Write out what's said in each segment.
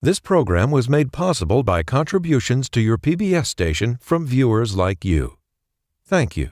This program was made possible by contributions to your PBS station from viewers like you. Thank you.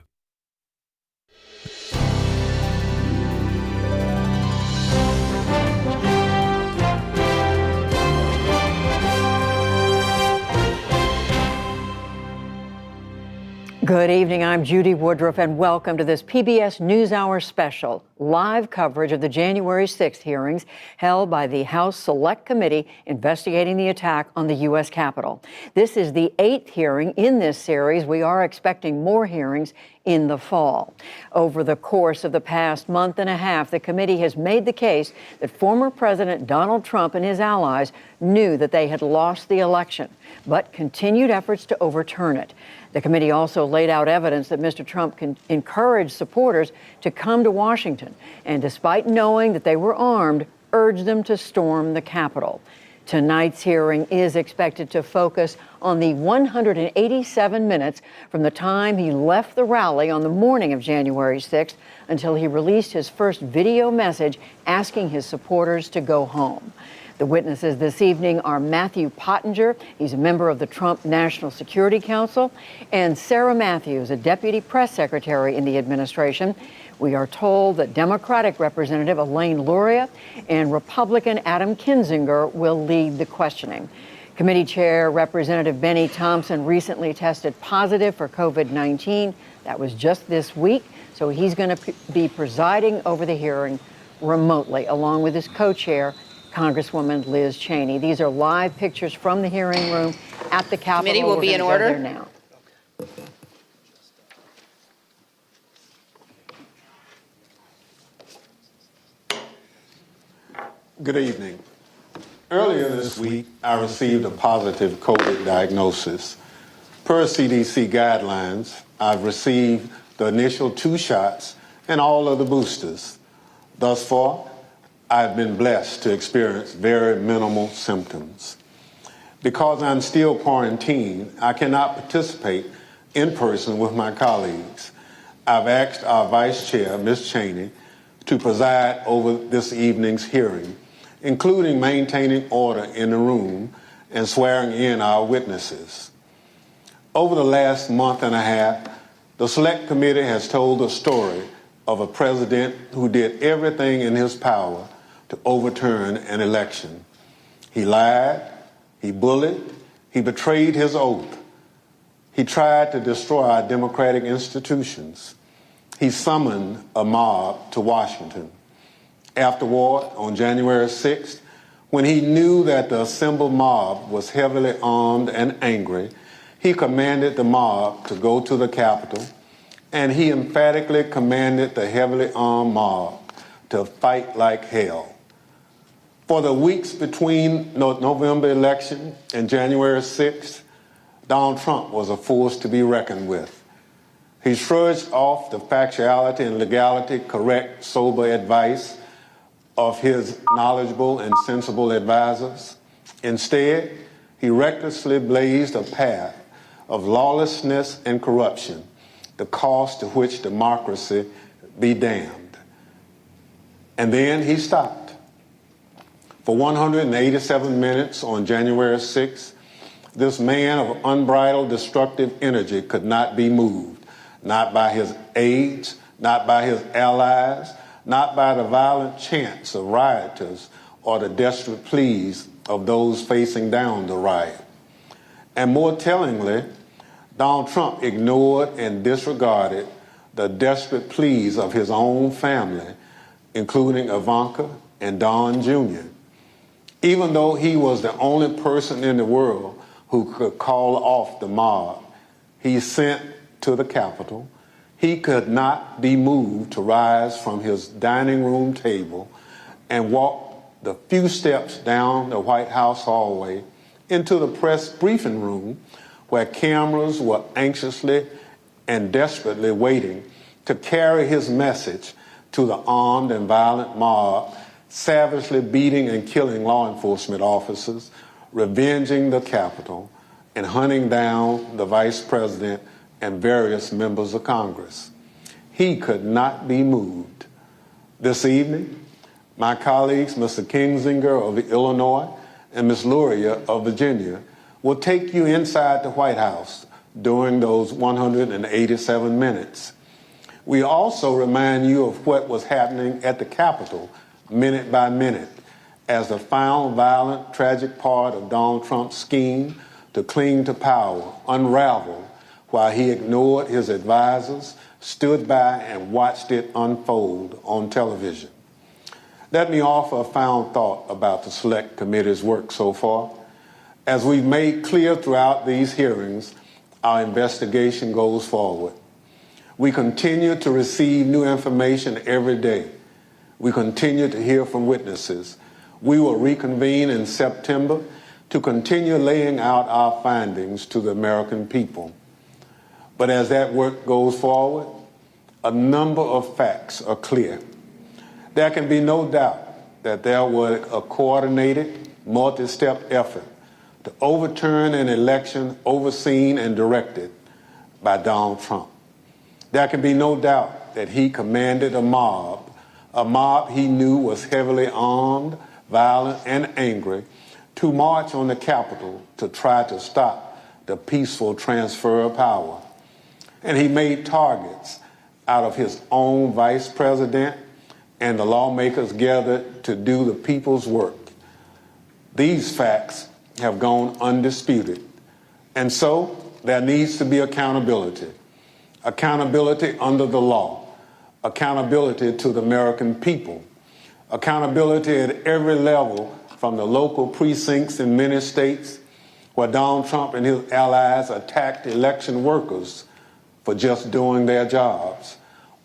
Good evening, I'm Judy Woodruff, and welcome to this PBS NewsHour special, live coverage of the January 6th hearings held by the House Select Committee investigating the attack on the U.S. Capitol. This is the 8th hearing in this series. We are expecting more hearings in the fall. Over the course of the past month and a half, the committee has made the case that former President Donald Trump and his allies knew that they had lost the election, but continued efforts to overturn it. The committee also laid out evidence that Mr. Trump encouraged supporters to come to Washington, and despite knowing that they were armed, urged them to storm the Capitol. Tonight's hearing is expected to focus on the 187 minutes from the time he left the rally on the morning of January 6th until he released his first video message asking his supporters to go home. The witnesses this evening are Matthew Pottinger, he's a member of the Trump National Security Council, and Sarah Matthews, a deputy press secretary in the administration. We are told that Democratic Representative Elaine Luria and Republican Adam Kinzinger will lead the questioning. Committee Chair Representative Benny Thompson recently tested positive for COVID-19. That was just this week, so he's going to be presiding over the hearing remotely, along with his co-chair, Congresswoman Liz Cheney. These are live pictures from the hearing room at the Capitol. Committee will be in order now. Good evening. Earlier this week, I received a positive COVID diagnosis. Per CDC guidelines, I've received the initial 2 shots and all of the boosters. Thus far, I've been blessed to experience very minimal symptoms. Because I'm still quarantined, I cannot participate in person with my colleagues. I've asked our Vice Chair, Ms. Cheney, to preside over this evening's hearing, including maintaining order in the room and swearing in our witnesses. Over the last month and a half, the Select Committee has told the story of a president who did everything in his power to overturn an election. He lied, he bullied, he betrayed his oath. He tried to destroy our democratic institutions. He summoned a mob to Washington. Afterward, on January 6th, when he knew that the assembled mob was heavily armed and angry, he commanded the mob to go to the Capitol, and he emphatically commanded the heavily armed mob to fight like hell. For the weeks between November election and January 6th, Donald Trump was a force to be reckoned with. He shrugged off the factuality and legality correct, sober advice of his knowledgeable and sensible advisors. Instead, he recklessly blazed a path of lawlessness and corruption, the cost to which democracy be damned. And then he stopped. For 187 minutes on January 6th, this man of unbridled destructive energy could not be moved, not by his aides, not by his allies, not by the violent chants of rioters or the desperate pleas of those facing down the riot. And more tellingly, Donald Trump ignored and disregarded the desperate pleas of his own family, including Ivanka and Don Jr. Even though he was the only person in the world who could call off the mob he sent to the Capitol, he could not be moved to rise from his dining room table and walk the few steps down the White House hallway into the press briefing room where cameras were anxiously and desperately waiting to carry his message to the armed and violent mob savagely beating and killing law enforcement officers, revenging the Capitol, and hunting down the Vice President and various members of Congress. He could not be moved. This evening, my colleagues, Mr. Kinzinger of Illinois and Ms. Luria of Virginia will take you inside the White House during those 187 minutes. We also remind you of what was happening at the Capitol minute by minute as the final violent, tragic part of Donald Trump's scheme to cling to power unraveled while he ignored his advisors, stood by and watched it unfold on television. Let me offer a final thought about the Select Committee's work so far. As we've made clear throughout these hearings, our investigation goes forward. We continue to receive new information every day. We continue to hear from witnesses. We will reconvene in September to continue laying out our findings to the American people. But as that work goes forward, a number of facts are clear. There can be no doubt that there was a coordinated, multi-step effort to overturn an election overseen and directed by Donald Trump. There can be no doubt that he commanded a mob he knew was heavily armed, violent, and angry, to march on the Capitol to try to stop the peaceful transfer of power. And he made targets out of his own vice president and the lawmakers gathered to do the people's work. These facts have gone undisputed. And so there needs to be accountability. Accountability under the law. Accountability to the American people. Accountability at every level, from the local precincts in many states where Donald Trump and his allies attacked election workers for just doing their jobs,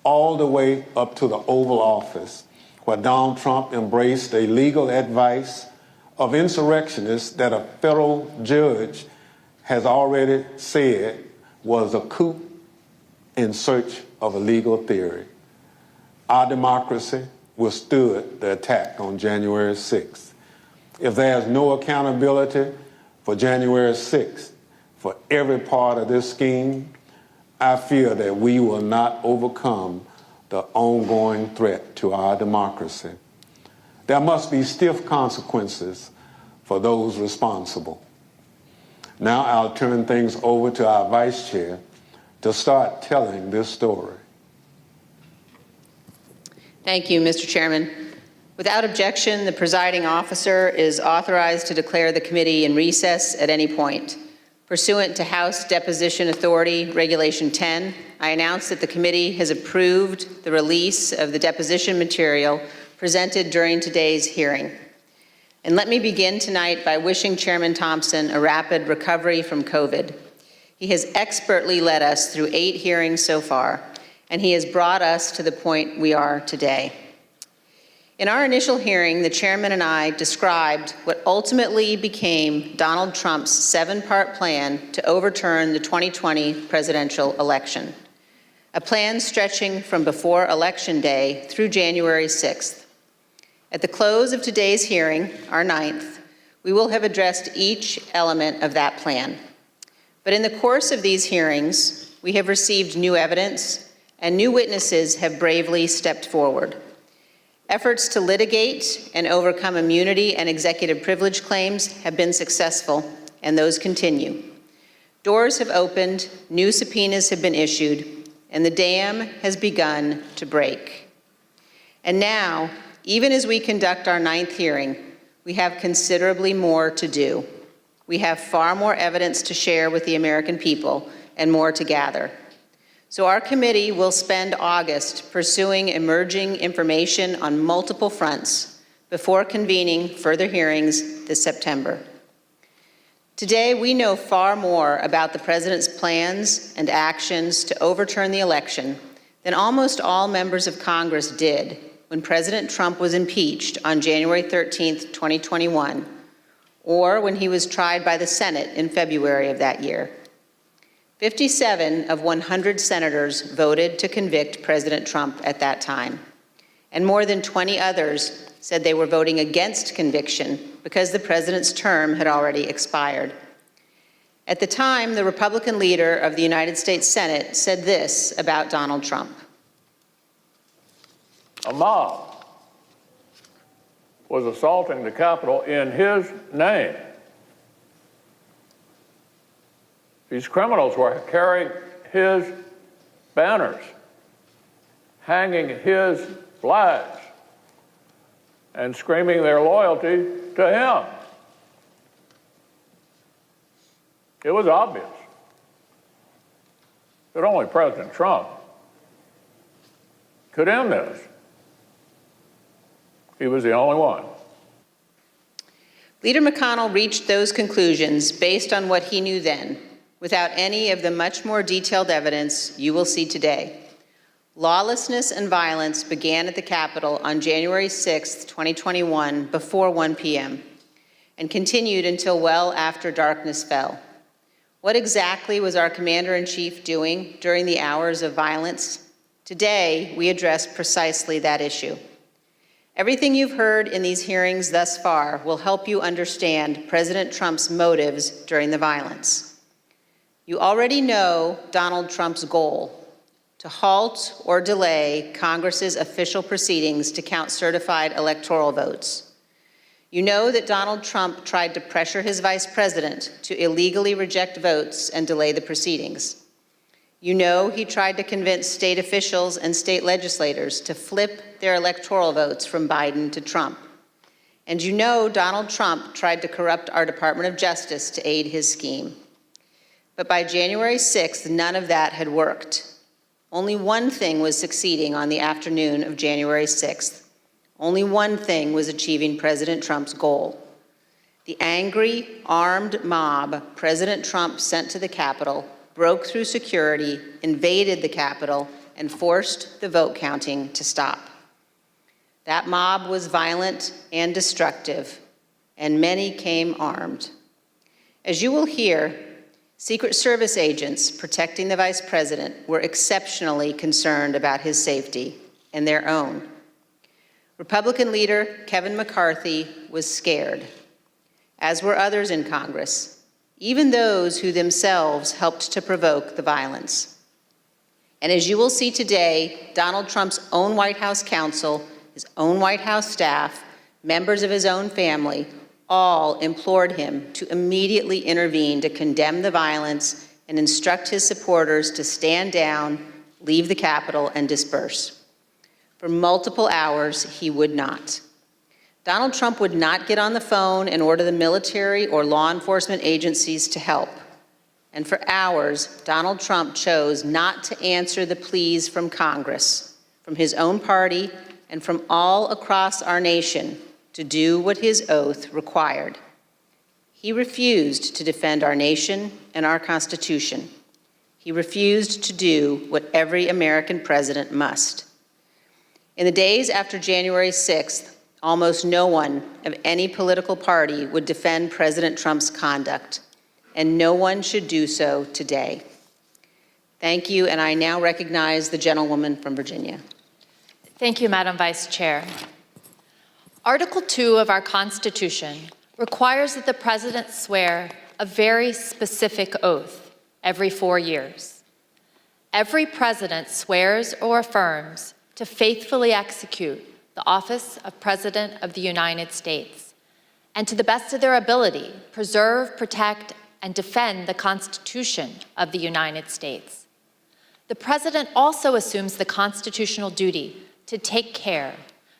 all the way up to the Oval Office, where Donald Trump embraced a legal advice of insurrectionists that a federal judge has already said was a coup in search of a legal theory. Our democracy withstood the attack on January 6th. If there's no accountability for January 6th, for every part of this scheme, I fear that we will not overcome the ongoing threat to our democracy. There must be stiff consequences for those responsible. Now I'll turn things over to our Vice Chair to start telling this story. Thank you, Mr. Chairman. Without objection, the presiding officer is authorized to declare the committee in recess at any point. Pursuant to House Deposition Authority Regulation 10, I announce that the committee has approved the release of the deposition material presented during today's hearing. And let me begin tonight by wishing Chairman Thompson a rapid recovery from COVID. He has expertly led us through 8 hearings so far, and he has brought us to the point we are today. In our initial hearing, the chairman and I described what ultimately became Donald Trump's 7-part plan to overturn the 2020 presidential election, a plan stretching from before Election Day through January 6th. At the close of today's hearing, our 9th, we will have addressed each element of that plan. But in the course of these hearings, we have received new evidence, and new witnesses have bravely stepped forward. Efforts to litigate and overcome immunity and executive privilege claims have been successful, and those continue. Doors have opened, new subpoenas have been issued, and the dam has begun to break. And now, even as we conduct our 9th hearing, we have considerably more to do. We have far more evidence to share with the American people and more to gather. So our committee will spend August pursuing emerging information on multiple fronts before convening further hearings this September. Today, we know far more about the president's plans and actions to overturn the election than almost all members of Congress did when President Trump was impeached on January 13th, 2021, or when he was tried by the Senate in February of that year. 57 of 100 senators voted to convict President Trump at that time, and more than 20 others said they were voting against conviction because the president's term had already expired. At the time, the Republican leader of the United States Senate said this about Donald Trump. A mob was assaulting the Capitol in his name. These criminals were carrying his banners, hanging his flags, and screaming their loyalty to him. It was obvious that only President Trump could end this. He was the only one. Leader McConnell reached those conclusions based on what he knew then, without any of the much more detailed evidence you will see today. Lawlessness and violence began at the Capitol on January 6, 2021, before 1 p.m., and continued until well after darkness fell. What exactly was our Commander-in-Chief doing during the hours of violence? Today, we address precisely that issue. Everything you've heard in these hearings thus far will help you understand President Trump's motives during the violence. You already know Donald Trump's goal: to halt or delay Congress's official proceedings to count certified electoral votes. You know that Donald Trump tried to pressure his vice president to illegally reject votes and delay the proceedings. You know he tried to convince state officials and state legislators to flip their electoral votes from Biden to Trump. And you know Donald Trump tried to corrupt our Department of Justice to aid his scheme. But by January 6th, none of that had worked. Only one thing was succeeding on the afternoon of January 6th. Only one thing was achieving President Trump's goal. The angry, armed mob President Trump sent to the Capitol broke through security, invaded the Capitol, and forced the vote counting to stop. That mob was violent and destructive, and many came armed. As you will hear, Secret Service agents protecting the vice president were exceptionally concerned about his safety and their own. Republican leader Kevin McCarthy was scared, as were others in Congress, even those who themselves helped to provoke the violence. And as you will see today, Donald Trump's own White House counsel, his own White House staff, members of his own family, all implored him to immediately intervene to condemn the violence and instruct his supporters to stand down, leave the Capitol, and disperse. For multiple hours, he would not. Donald Trump would not get on the phone and order the military or law enforcement agencies to help. And for hours, Donald Trump chose not to answer the pleas from Congress, from his own party, and from all across our nation to do what his oath required. He refused to defend our nation and our Constitution. He refused to do what every American president must. In the days after January 6th, almost no one of any political party would defend President Trump's conduct, and no one should do so today. Thank you, and I now recognize the gentlewoman from Virginia. Thank you, Madam Vice Chair. Article 2 of our Constitution requires that the President swear a very specific oath every 4 years. Every President swears or affirms to faithfully execute the office of President of the United States, and to the best of their ability, preserve, protect, and defend the Constitution of the United States. The President also assumes the constitutional duty to take care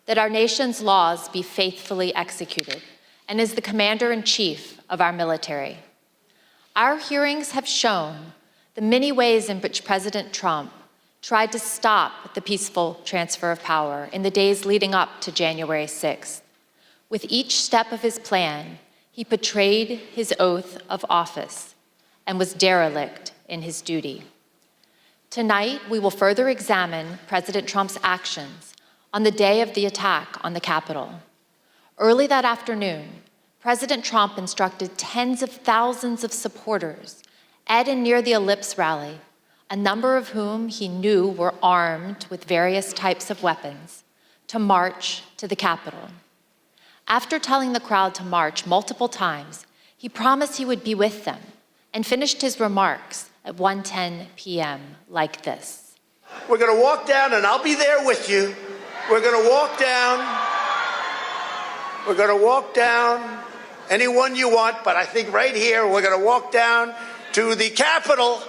that our nation's laws be faithfully executed, and is the Commander-in-Chief of our military. Our hearings have shown the many ways in which President Trump tried to stop the peaceful transfer of power in the days leading up to January 6th. With each step of his plan, he betrayed his oath of office and was derelict in his duty. Tonight, we will further examine President Trump's actions on the day of the attack on the Capitol. Early that afternoon, President Trump instructed tens of thousands of supporters at and near the Ellipse rally, a number of whom he knew were armed with various types of weapons, to march to the Capitol. After telling the crowd to march multiple times, he promised he would be with them and finished his remarks at 1:10 p.m. like this. We're going to walk down, and I'll be there with you. We're going to walk down we're going to walk down, anyone you want, but I think right here, we're going to walk down to the Capitol.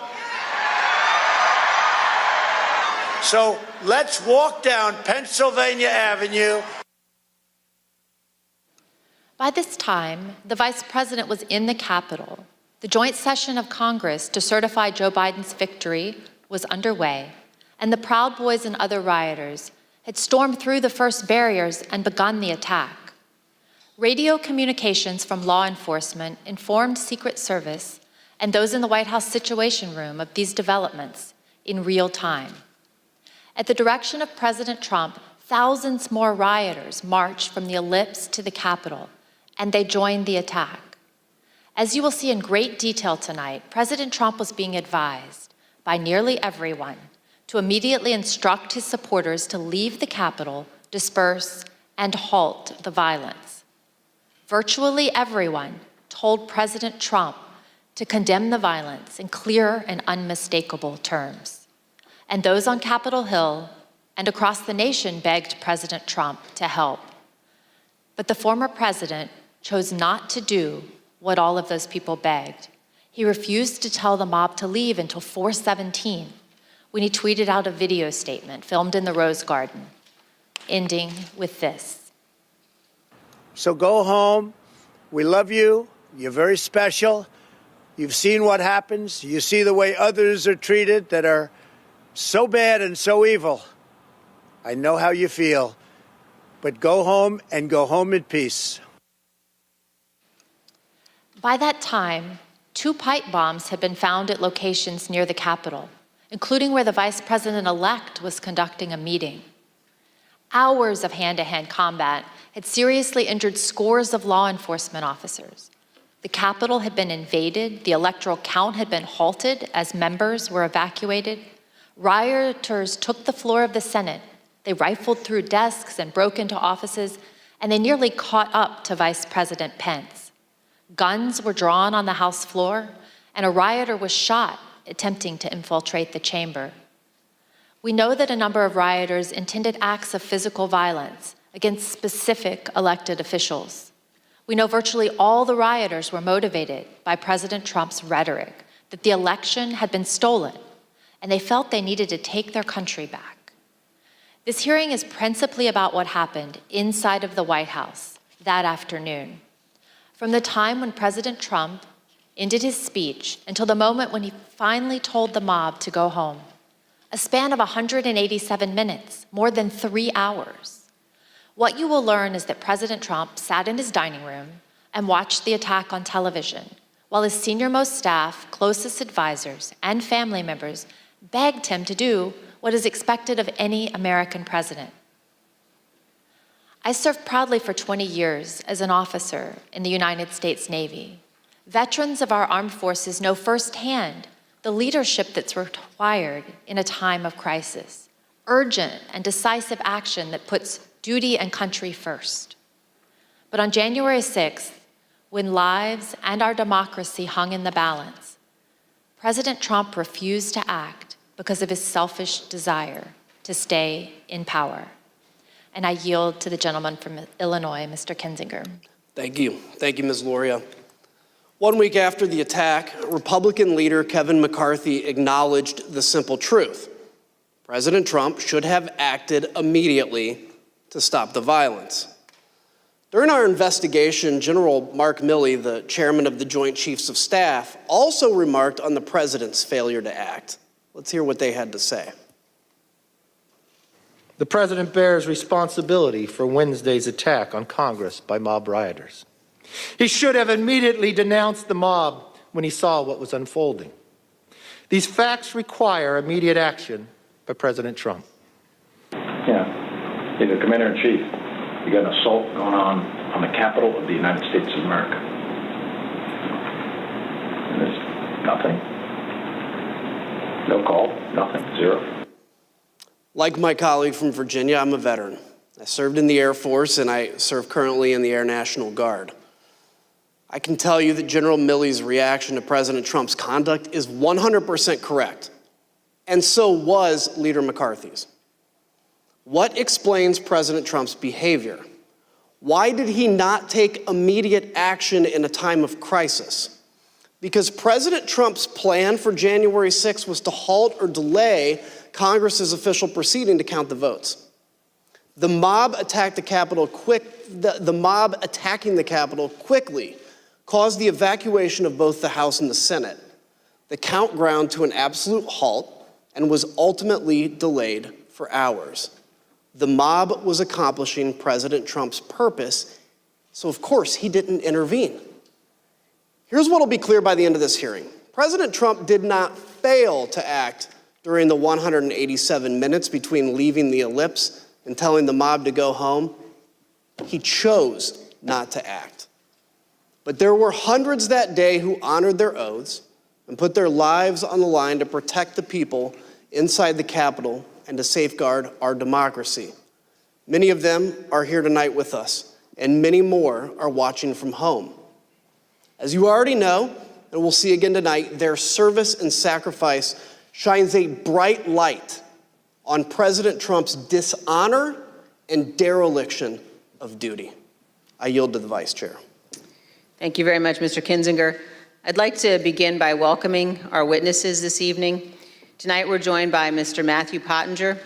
So let's walk down Pennsylvania Avenue. By this time, the Vice President was in the Capitol. The joint session of Congress to certify Joe Biden's victory was underway, and the Proud Boys and other rioters had stormed through the first barriers and begun the attack. Radio communications from law enforcement informed Secret Service and those in the White House Situation Room of these developments in real time. At the direction of President Trump, thousands more rioters marched from the Ellipse to the Capitol, and they joined the attack. As you will see in great detail tonight, President Trump was being advised by nearly everyone to immediately instruct his supporters to leave the Capitol, disperse, and halt the violence. Virtually everyone told President Trump to condemn the violence in clear and unmistakable terms. And those on Capitol Hill and across the nation begged President Trump to help. But the former president chose not to do what all of those people begged. He refused to tell the mob to leave until 4:17, when he tweeted out a video statement filmed in the Rose Garden, ending with this. So go home. We love you. You're very special. You've seen what happens. You see the way others are treated that are so bad and so evil. I know how you feel. But go home and go home in peace. By that time, 2 pipe bombs had been found at locations near the Capitol, including where the Vice President-elect was conducting a meeting. Hours of hand-to-hand combat had seriously injured scores of law enforcement officers. The Capitol had been invaded, the electoral count had been halted as members were evacuated. Rioters took the floor of the Senate. They rifled through desks and broke into offices, and they nearly caught up to Vice President Pence. Guns were drawn on the House floor, and a rioter was shot attempting to infiltrate the chamber. We know that a number of rioters intended acts of physical violence against specific elected officials. We know virtually all the rioters were motivated by President Trump's rhetoric that the election had been stolen, and they felt they needed to take their country back. This hearing is principally about what happened inside of the White House that afternoon. From the time when President Trump ended his speech until the moment when he finally told the mob to go home, a span of 187 minutes, more than 3 hours. What you will learn is that President Trump sat in his dining room and watched the attack on television, while his senior-most staff, closest advisors, and family members begged him to do what is expected of any American president. I served proudly for 20 years as an officer in the United States Navy. Veterans of our armed forces know firsthand the leadership that's required in a time of crisis, urgent and decisive action that puts duty and country first. But on January 6th, when lives and our democracy hung in the balance, President Trump refused to act because of his selfish desire to stay in power. And I yield to the gentleman from Illinois, Mr. Kinzinger. Thank you. Thank you, Ms. Luria. 1 week after the attack, Republican leader Kevin McCarthy acknowledged the simple truth. President Trump should have acted immediately to stop the violence. During our investigation, General Mark Milley, the chairman of the Joint Chiefs of Staff, also remarked on the president's failure to act. Let's hear what they had to say. The president bears responsibility for Wednesday's attack on Congress by mob rioters. He should have immediately denounced the mob when he saw what was unfolding. These facts require immediate action by President Trump. Yeah, he's the commander-in-chief. You got an assault going on the Capitol of the United States of America. And there's nothing. No call, nothing, zero. Like my colleague from Virginia, I'm a veteran. I served in the Air Force, and I serve currently in the Air National Guard. I can tell you that General Milley's reaction to President Trump's conduct is 100% correct, and so was Leader McCarthy's. What explains President Trump's behavior? Why did he not take immediate action in a time of crisis? Because President Trump's plan for January 6th was to halt or delay Congress's official proceeding to count the votes. The mob attacking the Capitol quickly caused the evacuation of both the House and the Senate. The count ground to an absolute halt and was ultimately delayed for hours. The mob was accomplishing President Trump's purpose, so of course he didn't intervene. Here's what will be clear by the end of this hearing. President Trump did not fail to act during the 187 minutes between leaving the ellipse and telling the mob to go home. He chose not to act. But there were hundreds that day who honored their oaths and put their lives on the line to protect the people inside the Capitol and to safeguard our democracy. Many of them are here tonight with us, and many more are watching from home. As you already know, and we'll see again tonight, their service and sacrifice shines a bright light on President Trump's dishonor and dereliction of duty. I yield to the Vice Chair. Thank you very much, Mr. Kinzinger. I'd like to begin by welcoming our witnesses this evening. Tonight we're joined by Mr. Matthew Pottinger.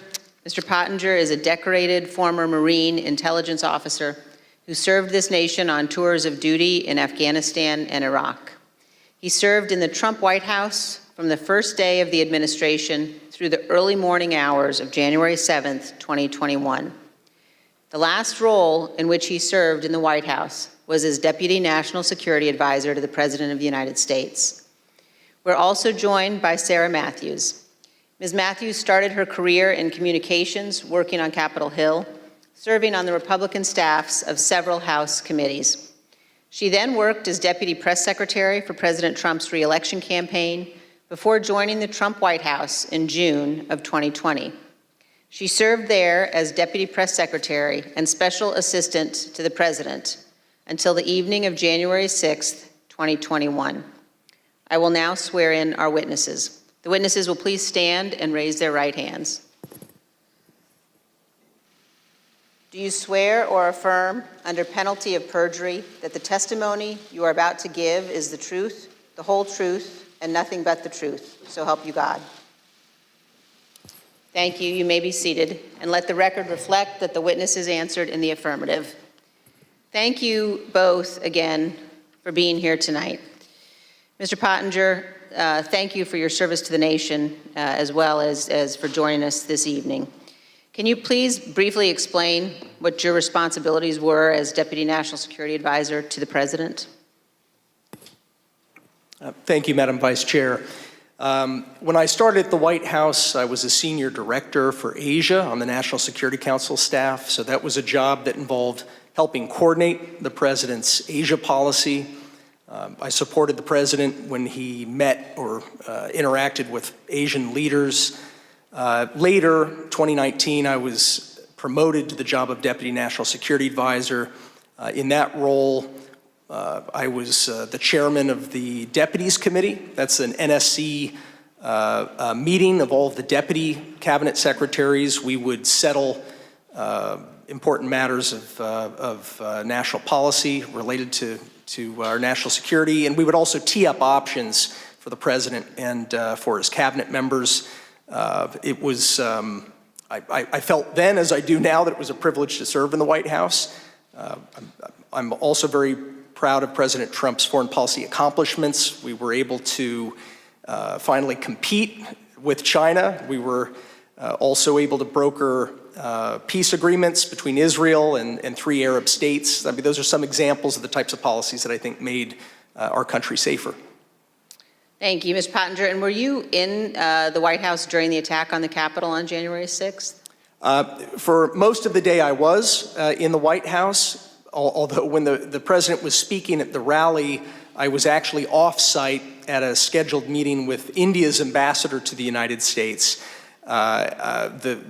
Mr. Pottinger is a decorated former Marine intelligence officer who served this nation on tours of duty in Afghanistan and Iraq. He served in the Trump White House from the first day of the administration through the early morning hours of January 7th, 2021. The last role in which he served in the White House was as Deputy National Security Advisor to the President of the United States. We're also joined by Sarah Matthews. Ms. Matthews started her career in communications, working on Capitol Hill, serving on the Republican staffs of several House committees. She then worked as Deputy Press Secretary for President Trump's re-election campaign before joining the Trump White House in June of 2020. She served there as Deputy Press Secretary and Special Assistant to the President until the evening of January 6th, 2021. I will now swear in our witnesses. The witnesses will please stand and raise their right hands. Do you swear or affirm under penalty of perjury that the testimony you are about to give is the truth, the whole truth, and nothing but the truth? So help you God. Thank you. You may be seated, and let the record reflect that the witnesses answered in the affirmative. Thank you both again for being here tonight. Mr. Pottinger, thank you for your service to the nation as well as for joining us this evening. Can you please briefly explain what your responsibilities were as Deputy National Security Advisor to the President? Thank you, Madam Vice Chair. When I started at the White House, I was a senior director for Asia on the National Security Council staff, so that was a job that involved helping coordinate the President's Asia policy. I supported the President when he met or interacted with Asian leaders. Later, 2019, I was promoted to the job of Deputy National Security Advisor. In that role, I was the chairman of the Deputies Committee. That's an NSC meeting of all of the deputy cabinet secretaries. We would settle important matters of national policy related to our national security, and we would also tee up options for the President and for his cabinet members. It was, I felt then, as I do now, that it was a privilege to serve in the White House. I'm also very proud of President Trump's foreign policy accomplishments. We were able to finally compete with China. We were also able to broker peace agreements between Israel and 3 Arab states. I mean, those are some examples of the types of policies that I think made our country safer. Thank you, Mr. Pottinger. And were you in the White House during the attack on the Capitol on January 6th? For most of the day I was in the White House, although when the President was speaking at the rally, I was actually off-site at a scheduled meeting with India's ambassador to the United States. The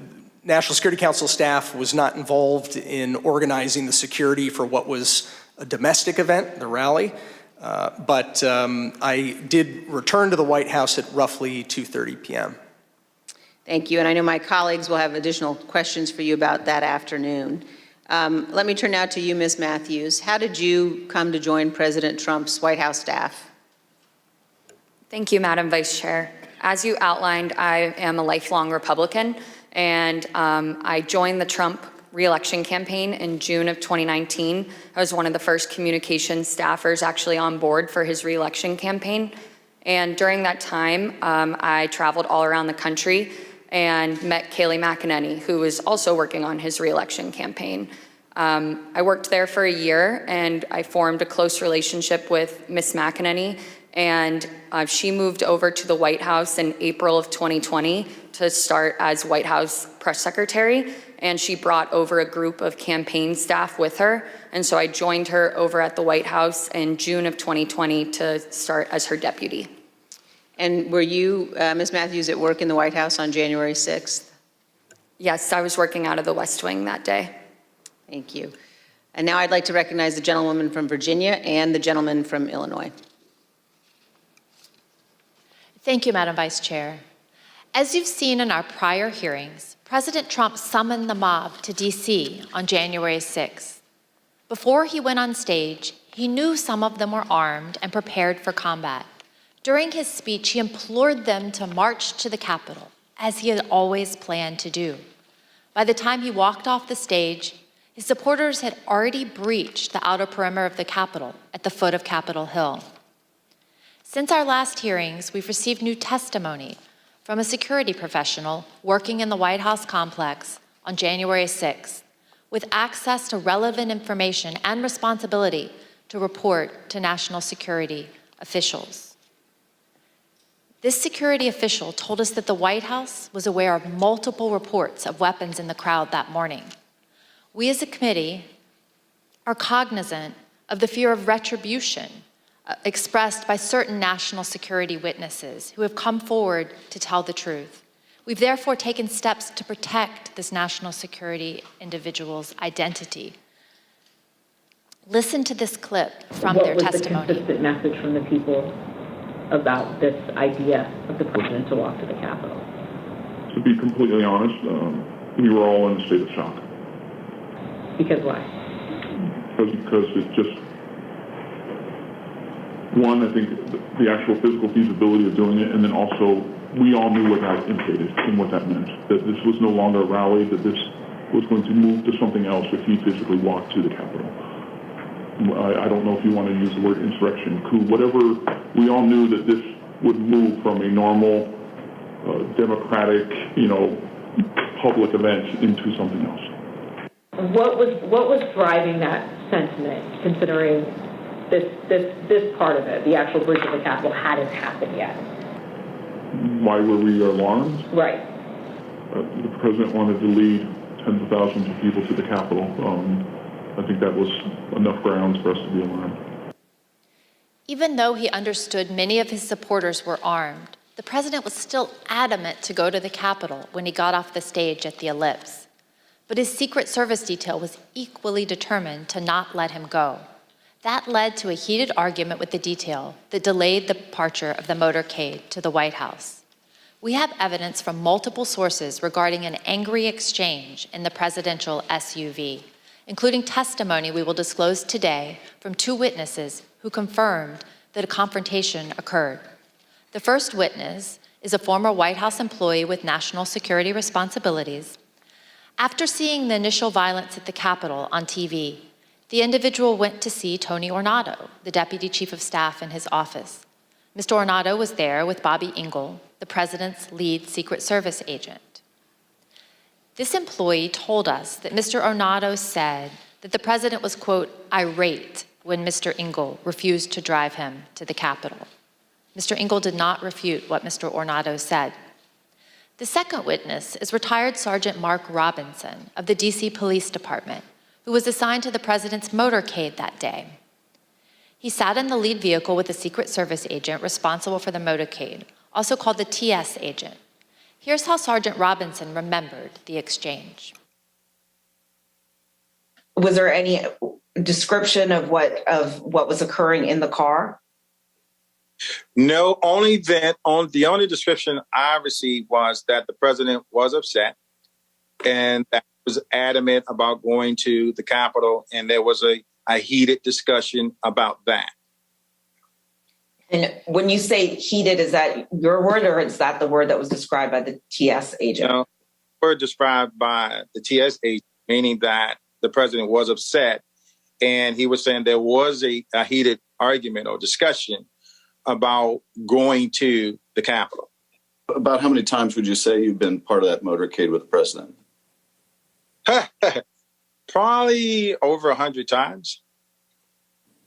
National Security Council staff was not involved in organizing the security for what was a domestic event, the rally, but I did return to the White House at roughly 2:30 p.m. Thank you, and I know my colleagues will have additional questions for you about that afternoon. Let me turn now to you, Ms. Matthews. How did you come to join President Trump's White House staff? Thank you, Madam Vice Chair. As you outlined, I am a lifelong Republican, and I joined the Trump re-election campaign in June of 2019. I was one of the first communications staffers actually on board for his re-election campaign. And during that time, I traveled all around the country and met Kayleigh McEnany, who was also working on his re-election campaign. I worked there for a year, and I formed a close relationship with Ms. McEnany, and she moved over to the White House in April of 2020 to start as White House press secretary, and she brought over a group of campaign staff with her, and so I joined her over at the White House in June of 2020 to start as her deputy. And were you, Ms. Matthews, at work in the White House on January 6th? Yes, I was working out of the West Wing that day. Thank you. And now I'd like to recognize the gentlewoman from Virginia and the gentleman from Illinois. Thank you, Madam Vice Chair. As you've seen in our prior hearings, President Trump summoned the mob to D.C. on January 6th. Before he went on stage, he knew some of them were armed and prepared for combat. During his speech, he implored them to march to the Capitol, as he had always planned to do. By the time he walked off the stage, his supporters had already breached the outer perimeter of the Capitol at the foot of Capitol Hill. Since our last hearings, we've received new testimony from a security professional working in the White House complex on January 6th, with access to relevant information and responsibility to report to national security officials. This security official told us that the White House was aware of multiple reports of weapons in the crowd that morning. We as a committee are cognizant of the fear of retribution expressed by certain national security witnesses who have come forward to tell the truth. We've therefore taken steps to protect this national security individual's identity. Listen to this clip from their testimony. What was the consistent message from the people about this idea of the president to walk to the Capitol? To be completely honest, we were all in a state of shock. Because why? Because it just, one, I think the actual physical feasibility of doing it, and then also we all knew what that implicated and what that meant, that this was no longer a rally, that this was going to move to something else if he physically walked to the Capitol. I don't know if you want to use the word insurrection, coup, whatever. We all knew that this would move from a normal, democratic, public event into something else. What was driving that sentiment, considering this part of it, the actual breach of the Capitol, hadn't happened yet? Why were we alarmed? Right. The president wanted to lead tens of thousands of people to the Capitol. I think that was enough grounds for us to be alarmed. Even though he understood many of his supporters were armed, the president was still adamant to go to the Capitol when he got off the stage at the Ellipse. But his Secret Service detail was equally determined to not let him go. That led to a heated argument with the detail that delayed the departure of the motorcade to the White House. We have evidence from multiple sources regarding an angry exchange in the presidential SUV, including testimony we will disclose today from two witnesses who confirmed that a confrontation occurred. The first witness is a former White House employee with national security responsibilities. After seeing the initial violence at the Capitol on TV, the individual went to see Tony Ornato, the Deputy Chief of Staff in his office. Mr. Ornato was there with Bobby Engel, the president's lead Secret Service agent. This employee told us that Mr. Ornato said that the president was, quote, irate when Mr. Engel refused to drive him to the Capitol. Mr. Engel did not refute what Mr. Ornato said. The second witness is retired Sergeant Mark Robinson of the DC Police Department, who was assigned to the president's motorcade that day. He sat in the lead vehicle with a Secret Service agent responsible for the motorcade, also called the TS agent. Here's how Sergeant Robinson remembered the exchange. Was there any description of what was occurring in the car? No, the only description I received was that the president was upset and that was adamant about going to the Capitol, and there was a heated discussion about that. And when you say heated, is that your word or is that the word that was described by the TS agent? No, word described by the TS agent, meaning that the president was upset, and he was saying there was a heated argument or discussion about going to the Capitol. About how many times would you say you've been part of that motorcade with the president? Probably over 100 times.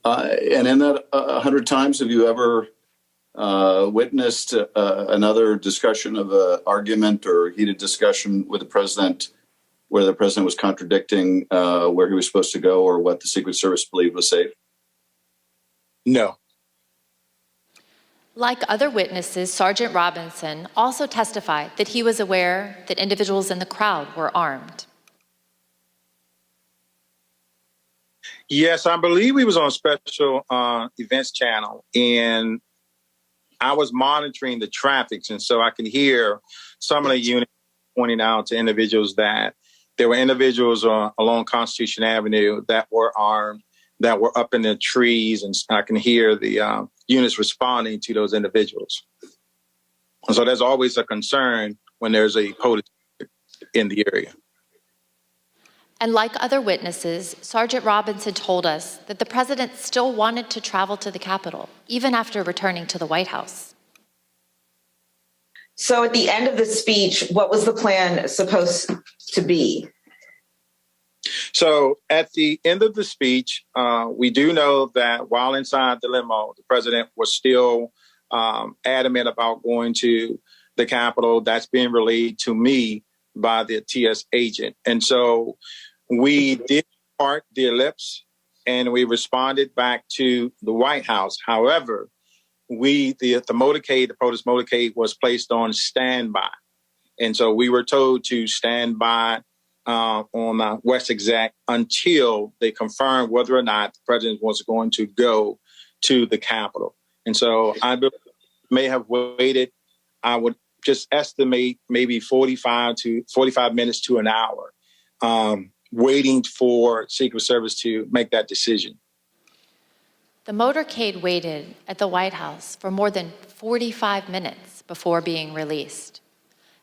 And in that 100 times, have you ever witnessed another discussion of an argument or heated discussion with the president where the president was contradicting where he was supposed to go or what the Secret Service believed was safe? No. Like other witnesses, Sergeant Robinson also testified that he was aware that individuals in the crowd were armed. Yes, I believe he was on special events channel, and I was monitoring the traffic, and so I can hear some of the units pointing out to individuals that there were individuals along Constitution Avenue that were armed, that were up in the trees, and I can hear the units responding to those individuals. And so there's always a concern when there's a protest in the area. And like other witnesses, Sergeant Robinson told us that the president still wanted to travel to the Capitol, even after returning to the White House. So at the end of the speech, what was the plan supposed to be? So at the end of the speech, we do know that while inside the limo, the president was still adamant about going to the Capitol. That's being relayed to me by the TS agent. And so we did part the ellipse and we responded back to the White House. However, the motorcade, the protest motorcade was placed on standby. And so we were told to stand by on West Exec until they confirmed whether or not the president was going to go to the Capitol. And so I may have waited, I would just estimate maybe 45 minutes to an hour, waiting for Secret Service to make that decision. The motorcade waited at the White House for more than 45 minutes before being released.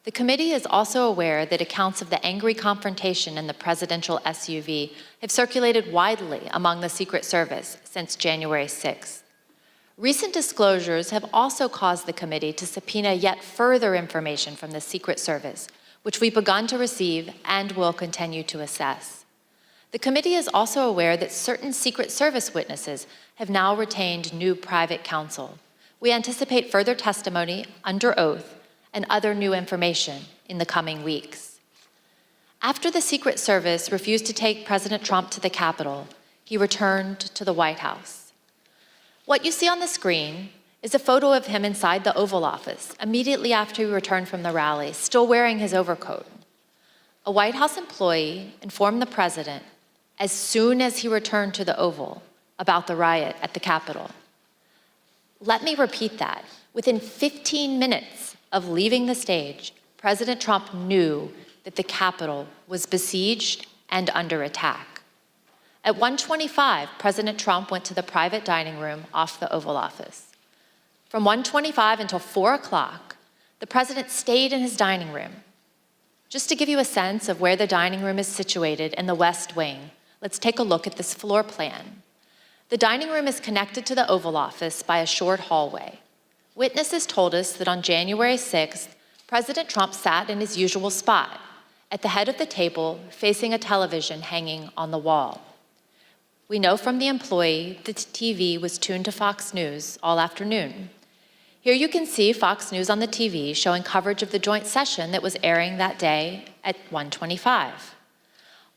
The committee is also aware that accounts of the angry confrontation in the presidential SUV have circulated widely among the Secret Service since January 6th. Recent disclosures have also caused the committee to subpoena yet further information from the Secret Service, which we've begun to receive and will continue to assess. The committee is also aware that certain Secret Service witnesses have now retained new private counsel. We anticipate further testimony under oath and other new information in the coming weeks. After the Secret Service refused to take President Trump to the Capitol, he returned to the White House. What you see on the screen is a photo of him inside the Oval Office immediately after he returned from the rally, still wearing his overcoat. A White House employee informed the president as soon as he returned to the Oval about the riot at the Capitol. Let me repeat that. Within 15 minutes of leaving the stage, President Trump knew that the Capitol was besieged and under attack. At 1:25, President Trump went to the private dining room off the Oval Office. From 1:25 until 4 o'clock, the president stayed in his dining room. Just to give you a sense of where the dining room is situated in the West Wing, let's take a look at this floor plan. The dining room is connected to the Oval Office by a short hallway. Witnesses told us that on January 6th, President Trump sat in his usual spot, at the head of the table, facing a television hanging on the wall. We know from the employee that the TV was tuned to Fox News all afternoon. Here you can see Fox News on the TV showing coverage of the joint session that was airing that day at 1:25.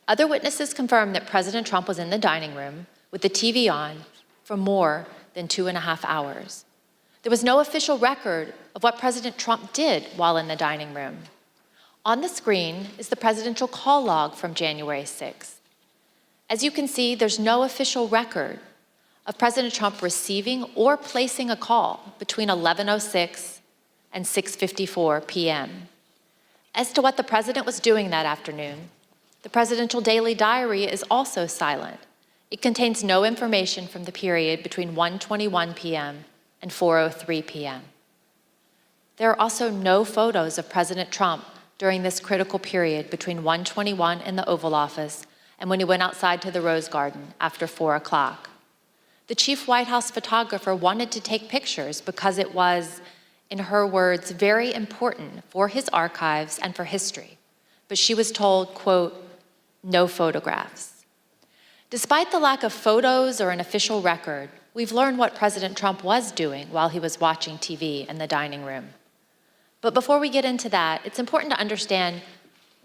Other witnesses confirmed that President Trump was in the dining room with the TV on for more than 2.5 hours. There was no official record of what President Trump did while in the dining room. On the screen is the presidential call log from January 6th. As you can see, there's no official record of President Trump receiving or placing a call between 11:06 and 6:54 p.m. As to what the president was doing that afternoon, The presidential daily diary is also silent. It contains no information from the period between 1:21 p.m. and 4:03 p.m. There are also no photos of President Trump during this critical period between 1:21 in the Oval Office and when he went outside to the Rose Garden after 4 o'clock. The chief White House photographer wanted to take pictures because it was, in her words, very important for his archives and for history. But she was told, quote, no photographs. Despite the lack of photos or an official record, we've learned what President Trump was doing while he was watching TV in the dining room. But before we get into that, it's important to understand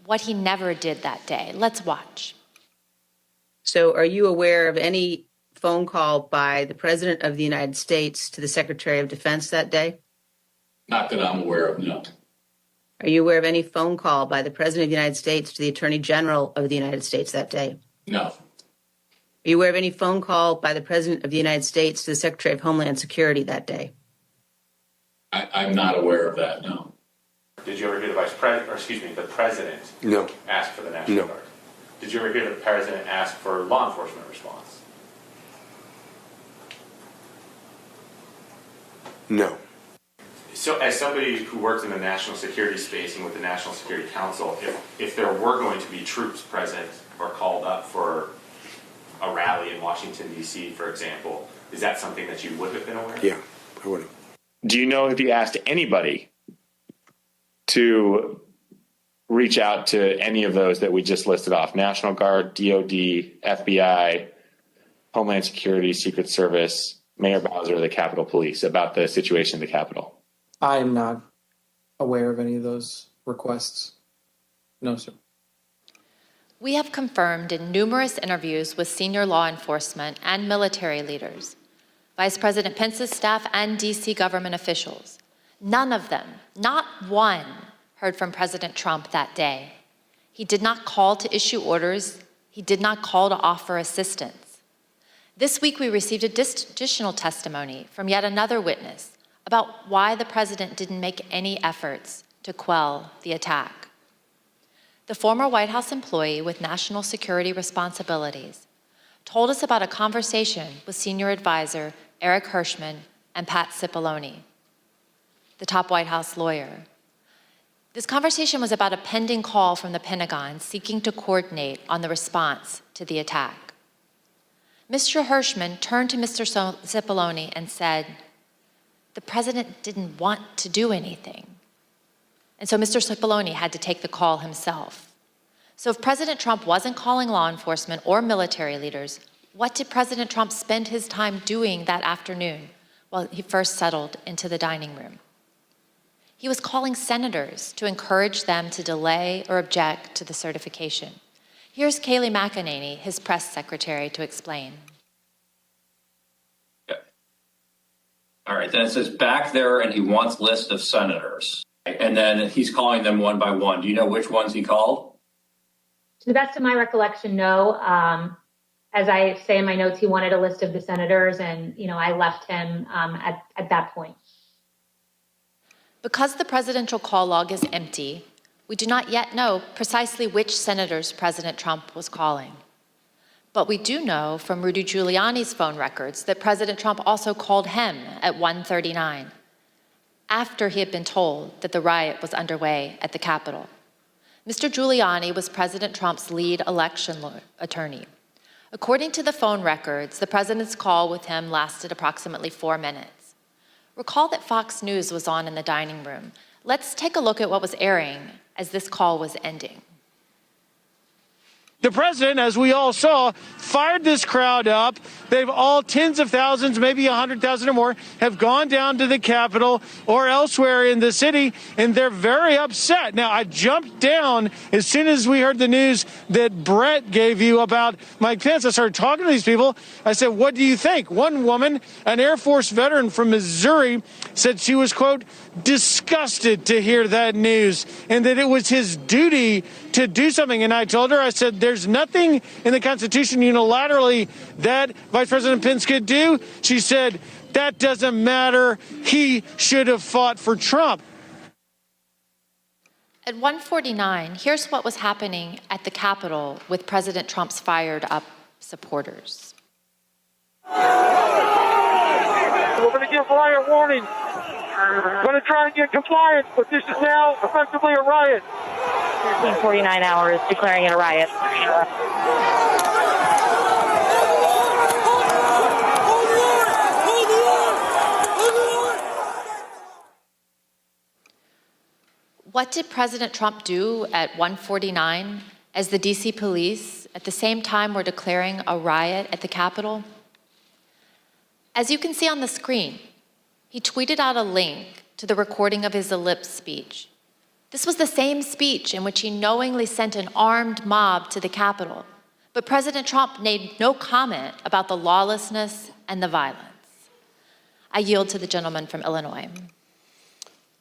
what he never did that day. Let's watch. So are you aware of any phone call by the President of the United States to the Secretary of Defense that day? Not that I'm aware of, no. Are you aware of any phone call by the President of the United States to the Attorney General of the United States that day? No. Are you aware of any phone call by the President of the United States to the Secretary of Homeland Security that day? I'm not aware of that, no. Did you ever hear the President No. ask for the National Guard? Did you ever hear the President ask for law enforcement response? No. So as somebody who works in the national security space and with the National Security Council, if there were going to be troops present or called up for a rally in Washington, D.C., for example, is that something that you would have been aware of? Yeah, I would have. Do you know if he asked anybody to reach out to any of those that we just listed off? National Guard, DOD, FBI, Homeland Security, Secret Service, Mayor Bowser, the Capitol Police, about the situation at the Capitol? I am not aware of any of those requests. No, sir. We have confirmed in numerous interviews with senior law enforcement and military leaders, Vice President Pence's staff and D.C. government officials. None of them, not one, heard from President Trump that day. He did not call to issue orders. He did not call to offer assistance. This week, we received additional testimony from yet another witness about why the president didn't make any efforts to quell the attack. The former White House employee with national security responsibilities told us about a conversation with senior advisor Eric Hirschman and Pat Cipollone, the top White House lawyer. This conversation was about a pending call from the Pentagon seeking to coordinate on the response to the attack. Mr. Hirschman turned to Mr. Cipollone and said, the president didn't want to do anything. And so Mr. Cipollone had to take the call himself. So if President Trump wasn't calling law enforcement or military leaders, what did President Trump spend his time doing that afternoon while he first settled into the dining room? He was calling senators to encourage them to delay or object to the certification. Here's Kayleigh McEnany, his press secretary, to explain. All right, then it says back there, and he wants list of senators. And then he's calling them one by one. Do you know which ones he called? To the best of my recollection, no. As I say in my notes, he wanted a list of the senators, and I left him at that point. Because the presidential call log is empty, we do not yet know precisely which senators President Trump was calling. But we do know from Rudy Giuliani's phone records that President Trump also called him at 1:39, after he had been told that the riot was underway at the Capitol. Mr. Giuliani was President Trump's lead election attorney. According to the phone records, the president's call with him lasted approximately 4 minutes. Recall that Fox News was on in the dining room. Let's take a look at what was airing as this call was ending. The president, as we all saw, fired this crowd up. They've all, tens of thousands, maybe 100,000 or more, have gone down to the Capitol or elsewhere in the city, and they're very upset. Now, I jumped down as soon as we heard the news that Brett gave you about Mike Pence. I started talking to these people. I said, what do you think? One woman, an Air Force veteran from Missouri, said she was, quote, disgusted to hear that news and that it was his duty to do something. And I told her, I said, there's nothing in the Constitution unilaterally that Vice President Pence could do. She said, that doesn't matter. He should have fought for Trump. At 1:49, here's what was happening at the Capitol with President Trump's fired up supporters. We're going to give riot warning. We're going to try and get compliance, but this is now effectively a riot. 49 hours declaring it a riot. What did President Trump do at 1:49 as the DC police at the same time were declaring a riot at the Capitol? As you can see on the screen, he tweeted out a link to the recording of his ellipse speech. This was the same speech in which he knowingly sent an armed mob to the Capitol. But President Trump made no comment about the lawlessness and the violence. I yield to the gentleman from Illinois.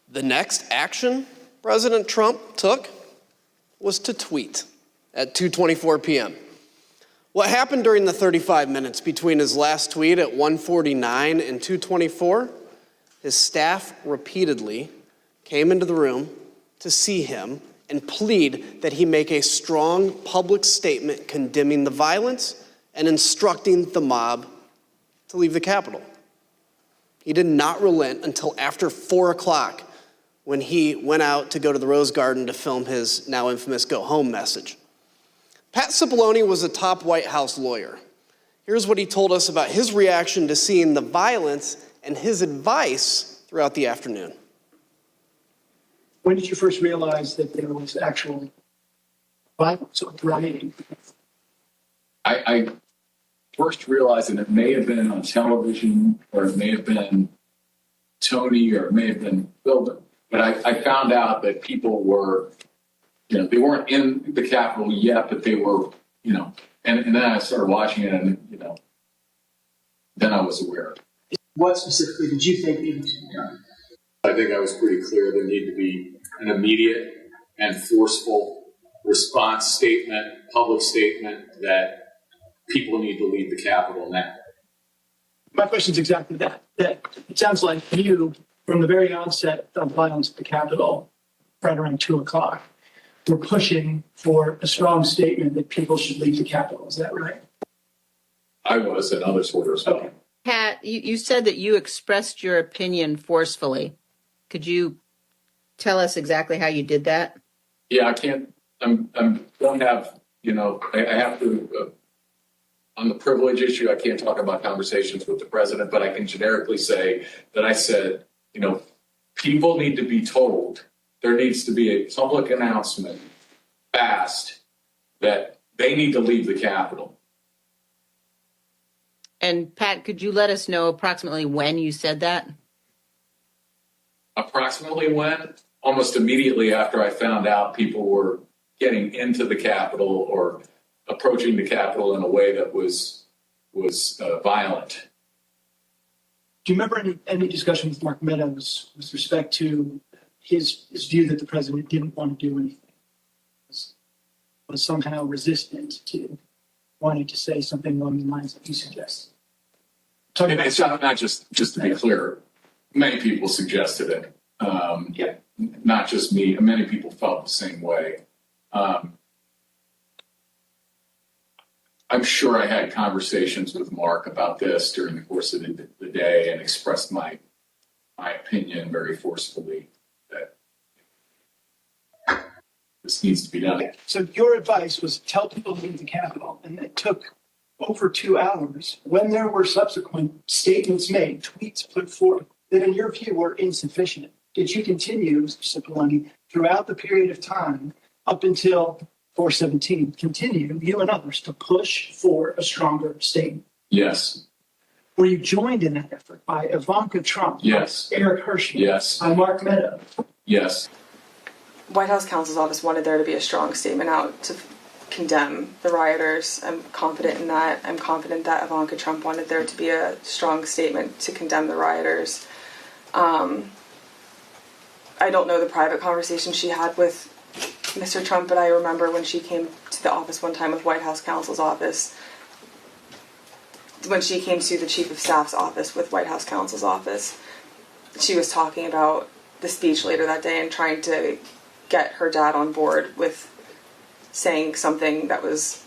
The next action President Trump took was to tweet at 2:24 p.m. What happened during the 35 minutes between his last tweet at 1:49 and 2:24? His staff repeatedly came into the room to see him and plead that he make a strong public statement condemning the violence and instructing the mob to leave the Capitol. He did not relent until after 4 o'clock when he went out to go to the Rose Garden to film his now infamous go home message. Pat Cipollone was a top White House lawyer. Here's what he told us about his reaction to seeing the violence and his advice throughout the afternoon. When did you first realize that there was actual violence or rioting? I first realized that it may have been on television, or it may have been Tony, or it may have been Bill. But I found out that people were, they weren't in the Capitol yet, but they were, and then I started watching it, and, then I was aware. What specifically did you think needed to be done? I think I was pretty clear there needed to be an immediate and forceful response statement, public statement, that people need to leave the Capitol now. My question is exactly that. That it sounds like you, from the very onset of violence at the Capitol, right around 2 o'clock, were pushing for a strong statement that people should leave the Capitol. Is that right? I was, and others were as well. Okay. Pat, you said that you expressed your opinion forcefully. Could you tell us exactly how you did that? Yeah, I can't, don't have, I have to, on the privilege issue, I can't talk about conversations with the president, but I can generically say that I said, people need to be told, there needs to be a public announcement fast that they need to leave the Capitol. And Pat, could you let us know approximately when you said that? Approximately when? Almost immediately after I found out people were getting into the Capitol or approaching the Capitol in a way that was violent. Do you remember any discussion with Mark Meadows with respect to his view that the president didn't want to do anything, was somehow resistant to wanting to say something along the lines that you suggest? And it's not just to be clear, many people suggested it. Not just me. Many people felt the same way. I'm sure I had conversations with Mark about this during the course of the day and expressed my opinion very forcefully that this needs to be done. So your advice was tell people to leave the Capitol, and it took over 2 hours when there were subsequent statements made, tweets put forth that in your view were insufficient. Did you continue, Mr. Cipollone, throughout the period of time up until 4/17, continue, you and others, to push for a stronger statement? Yes. Were you joined in that effort by Ivanka Trump? Yes. By Eric Hershey? Yes. By Mark Meadows? Yes. White House counsel's office wanted there to be a strong statement out to condemn the rioters. I'm confident in that. I'm confident that Ivanka Trump wanted there to be a strong statement to condemn the rioters. I don't know the private conversation she had with Mr. Trump, but I remember when she came to the office one time with White House counsel's office, when she came to the chief of staff's office with White House counsel's office, she was talking about the speech later that day and trying to get her dad on board with saying something that was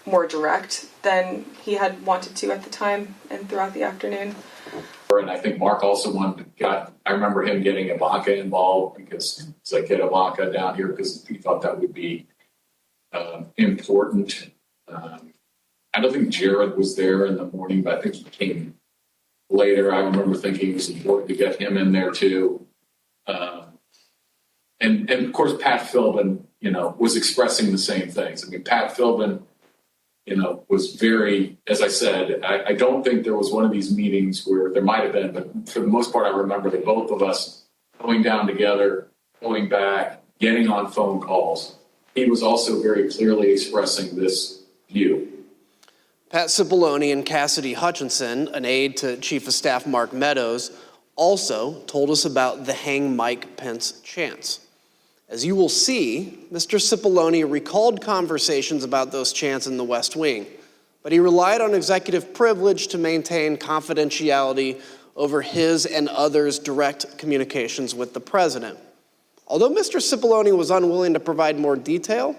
more direct than he had wanted to at the time and throughout the afternoon. And I think Mark also I remember him getting Ivanka involved because it's like, get Ivanka down here because he thought that would be important. I don't think Jared was there in the morning, but I think he came later. I remember thinking it was important to get him in there too. And of course, Pat Philbin, was expressing the same things. I mean, Pat Philbin, was very, as I said, I don't think there was one of these meetings where there might have been, but for the most part, I remember that both of us going down together, going back, getting on phone calls. He was also very clearly expressing this view. Pat Cipollone and Cassidy Hutchinson, an aide to Chief of Staff Mark Meadows, also told us about the Hang Mike Pence chants. As you will see, Mr. Cipollone recalled conversations about those chants in the West Wing, but he relied on executive privilege to maintain confidentiality over his and others' direct communications with the president. Although Mr. Cipollone was unwilling to provide more detail,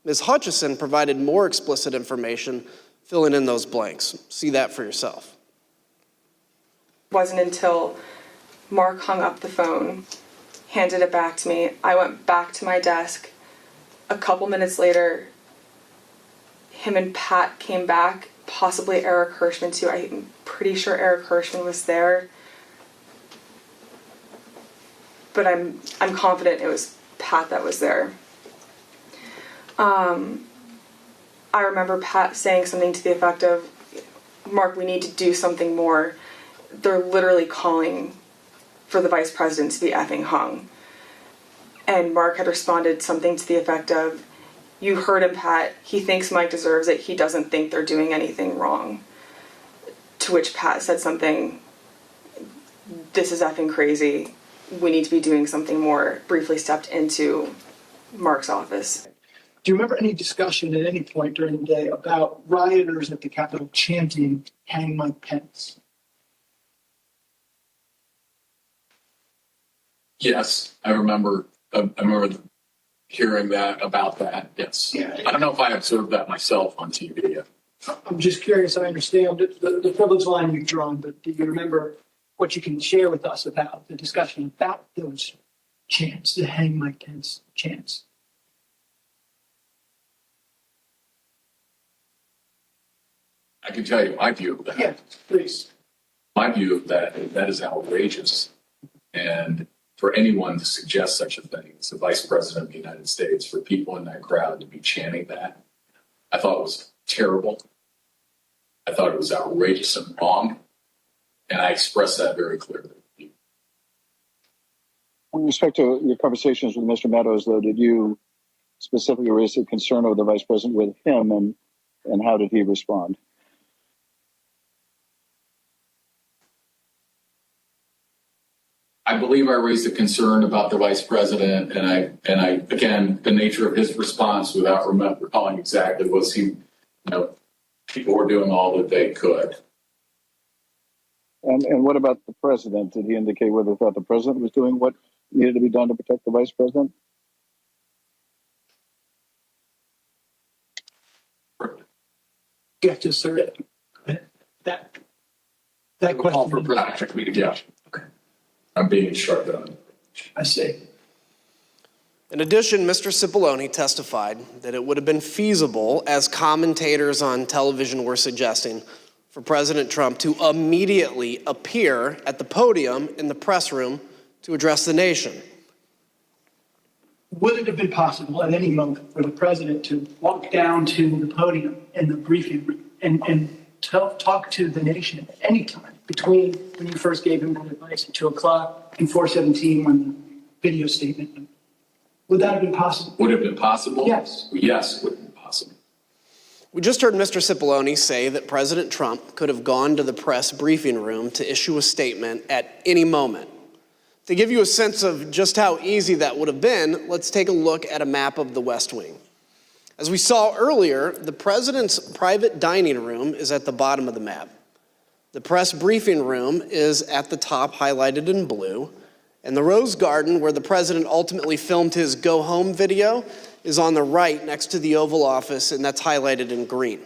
Ms. Hutchison provided more explicit information, filling in those blanks. See that for yourself. It wasn't until Mark hung up the phone, handed it back to me. I went back to my desk. A couple minutes later, him and Pat came back, possibly Eric Hirschman too. I'm pretty sure Eric Hirschman was there. But I'm confident it was Pat that was there. I remember Pat saying something to the effect of, Mark, we need to do something more. They're literally calling for the vice president to be effing hung. And Mark had responded something to the effect of, you heard him, Pat. He thinks Mike deserves it. He doesn't think they're doing anything wrong. To which Pat said something, this is effing crazy. We need to be doing something more. Briefly stepped into Mark's office. Do you remember any discussion at any point during the day about rioters at the Capitol chanting, "Hang Mike Pence"? Yes, I remember hearing about that. Yes. Yeah. I don't know if I observed that myself on TV. I'm just curious. I understand the privilege line you've drawn, but do you remember what you can share with us about the discussion about those chants, the "Hang Mike Pence" chants? I can tell you my view of that. Yeah, please. My view of that is outrageous. And for anyone to suggest such a thing as the Vice President of the United States, for people in that crowd to be chanting that, I thought it was terrible. I thought it was outrageous and wrong. And I expressed that very clearly. With respect to your conversations with Mr. Meadows, though, did you specifically raise a concern over the Vice President with him, and how did he respond? I believe I raised a concern about the Vice President, and I again, the nature of his response, without recalling exactly, was people were doing all that they could. And what about the President? Did he indicate whether he thought the President was doing what needed to be done to protect the Vice President? Yeah, just sir. That question. For yeah. Okay. I'm being sharp on. I see. In addition, Mr. Cipollone testified that it would have been feasible, as commentators on television were suggesting, for President Trump to immediately appear at the podium in the press room to address the nation. Would it have been possible at any moment for the president to walk down to the podium in the briefing room and talk to the nation at any time between when you first gave him that advice at 2 o'clock and 4:17 when the video statement went? Would that have been possible? Would it have been possible? Yes. Yes, it would have been possible. We just heard Mr. Cipollone say that President Trump could have gone to the press briefing room to issue a statement at any moment. To give you a sense of just how easy that would have been, let's take a look at a map of the West Wing. As we saw earlier, the president's private dining room is at the bottom of the map. The press briefing room is at the top, highlighted in blue, And the Rose Garden, where the president ultimately filmed his go home video, is on the right next to the Oval Office, and that's highlighted in green.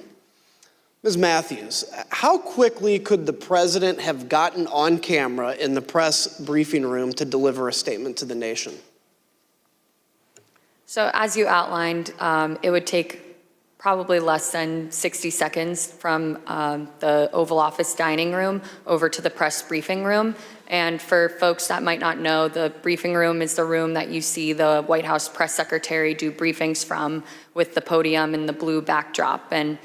Ms. Matthews, how quickly could the president have gotten on camera in the press briefing room to deliver a statement to the nation? So as you outlined, it would take probably less than 60 seconds from the Oval Office dining room over to the press briefing room. And for folks that might not know, the briefing room is the room that you see the White House press secretary do briefings from, with the podium and the blue backdrop. And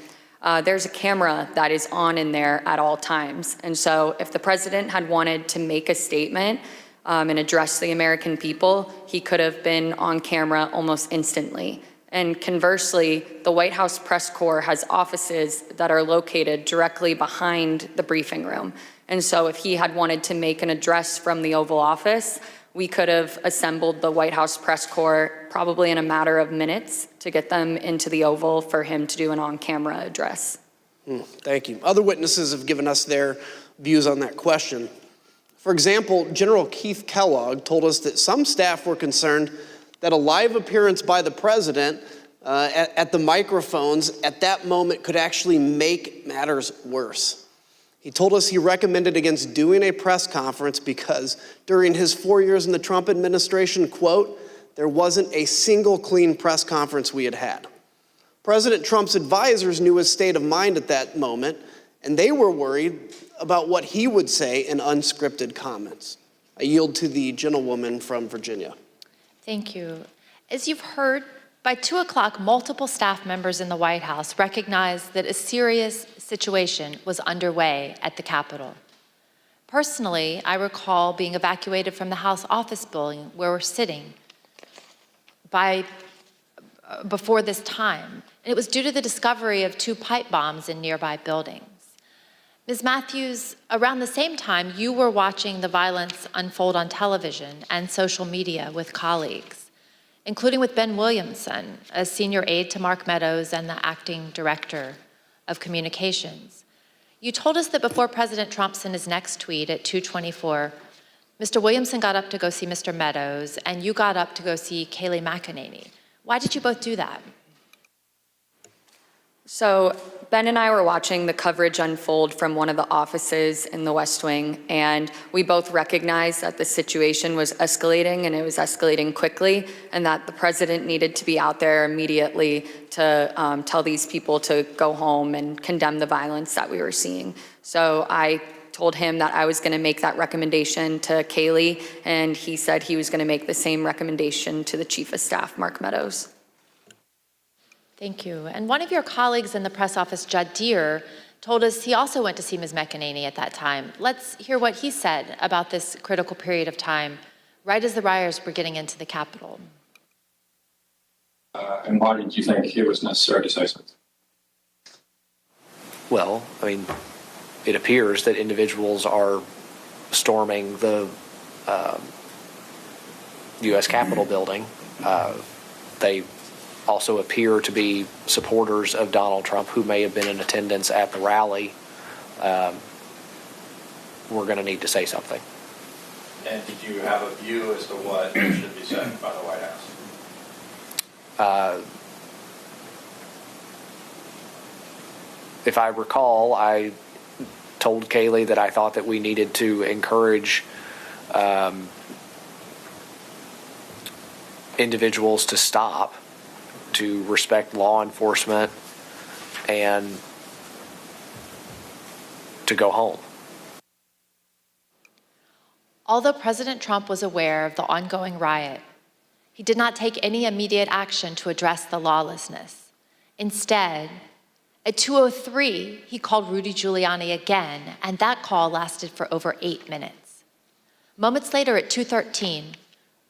there's a camera that is on in there at all times. And so if the president had wanted to make a statement and address the American people, he could have been on camera almost instantly. And conversely, the White House press corps has offices that are located directly behind the briefing room. And so if he had wanted to make an address from the Oval Office, we could have assembled the White House press corps probably in a matter of minutes to get them into the Oval for him to do an on-camera address. Thank you. Other witnesses have given us their views on that question. For example, General Keith Kellogg told us that some staff were concerned that a live appearance by the president at the microphones at that moment could actually make matters worse. He told us he recommended against doing a press conference because during his 4 years in the Trump administration, quote, there wasn't a single clean press conference we had had. President Trump's advisors knew his state of mind at that moment, and they were worried about what he would say in unscripted comments. I yield to the gentlewoman from Virginia. Thank you. As you've heard, by 2 o'clock, multiple staff members in the White House recognized that a serious situation was underway at the Capitol. Personally, I recall being evacuated from the House office building where we're sitting before this time. And it was due to the discovery of 2 pipe bombs in nearby buildings. Ms. Matthews, around the same time, you were watching the violence unfold on television and social media with colleagues, including with Ben Williamson, a senior aide to Mark Meadows and the acting director of communications. You told us that before President Trump sent his next tweet at 2:24, Mr. Williamson got up to go see Mr. Meadows, and you got up to go see Kayleigh McEnany. Why did you both do that? So Ben and I were watching the coverage unfold from one of the offices in the West Wing, and we both recognized that the situation was escalating, and it was escalating quickly, and that the president needed to be out there immediately to tell these people to go home and condemn the violence that we were seeing. So I told him that I was going to make that recommendation to Kayleigh, and he said he was going to make the same recommendation to the Chief of Staff, Mark Meadows. Thank you. And one of your colleagues in the press office, Judd Deere, told us he also went to see Ms. McEnany at that time. Let's hear what he said about this critical period of time, right as the rioters were getting into the Capitol. And why did you think it was necessary to say something? Well, I mean, it appears that individuals are storming the U.S. Capitol building. They also appear to be supporters of Donald Trump who may have been in attendance at the rally. We're going to need to say something. And did you have a view as to what should be said by the White House? If I recall, I told Kayleigh that I thought that we needed to encourage individuals to stop, to respect law enforcement, and to go home. Although President Trump was aware of the ongoing riot, he did not take any immediate action to address the lawlessness. Instead, at 2:03, he called Rudy Giuliani again, and that call lasted for over 8 minutes. Moments later, at 2:13,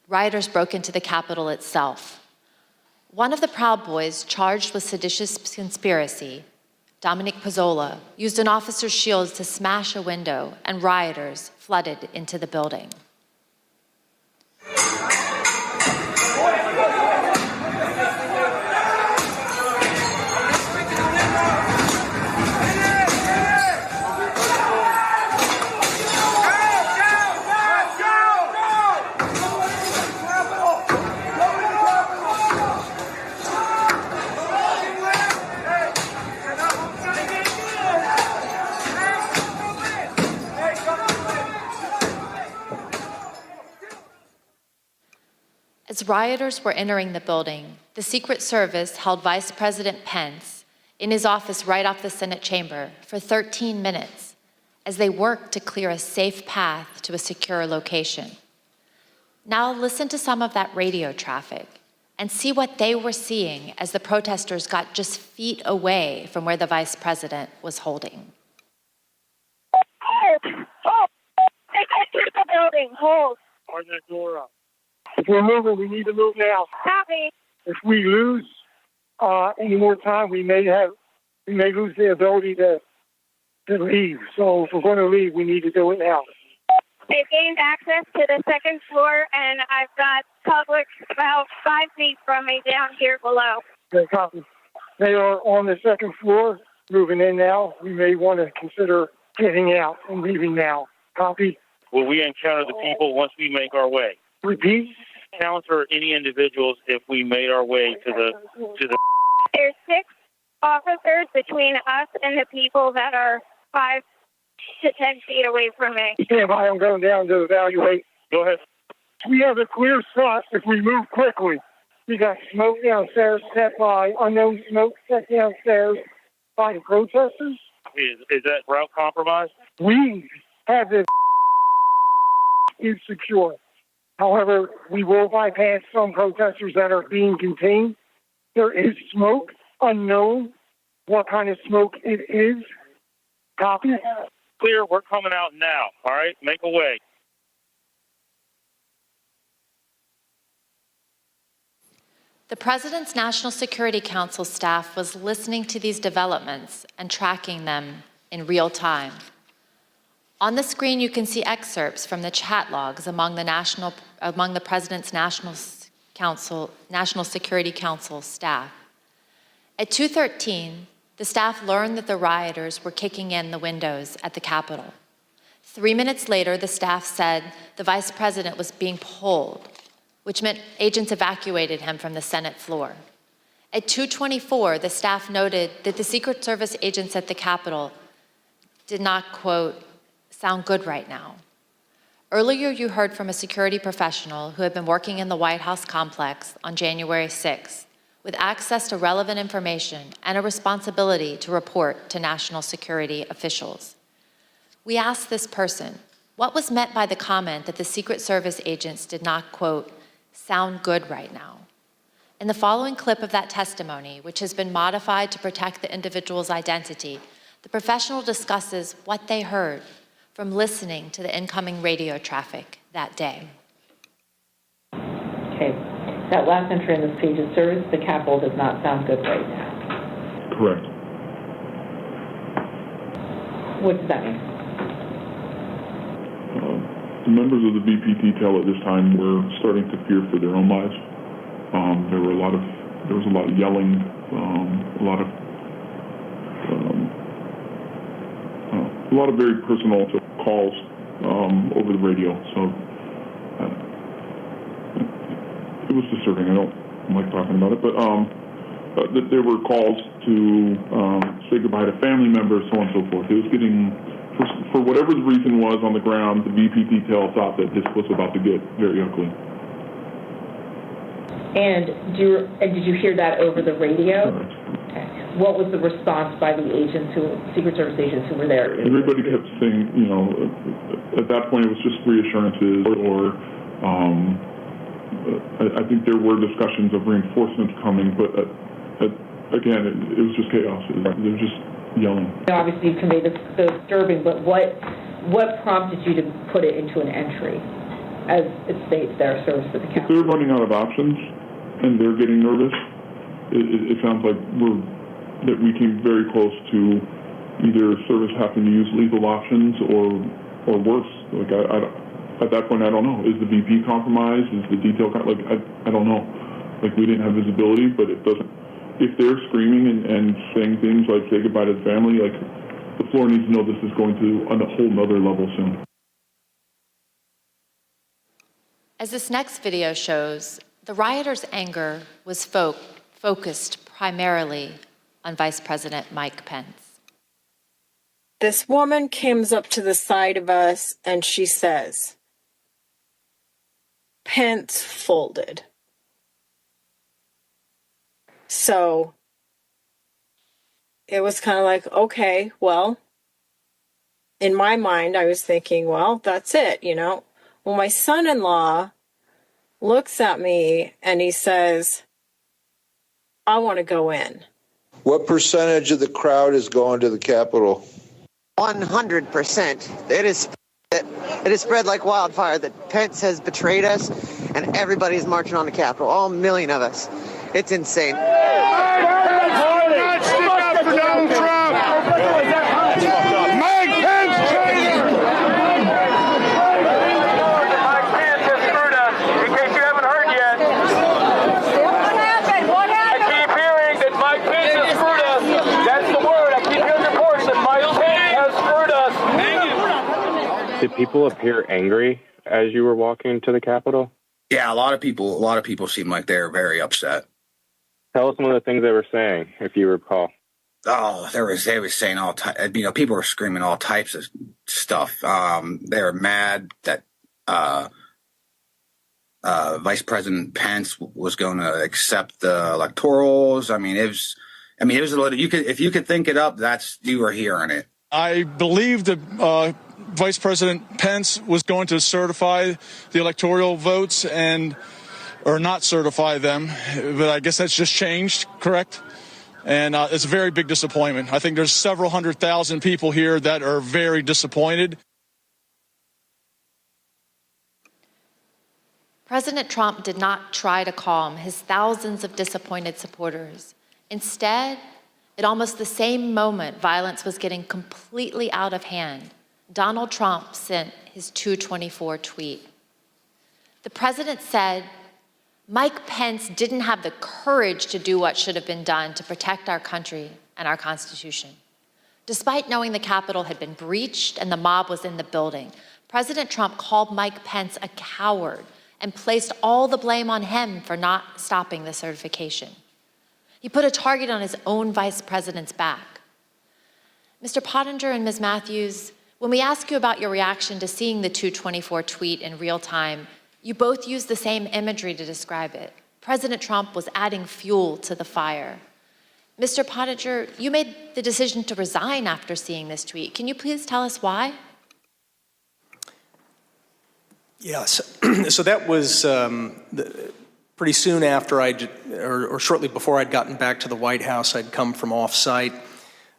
rioters broke into the Capitol itself. One of the Proud Boys charged with seditious conspiracy, Dominic Pezzola, used an officer's shield to smash a window, and rioters flooded into the building. As rioters were entering the building, the Secret Service held Vice President Pence in his office right off the Senate chamber for 13 minutes as they worked to clear a safe path to a secure location. Now listen to some of that radio traffic and see what they were seeing as the protesters got just feet away from where the Vice President was holding. Hold! Hold! They can't get the building! Hold! Or that door up. If we're moving, we need to move now. Copy. If we lose any more time, we may lose the ability to leave. So if we're going to leave, we need to do it now. They've gained access to the second floor, and I've got public about 5 feet from me down here below. Okay, copy. They are on the second floor, moving in now. We may want to consider getting out and leaving now. Copy. Will we encounter the people once we make our way? Repeat. Encounter any individuals if we made our way to the. There's 6 officers between us and the people that are 5 to 10 feet away from me. Stand by. I'm going down to evaluate. Go ahead. We have a clear shot if we move quickly. We got smoke downstairs set by unknown smoke set downstairs by the protesters. Is that route compromised? We have this secure. However, we will bypass some protesters that are being contained. There is smoke, unknown what kind of smoke it is. Copy. Clear, we're coming out now. All right, make a way. The President's National Security Council staff was listening to these developments and tracking them in real time. On the screen, you can see excerpts from the chat logs among the President's National Security Council staff. At 2:13, the staff learned that the rioters were kicking in the windows at the Capitol. 3 minutes later, the staff said the Vice President was being pulled, which meant agents evacuated him from the Senate floor. At 2:24, the staff noted that the Secret Service agents at the Capitol did not, quote, sound good right now. Earlier, you heard from a security professional who had been working in the White House complex on January 6th with access to relevant information and a responsibility to report to national security officials. We asked this person, what was meant by the comment that the Secret Service agents did not, quote, sound good right now? In the following clip of that testimony, which has been modified to protect the individual's identity, the professional discusses what they heard from listening to the incoming radio traffic that day. Okay. That last entry in this page of service, the Capitol does not sound good right now. Correct. What does that mean? The members of the VP detail at this time were starting to fear for their own lives. There was a lot of yelling, a lot of very personal calls over the radio. So it was disturbing. I don't like talking about it, but there were calls to say goodbye to family members, so on and so forth. It was getting, for whatever the reason was on the ground, the VP detail thought that this was about to get very ugly. And did you hear that over the radio? Correct. Okay. What was the response by the agents, Secret Service agents who were there? Everybody kept saying, at that point it was just reassurances or I think there were discussions of reinforcements coming, but again, it was just chaos. They were just yelling. Obviously, you conveyed the disturbing, but what prompted you to put it into an entry, as it states there, service to the Capitol? If they're running out of options and they're getting nervous, it sounds like that we came very close to either service having to use lethal options or worse. Like at that point, I don't know. Is the VP compromised? Is the detail I don't know. Like we didn't have visibility, but it doesn't. If they're screaming and saying things like "say goodbye to the family," like the floor needs to know this is going to a whole nother level soon. As this next video shows, the rioters' anger was focused primarily on Vice President Mike Pence. This woman comes up to the side of us and she says, Pence folded. So it was kind of like, okay, well, in my mind, I was thinking, well, that's it, you know. Well, my son-in-law looks at me and he says, I want to go in. What percentage of the crowd is going to the Capitol? 100%. It is spread like wildfire that Pence has betrayed us and everybody's marching on the Capitol, all million of us. It's insane. Did people appear angry as you were walking to the Capitol? Yeah, a lot of people seem like they're very upset. Tell us some of the things they were saying, if you recall. Oh, they were saying all types. You know, people were screaming all types of stuff. They were mad that Vice President Pence was going to accept the electorals. I mean, it was a little. If you could think it up, you were hearing it. I believe that Vice President Pence was going to certify the electoral votes or not certify them, but I guess that's just changed, correct? And it's a very big disappointment. I think there's several 100,000 people here that are very disappointed. President Trump did not try to calm his thousands of disappointed supporters. Instead, at almost the same moment violence was getting completely out of hand, Donald Trump sent his 224 tweet. The president said, Mike Pence didn't have the courage to do what should have been done to protect our country and our Constitution. Despite knowing the Capitol had been breached and the mob was in the building, President Trump called Mike Pence a coward and placed all the blame on him for not stopping the certification. He put a target on his own vice president's back. Mr. Pottinger and Ms. Matthews, when we ask you about your reaction to seeing the 224 tweet in real time, you both used the same imagery to describe it. President Trump was adding fuel to the fire. Mr. Pottinger, you made the decision to resign after seeing this tweet. Can you please tell us why? Yes. So that was pretty soon after or shortly before I'd gotten back to the White House. I'd come from off-site.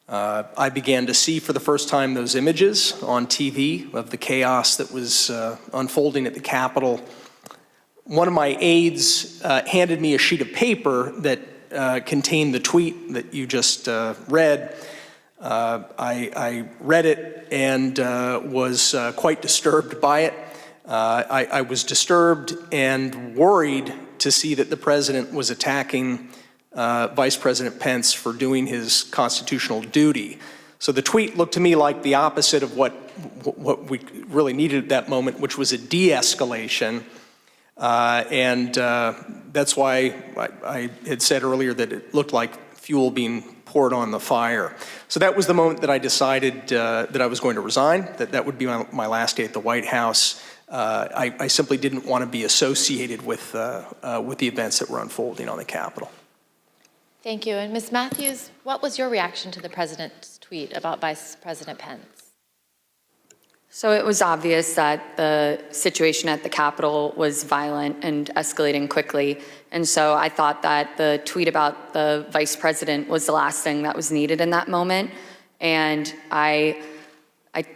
I began to see for the first time those images on TV of the chaos that was unfolding at the Capitol. One of my aides handed me a sheet of paper that contained the tweet that you just read. I read it and was quite disturbed by it. I was disturbed and worried to see that the president was attacking Vice President Pence for doing his constitutional duty. So the tweet looked to me like the opposite of what we really needed at that moment, which was a de-escalation. And that's why I had said earlier that it looked like fuel being poured on the fire. So that was the moment that I decided that I was going to resign, that would be my last day at the White House. I simply didn't want to be associated with the events that were unfolding on the Capitol. Thank you. And Ms. Matthews, what was your reaction to the president's tweet about Vice President Pence? So it was obvious that the situation at the Capitol was violent and escalating quickly. And so I thought that the tweet about the vice president was the last thing that was needed in that moment. And I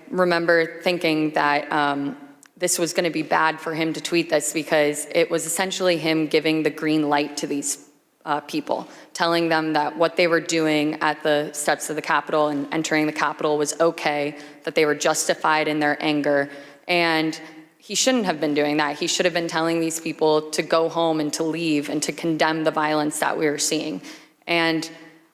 remember thinking that this was going to be bad for him to tweet this because it was essentially him giving the green light to these people, telling them that what they were doing at the steps of the Capitol and entering the Capitol was okay, that they were justified in their anger. And he shouldn't have been doing that. He should have been telling these people to go home and to leave and to condemn the violence that we were seeing. And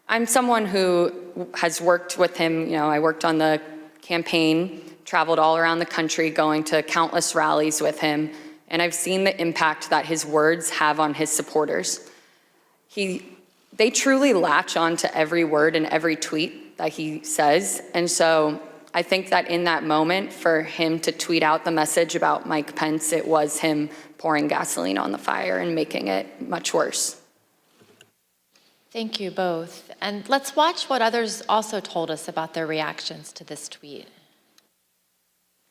I'm someone who has worked with him. I worked on the campaign, traveled all around the country, going to countless rallies with him. And I've seen the impact that his words have on his supporters. They truly latch on to every word and every tweet that he says. And so I think that in that moment, for him to tweet out the message about Mike Pence, it was him pouring gasoline on the fire and making it much worse. Thank you both. And let's watch what others also told us about their reactions to this tweet.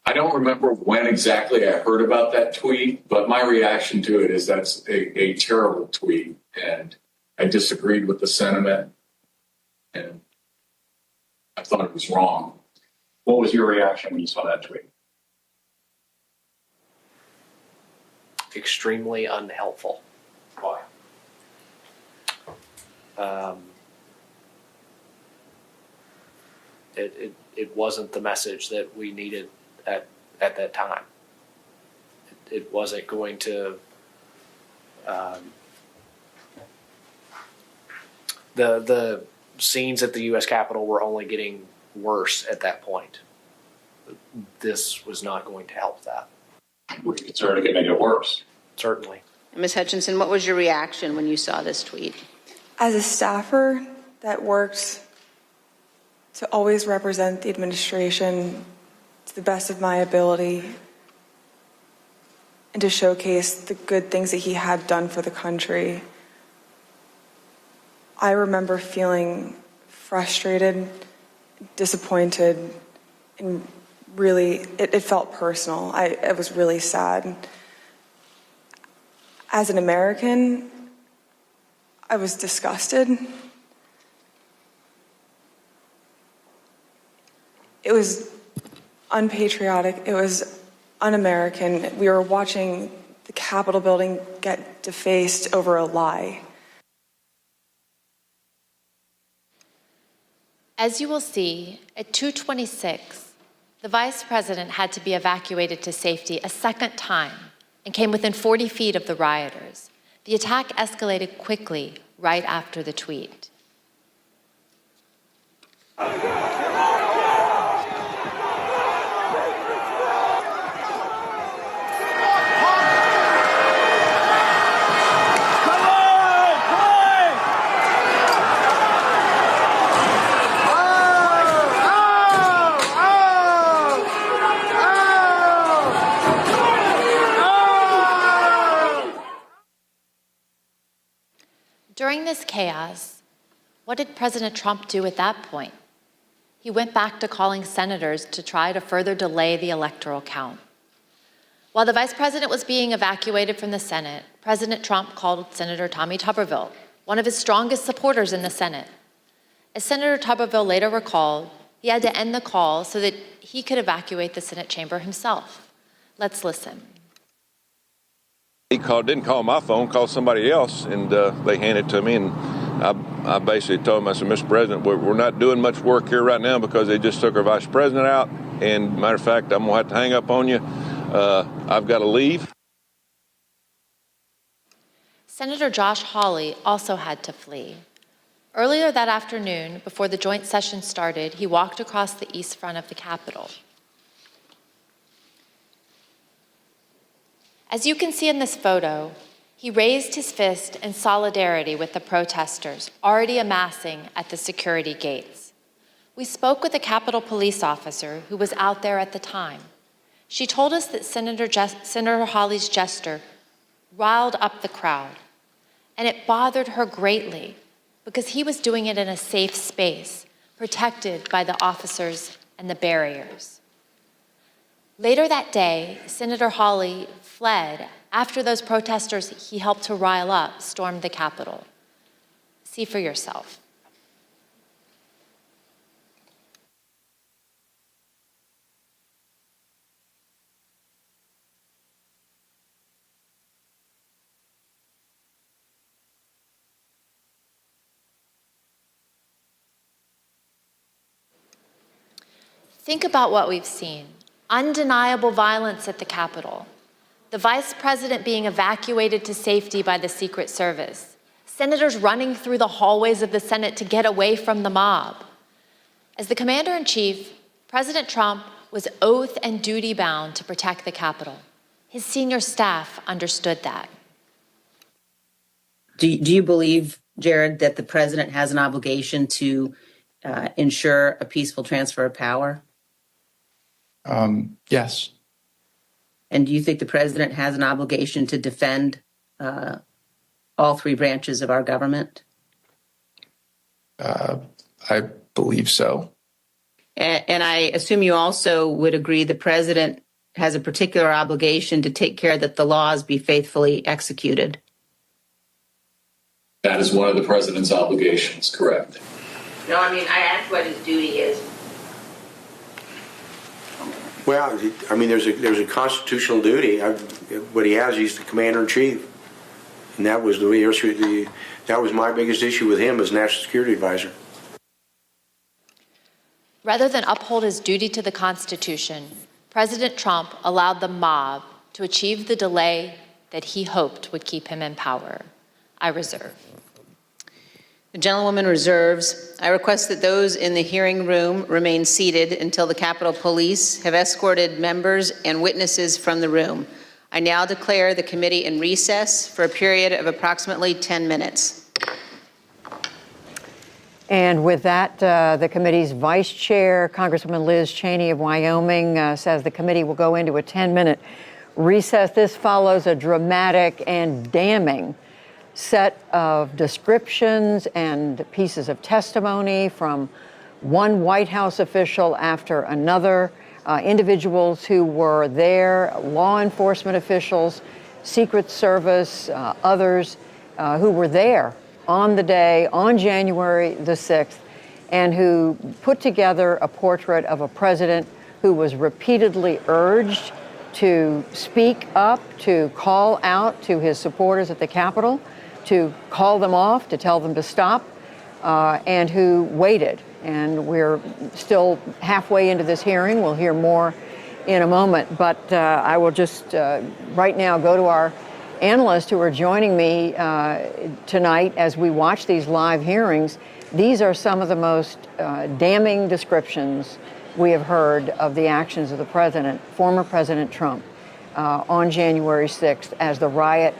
I don't remember when exactly I heard about that tweet, but my reaction to it is that's a terrible tweet, and I disagreed with the sentiment, and I thought it was wrong. What was your reaction when you saw that tweet? Extremely unhelpful. Why? It wasn't the message that we needed at that time. It wasn't going to. The scenes at the U.S. Capitol were only getting worse at that point. This was not going to help that. Were you concerned it made it worse? Certainly. Ms. Hutchinson, what was your reaction when you saw this tweet? As a staffer that worked to always represent the administration to the best of my ability and to showcase the good things that he had done for the country, I remember feeling frustrated, disappointed, and really, it felt personal. I was really sad. As an American, I was disgusted. It was unpatriotic. It was un-American. We were watching the Capitol building get defaced over a lie. As you will see, at 2:26, the Vice President had to be evacuated to safety a second time and came within 40 feet of the rioters. The attack escalated quickly right after the tweet. During this chaos, what did President Trump do at that point? He went back to calling senators to try to further delay the electoral count. While the Vice President was being evacuated from the Senate, President Trump called Senator Tommy Tuberville, one of his strongest supporters in the Senate. As Senator Tuberville later recalled, he had to end the call so that he could evacuate the Senate chamber himself. Let's listen. He didn't call my phone, called somebody else, and they handed it to me. And I basically told him, I said, Mr. President, we're not doing much work here right now because they just took our vice president out. And matter of fact, I'm going to have to hang up on you. I've got to leave. Senator Josh Hawley also had to flee. Earlier that afternoon, before the joint session started, he walked across the east front of the Capitol. As you can see in this photo, he raised his fist in solidarity with the protesters already amassing at the security gates. We spoke with a Capitol police officer who was out there at the time. She told us that Senator Hawley's gesture riled up the crowd, and it bothered her greatly because he was doing it in a safe space, protected by the officers and the barriers. Later that day, Senator Hawley fled after those protesters he helped to rile up stormed the Capitol. See for yourself. Think about what we've seen. Undeniable violence at the Capitol. The Vice President being evacuated to safety by the Secret Service. Senators running through the hallways of the Senate to get away from the mob. As the Commander-in-Chief, President Trump was oath and duty bound to protect the Capitol. His senior staff understood that. Do you believe, Jared, that the president has an obligation to ensure a peaceful transfer of power? Yes. And do you think the president has an obligation to defend all three branches of our government? I believe so. And I assume you also would agree the president has a particular obligation to take care that the laws be faithfully executed. That is one of the president's obligations, correct? No, I mean, I asked what his duty is. Well, I mean, there's a constitutional duty. What he has, he's the commander in chief, and that was that was my biggest issue with him as national security advisor. Rather than uphold his duty to the Constitution, President Trump allowed the mob to achieve the delay that he hoped would keep him in power. I reserve. The gentlewoman reserves. I request that those in the hearing room remain seated until the Capitol Police have escorted members and witnesses from the room. I now declare the committee in recess for a period of approximately 10 minutes. And with that, the committee's vice chair, Congresswoman Liz Cheney of Wyoming, says the committee will go into a 10-minute recess. This follows a dramatic and damning set of descriptions and pieces of testimony from one White House official after another, individuals who were there, law enforcement officials, Secret Service, others who were there on the day, on January the 6th, and who put together a portrait of a president who was repeatedly urged to speak up, to call out to his supporters at the Capitol, to call them off, to tell them to stop, and who waited. And we're still halfway into this hearing. We'll hear more in a moment, but I will just right now go to our analysts who are joining me tonight as we watch these live hearings. These are some of the most damning descriptions we have heard of the actions of the president, former President Trump, on January 6th as the riot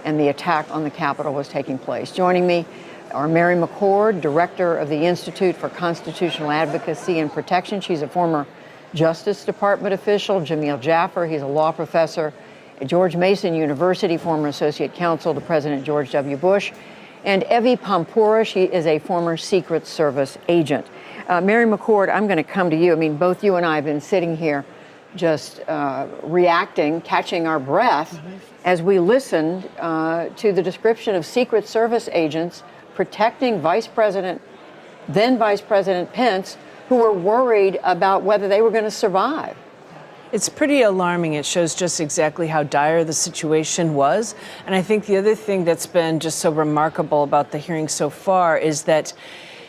and the attack on the Capitol was taking place. Joining me are Mary McCord, director of the Institute for Constitutional Advocacy and Protection. She's a former Justice Department official. Jamil Jaffer, he's a law professor at George Mason University, former associate counsel to President George W. Bush. And Evie Pompora, she is a former Secret Service agent. Mary McCord, I'm going to come to you. I mean, both you and I have been sitting here just reacting, catching our breath as we listened to the description of Secret Service agents protecting then Vice President Pence, who were worried about whether they were going to survive. It's pretty alarming. It shows just exactly how dire the situation was. And I think the other thing that's been just so remarkable about the hearing so far is that,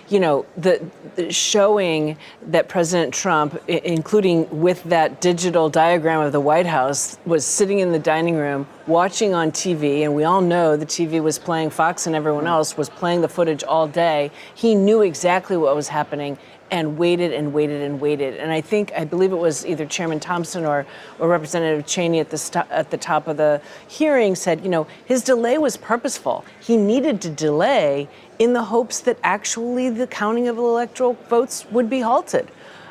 you know, the showing that President Trump, including with that digital diagram of the White House, was sitting in the dining room watching on TV, and we all know the TV was playing, Fox and everyone else was playing the footage all day. He knew exactly what was happening and waited and waited and waited. And I believe it was either Chairman Thompson or Representative Cheney at the top of the hearing said, you know, his delay was purposeful. He needed to delay in the hopes that actually the counting of electoral votes would be halted.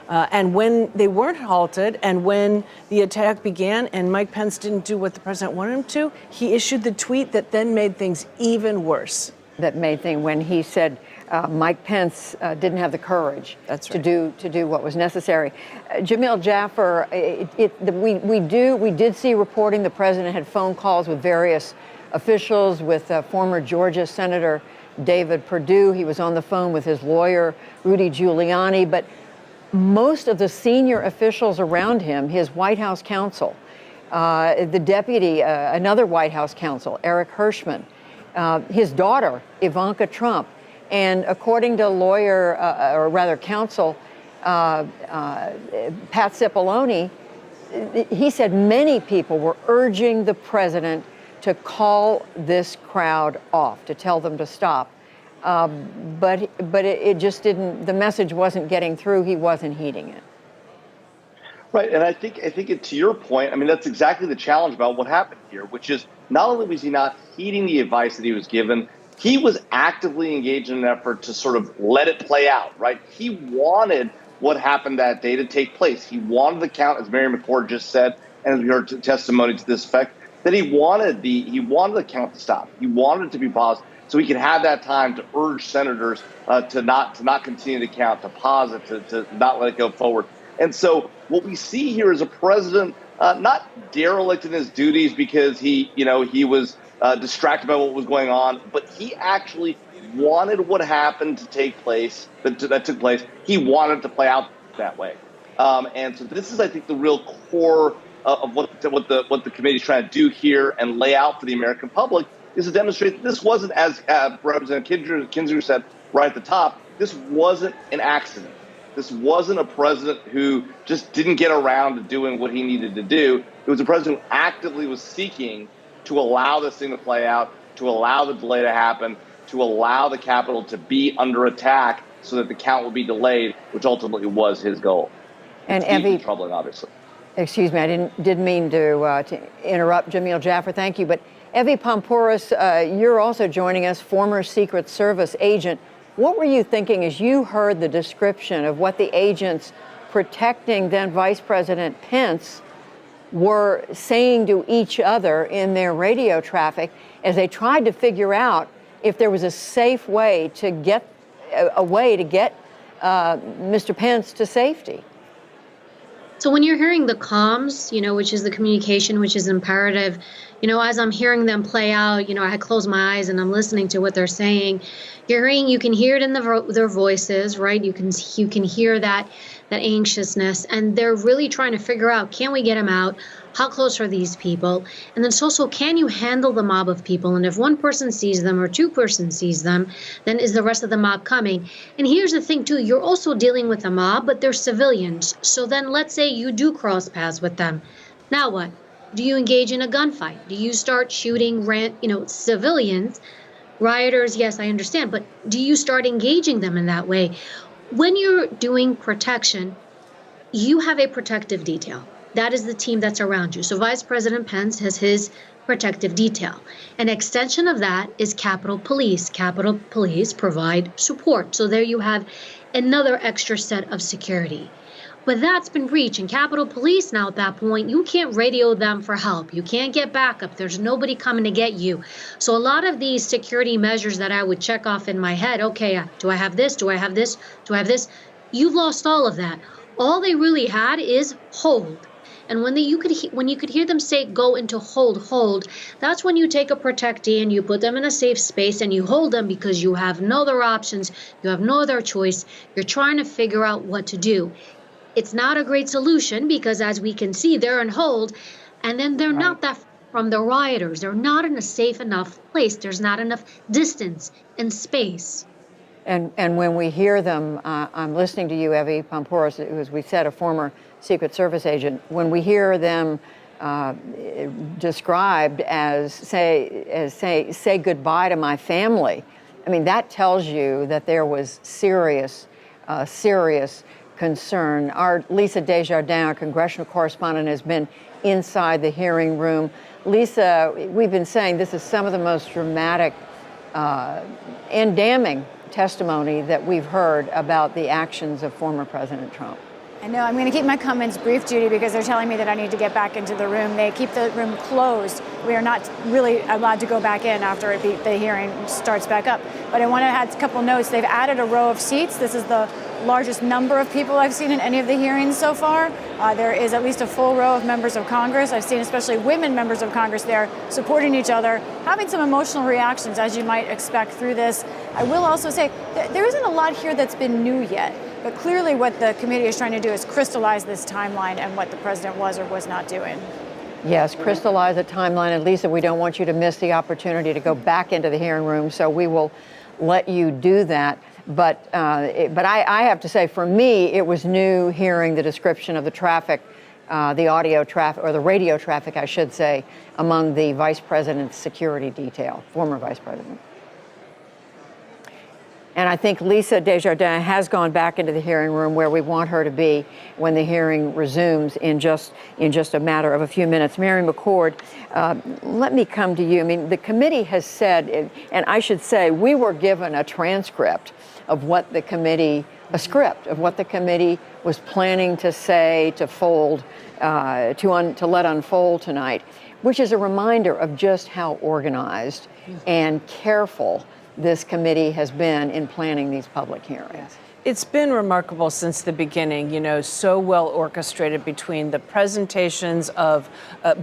And when they weren't halted and when the attack began and Mike Pence didn't do what the president wanted him to, he issued the tweet that then made things even worse. That made things when he said Mike Pence didn't have the courage to do what was necessary. Jamil Jaffer, we did see reporting the president had phone calls with various officials, with former Georgia Senator David Perdue. He was on the phone with his lawyer, Rudy Giuliani, but most of the senior officials around him, his White House counsel, the deputy, another White House counsel, Eric Hirschman, his daughter, Ivanka Trump, and according to lawyer, or rather counsel, Pat Cipollone, he said many people were urging the president to call this crowd off, to tell them to stop. But it just didn't, the message wasn't getting through. He wasn't heeding it. Right, and I think to your point, I mean, that's exactly the challenge about what happened here, which is not only was he not heeding the advice that he was given, he was actively engaged in an effort to sort of let it play out, right? He wanted what happened that day to take place. He wanted the count, as Mary McCord just said, and as we heard testimony to this effect, that he wanted the count to stop. He wanted it to be paused so he could have that time to urge senators to not continue to count, to pause it, to not let it go forward. And so what we see here is a president not derelict in his duties because he was distracted by what was going on, but he actually wanted what happened to take place, that took place. He wanted to play out that way. And so this is, I think, the real core of what the committee is trying to do here and lay out for the American public is to demonstrate that this wasn't, as Representative Kinzer said right at the top, this wasn't an accident. This wasn't a president who just didn't get around to doing what he needed to do. It was a president who actively was seeking to allow this thing to play out, to allow the delay to happen, to allow the Capitol to be under attack so that the count will be delayed, which ultimately was his goal. And It's deeply Evie, troubling, obviously. excuse me, I didn't mean to interrupt Jamil Jaffer. Thank you, but Evie Poumpouras, you're also joining us, former Secret Service agent. What were you thinking as you heard the description of what the agents protecting then Vice President Pence were saying to each other in their radio traffic as they tried to figure out if there was a safe way to get Mr. Pence to safety? So when you're hearing the comms, which is the communication, which is imperative, as I'm hearing them play out, I close my eyes and I'm listening to what they're saying. You can hear it in their voices, right? You can hear that anxiousness, and they're really trying to figure out, can we get them out? How close are these people? And then it's also, can you handle the mob of people? And if one person sees them or two persons sees them, then is the rest of the mob coming? And here's the thing too, you're also dealing with a mob, but they're civilians. So then let's say you do cross paths with them. Now what? Do you engage in a gunfight? Do you start shooting civilians? Rioters, yes, I understand, but do you start engaging them in that way? When you're doing protection, you have a protective detail. That is the team that's around you. So Vice President Pence has his protective detail. An extension of that is Capitol Police. Capitol Police provide support. So there you have another extra set of security. But that's been breached. And Capitol Police now at that point, you can't radio them for help. You can't get backup. There's nobody coming to get you. So a lot of these security measures that I would check off in my head, okay, do I have this? Do I have this? Do I have this? You've lost all of that. All they really had is hold. And when you could hear them say go into hold, that's when you take a protectee and you put them in a safe space and you hold them because you have no other options, you have no other choice. You're trying to figure out what to do. It's not a great solution because, as we can see, they're on hold, and then they're not that far from the rioters. They're not in a safe enough place. There's not enough distance and space. And when we hear them, I'm listening to you, Evie Poumpouras, who, as we said, a former Secret Service agent. When we hear them described as say goodbye to my family, I mean, that tells you that there was serious concern. Our Lisa Desjardins, our congressional correspondent, has been inside the hearing room. Lisa, we've been saying this is some of the most dramatic and damning testimony that we've heard about the actions of former President Trump. I know. I'm going to keep my comments brief, Judy, because they're telling me that I need to get back into the room. They keep the room closed. We are not really allowed to go back in after the hearing starts back up. But I want to add a couple notes. They've added a row of seats. This is the largest number of people I've seen in any of the hearings so far. There is at least a full row of members of Congress. I've seen especially women members of Congress there supporting each other, having some emotional reactions, as you might expect through this. I will also say there isn't a lot here that's been new yet. But clearly what the committee is trying to do is crystallize this timeline and what the president was or was not doing. Yes, crystallize a timeline. And Lisa, we don't want you to miss the opportunity to go back into the hearing room, so we will let you do that. But I have to say, for me, it was new hearing the description of the traffic, the audio traffic, or the radio traffic, I should say, among the vice president's security detail, former vice president. And I think Lisa Desjardins has gone back into the hearing room where we want her to be when the hearing resumes in just a matter of a few minutes. Mary McCord, let me come to you. I mean, the committee has said, and I should say, we were given a transcript of what the committee, a script of what the committee was planning to say, to fold, to let unfold tonight, which is a reminder of just how organized and careful this committee has been in planning these public hearings. It's been remarkable since the beginning, so well orchestrated between the presentations of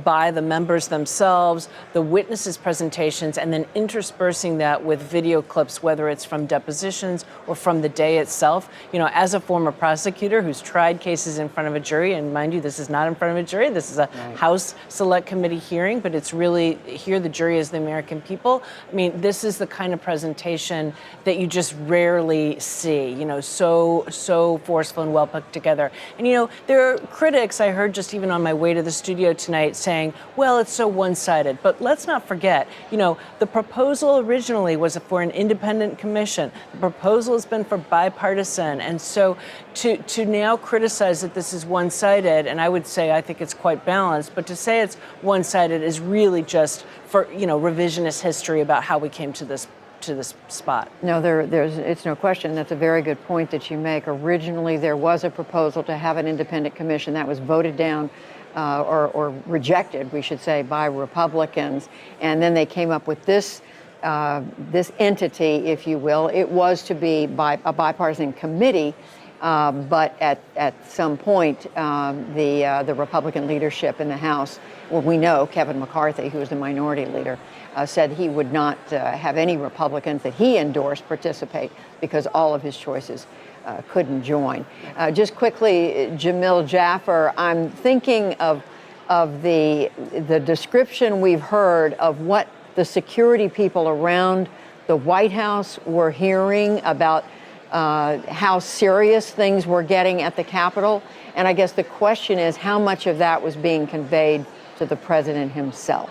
by the members themselves, the witnesses' presentations, and then interspersing that with video clips, whether it's from depositions or from the day itself. As a former prosecutor who's tried cases in front of a jury, and mind you, this is not in front of a jury, this is a House Select Committee hearing, but it's really here the jury is the American people. I mean, this is the kind of presentation that you just rarely see, so forceful and well put together. And, there are critics, I heard just even on my way to the studio tonight, saying, well, it's so one-sided. But let's not forget, the proposal originally was for an independent commission. The proposal has been for bipartisan. And so to now criticize that this is one-sided, and I would say I think it's quite balanced, but to say it's one-sided is really just for, revisionist history about how we came to this spot. No, it's no question. That's a very good point that you make. Originally, there was a proposal to have an independent commission that was voted down or rejected, we should say, by Republicans. And then they came up with this entity, if you will. It was to be a bipartisan committee, but at some point, the Republican leadership in the House, well, we know Kevin McCarthy, who was the minority leader, said he would not have any Republicans that he endorsed participate because all of his choices couldn't join. Just quickly, Jamil Jaffer, I'm thinking of the description we've heard of what the security people around the White House were hearing about how serious things were getting at the Capitol. And I guess the question is how much of that was being conveyed to the president himself.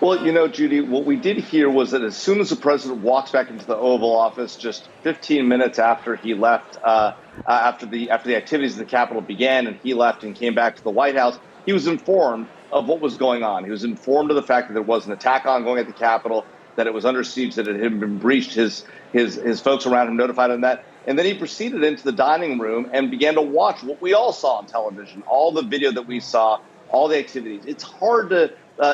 Well, Judy, what we did hear was that as soon as the president walks back into the Oval Office, just 15 minutes after he left, after the activities in the Capitol began and he left and came back to the White House, he was informed of what was going on. He was informed of the fact that there was an attack ongoing at the Capitol, that it was under siege, that it had been breached. His folks around him notified him that. And then he proceeded into the dining room and began to watch what we all saw on television, all the video that we saw, all the activities. It's hard to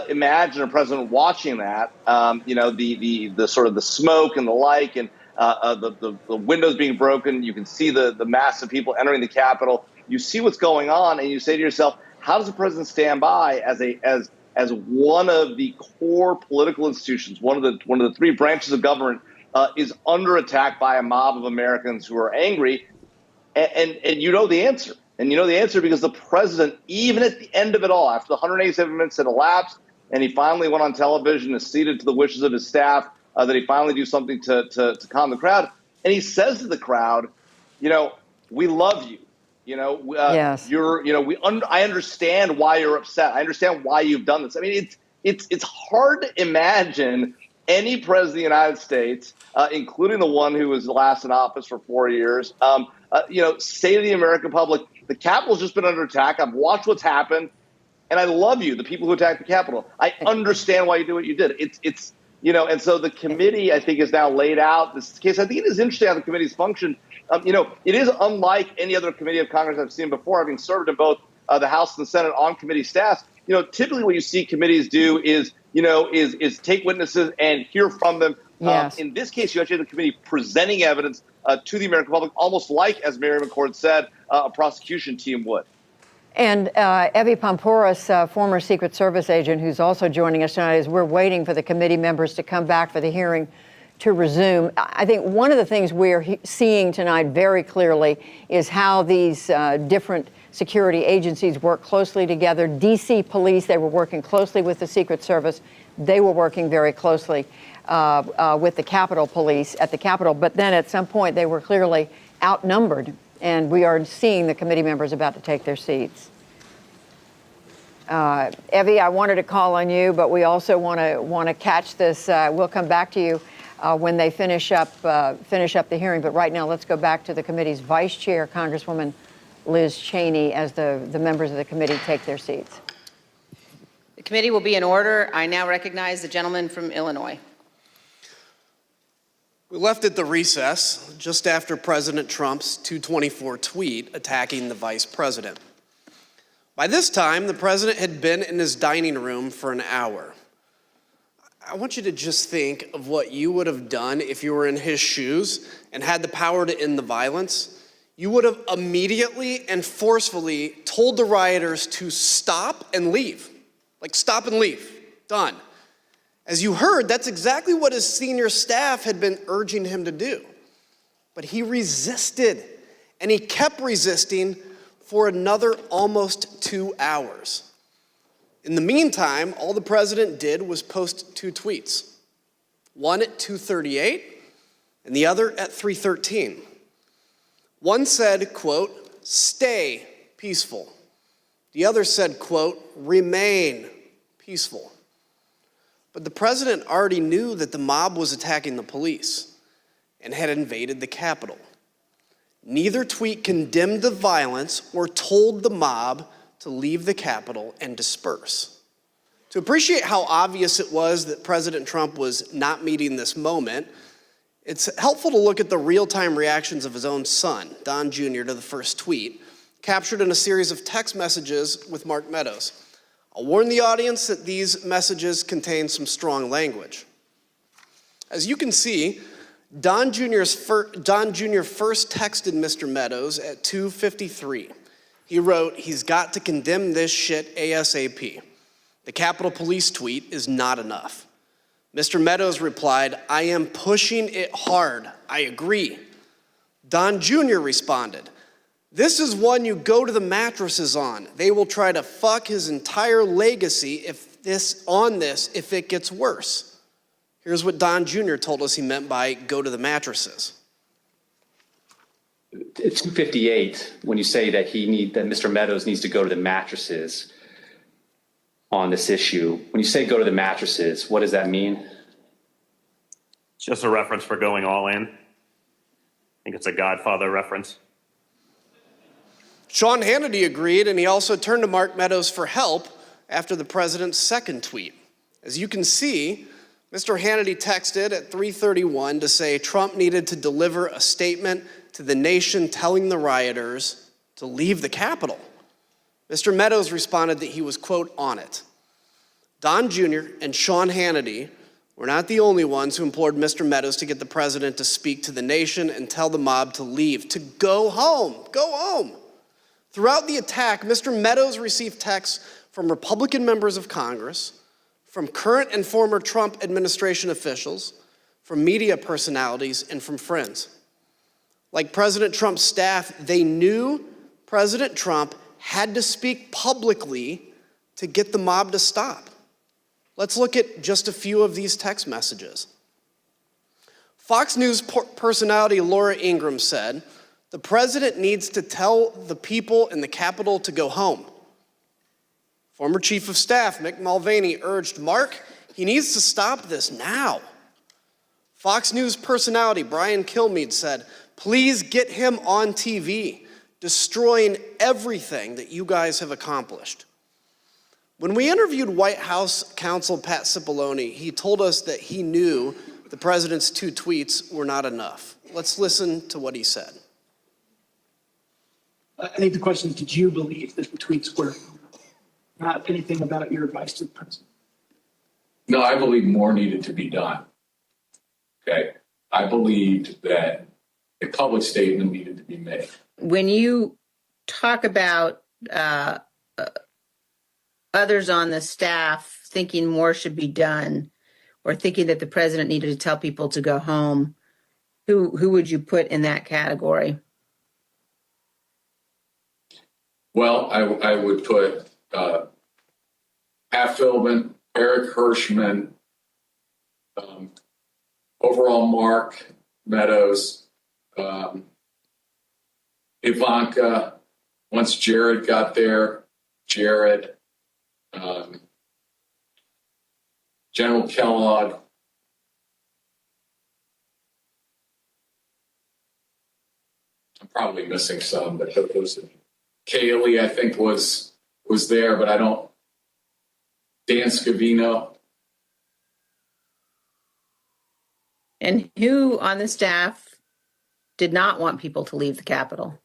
imagine a president watching that, the sort of the smoke and the like, and the windows being broken. You can see the mass of people entering the Capitol. You see what's going on, and you say to yourself, how does the president stand by as one of the core political institutions, one of the three branches of government, is under attack by a mob of Americans who are angry, and you know the answer. And you know the answer because the president, even at the end of it all, after the 187 minutes had elapsed, and he finally went on television, acceded to the wishes of his staff, that he finally do something to calm the crowd. And he says to the crowd, we love you. Yes. I understand why you're upset. I understand why you've done this. I mean, it's hard to imagine any president of the United States, including the one who was last in office for 4 years, say to the American public, the Capitol's just been under attack. I've watched what's happened, and I love you, the people who attacked the Capitol. I understand why you do what you did. And so the committee, I think, is now laid out this case. I think it is interesting how the committee's functioned. It is unlike any other committee of Congress I've seen before, having served in both the House and the Senate on committee staffs. Typically what you see committees do is take witnesses and hear from them. Yes. In this case, you actually have the committee presenting evidence to the American public, almost like, as Mary McCord said, a prosecution team would. And Evie Poumpouras, former Secret Service agent, who's also joining us tonight, as we're waiting for the committee members to come back for the hearing to resume. I think one of the things we're seeing tonight very clearly is how these different security agencies work closely together. D.C. police, they were working closely with the Secret Service. They were working very closely with the Capitol Police at the Capitol. But then at some point, they were clearly outnumbered. And we are seeing the committee members about to take their seats. Evie, I wanted to call on you, but we also want to catch this. We'll come back to you. when they finish up the hearing. But right now, let's go back to the committee's vice chair, Congresswoman Liz Cheney, as the members of the committee take their seats. The committee will be in order. I now recognize the gentleman from Illinois. We left at the recess just after President Trump's 224 tweet attacking the vice president. By this time, the president had been in his dining room for an hour. I want you to just think of what you would have done if you were in his shoes and had the power to end the violence. You would have immediately and forcefully told the rioters to stop and leave. Like, stop and leave. Done. As you heard, that's exactly what his senior staff had been urging him to do. But he resisted, and he kept resisting for another almost 2 hours. In the meantime, all the president did was post 2 tweets, one at 2:38 and the other at 3:13. One said, quote, "Stay peaceful." The other said, quote, "Remain peaceful." But the president already knew that the mob was attacking the police and had invaded the Capitol. Neither tweet condemned the violence or told the mob to leave the Capitol and disperse. To appreciate how obvious it was that President Trump was not meeting this moment, it's helpful to look at the real-time reactions of his own son, Don Jr., to the first tweet, captured in a series of text messages with Mark Meadows. I'll warn the audience that these messages contain some strong language. As you can see, Don Jr. first texted Mr. Meadows at 2:53. He wrote, "He's got to condemn this shit ASAP. The Capitol Police tweet is not enough." Mr. Meadows replied, "I am pushing it hard. I agree." Don Jr. responded, "This is one you go to the mattresses on. They will try to fuck his entire legacy if it gets worse." Here's what Don Jr. told us he meant by go to the mattresses. At 2:58, when you say that that Mr. Meadows needs to go to the mattresses on this issue, when you say go to the mattresses, what does that mean? It's just a reference for going all in. I think it's a Godfather reference. Sean Hannity agreed, and he also turned to Mark Meadows for help after the president's second tweet. As you can see, Mr. Hannity texted at 3:31 to say Trump needed to deliver a statement to the nation telling the rioters to leave the Capitol. Mr. Meadows responded that he was, quote, on it. Don Jr. and Sean Hannity were not the only ones who implored Mr. Meadows to get the president to speak to the nation and tell the mob to leave, to go home, go home. Throughout the attack, Mr. Meadows received texts from Republican members of Congress, from current and former Trump administration officials, from media personalities, and from friends. Like President Trump's staff, they knew President Trump had to speak publicly to get the mob to stop. Let's look at just a few of these text messages. Fox News personality Laura Ingraham said, "The president needs to tell the people in the Capitol to go home." Former Chief of Staff Mick Mulvaney urged Mark, he needs to stop this now. Fox News personality Brian Kilmeade said, "Please get him on TV, destroying everything that you guys have accomplished." When we interviewed White House counsel Pat Cipollone, he told us that he knew the president's 2 tweets were not enough. Let's listen to what he said. I think the question is, did you believe that the tweets were not anything about your advice to the president? No, I believe more needed to be done. Okay. I believed that a public statement needed to be made. When you talk about others on the staff thinking more should be done or thinking that the president needed to tell people to go home, who would you put in that category? Well, I would put Pat Philbin, Eric Hirschman, overall Mark Meadows, Ivanka. Once Jared got there, Jared, General Kellogg, probably missing some, but those, Kaylee, I think was there, but I don't, Dan Scavino. And who on the staff did not want people to leave the Capitol?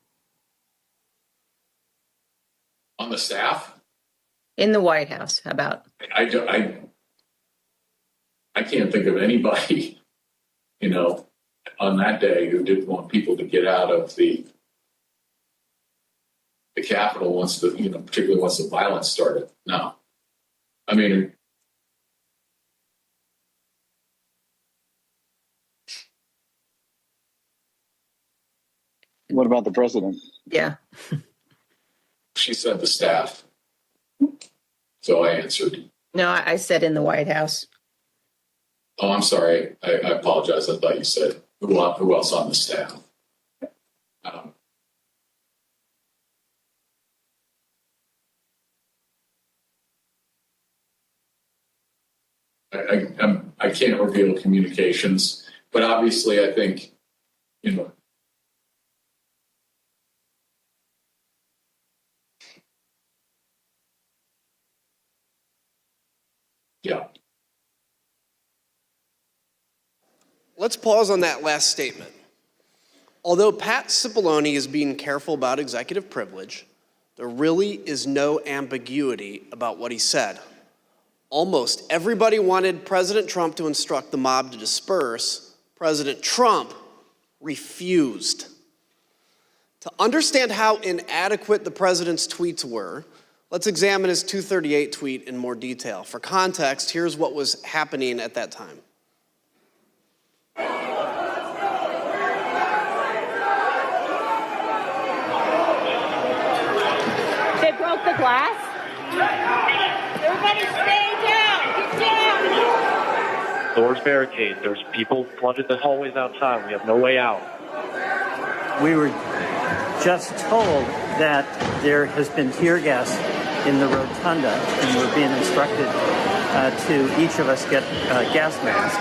On the staff? In the White House, how about? I can't think of anybody, on that day who didn't want people to get out of the Capitol particularly once the violence started. No. I mean, what about the president? Yeah. She said the staff. So I answered. No, I said in the White House. Oh, I'm sorry. I apologize. I thought you said who else on the staff. I can't reveal communications, but obviously I think, yeah. Let's pause on that last statement. Although Pat Cipollone is being careful about executive privilege, there really is no ambiguity about what he said. Almost everybody wanted President Trump to instruct the mob to disperse. President Trump refused. To understand how inadequate the president's tweets were, let's examine his 238 tweet in more detail. For context, here's what was happening at that time. They broke the glass? Everybody stay down! Get down! Doors barricade. There's people flooded the hallways outside. We have no way out. We were just told that there has been tear gas in the rotunda, and we're being instructed to each of us get a gas mask.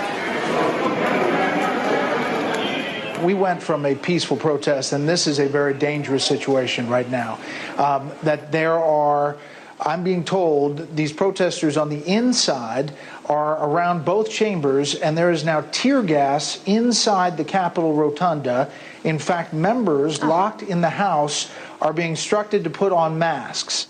We went from a peaceful protest, and this is a very dangerous situation right now, that there are, I'm being told, these protesters on the inside are around both chambers, and there is now tear gas inside the Capitol rotunda. In fact, members locked in the House are being instructed to put on masks.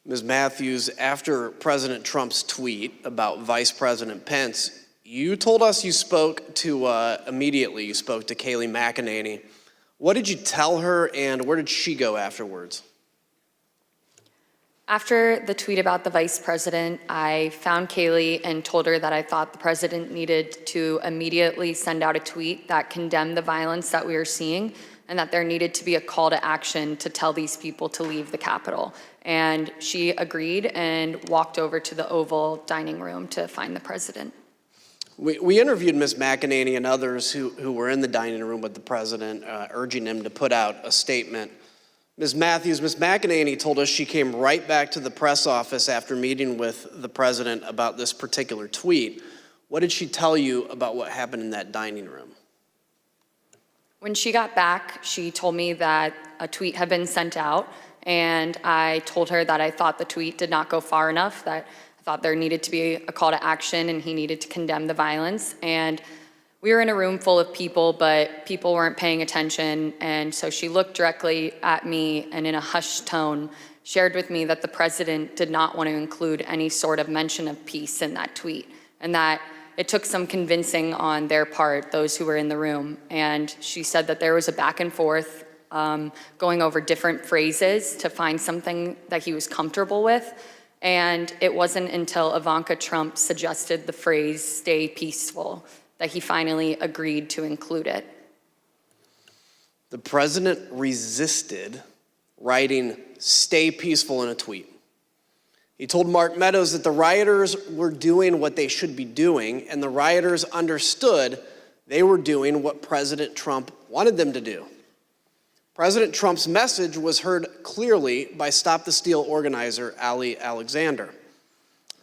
Ms. Matthews, after President Trump's tweet about Vice President Pence, you told us you spoke to, immediately you spoke to Kayleigh McEnany. What did you tell her, and where did she go afterwards? After the tweet about the vice president, I found Kayleigh and told her that I thought the president needed to immediately send out a tweet that condemned the violence that we were seeing, and that there needed to be a call to action to tell these people to leave the Capitol. And she agreed and walked over to the Oval dining room to find the president. We interviewed Ms. McEnany and others who were in the dining room with the president, urging him to put out a statement. Ms. Matthews, Ms. McEnany told us she came right back to the press office after meeting with the president about this particular tweet. What did she tell you about what happened in that dining room? When she got back, she told me that a tweet had been sent out, and I told her that I thought the tweet did not go far enough, that I thought there needed to be a call to action and he needed to condemn the violence. And we were in a room full of people, but people weren't paying attention. And so she looked directly at me and in a hushed tone shared with me that the president did not want to include any sort of mention of peace in that tweet, and that it took some convincing on their part, those who were in the room. And she said that there was a back and forth going over different phrases to find something that he was comfortable with. And it wasn't until Ivanka Trump suggested the phrase, "stay peaceful," that he finally agreed to include it. The president resisted writing "stay peaceful" in a tweet. He told Mark Meadows that the rioters were doing what they should be doing, and the rioters understood they were doing what President Trump wanted them to do. President Trump's message was heard clearly by Stop the Steal organizer Ali Alexander.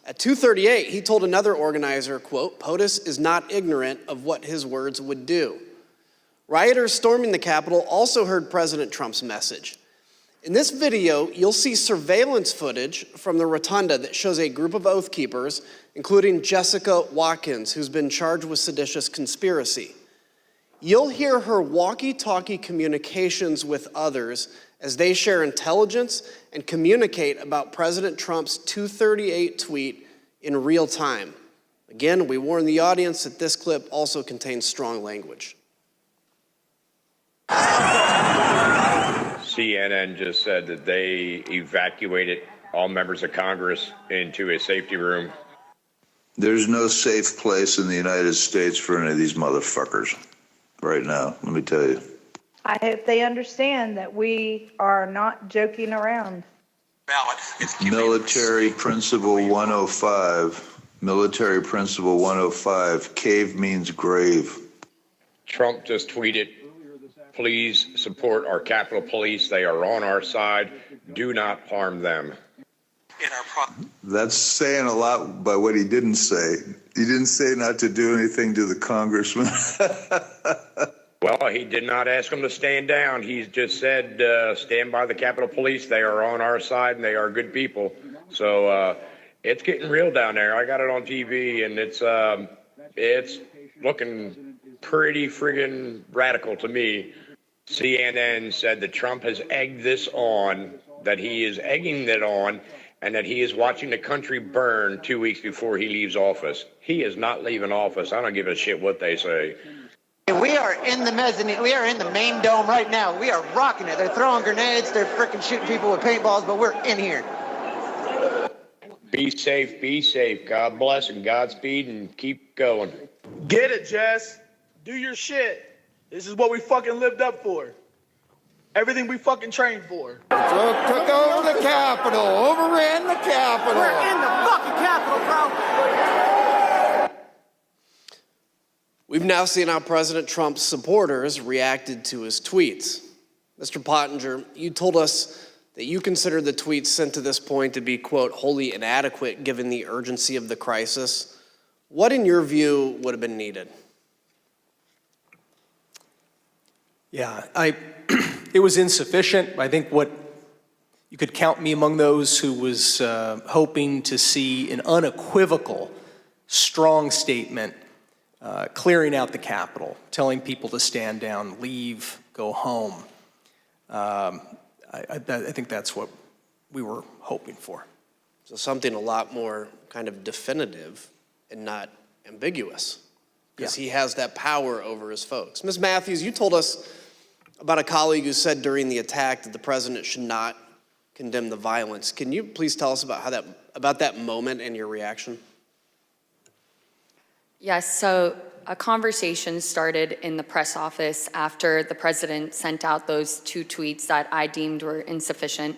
At 2:38, he told another organizer, quote, "POTUS is not ignorant of what his words would do." Rioters storming the Capitol also heard President Trump's message. In this video, you'll see surveillance footage from the rotunda that shows a group of Oath Keepers, including Jessica Watkins, who's been charged with seditious conspiracy. You'll hear her walkie-talkie communications with others as they share intelligence and communicate about President Trump's 238 tweet in real time. Again, we warn the audience that this clip also contains strong language. CNN just said that they evacuated all members of Congress into a safety room. There's no safe place in the United States for any of these motherfuckers right now, let me tell you. I hope they understand that we are not joking around. Military Principle 105. Military Principle 105. Cave means grave. Trump just tweeted, please support our Capitol Police. They are on our side. Do not harm them. That's saying a lot by what he didn't say. He didn't say not to do anything to the congressman. Well, he did not ask them to stand down. He just said, stand by the Capitol Police. They are on our side and they are good people. So it's getting real down there. I got it on TV and it's looking pretty friggin' radical to me. CNN said that Trump has egged this on, that he is egging it on, and that he is watching the country burn 2 weeks before he leaves office. He is not leaving office. I don't give a shit what they say. We are in the mezzanine. We are in the main dome right now. We are rocking it. They're throwing grenades. They're freaking shooting people with paintballs, but we're in here. Be safe, be safe. God bless and Godspeed and keep going. Get it, Jess. Do your shit. This is what we fucking lived up for. Everything we fucking trained for. Took over the Capitol. Overran the Capitol. We're in the fucking Capitol, bro. We've now seen how President Trump's supporters reacted to his tweets. Mr. Pottinger, you told us that you consider the tweets sent to this point to be, quote, wholly inadequate given the urgency of the crisis. What, in your view, would have been needed? Yeah, it was insufficient. I think what you could count me among those who was hoping to see an unequivocal, strong statement clearing out the Capitol, telling people to stand down, leave, go home. I think that's what we were hoping for. So something a lot more kind of definitive and not ambiguous, because he has that power over his folks. Ms. Matthews, you told us about a colleague who said during the attack that the president should not condemn the violence. Can you please tell us about that moment and your reaction? Yes, so a conversation started in the press office after the president sent out those 2 tweets that I deemed were insufficient.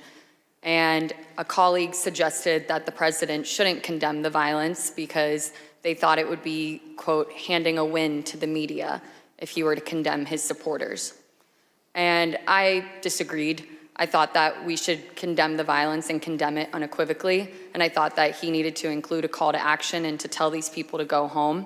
And a colleague suggested that the president shouldn't condemn the violence because they thought it would be, quote, handing a win to the media if he were to condemn his supporters. And I disagreed. I thought that we should condemn the violence and condemn it unequivocally. And I thought that he needed to include a call to action and to tell these people to go home.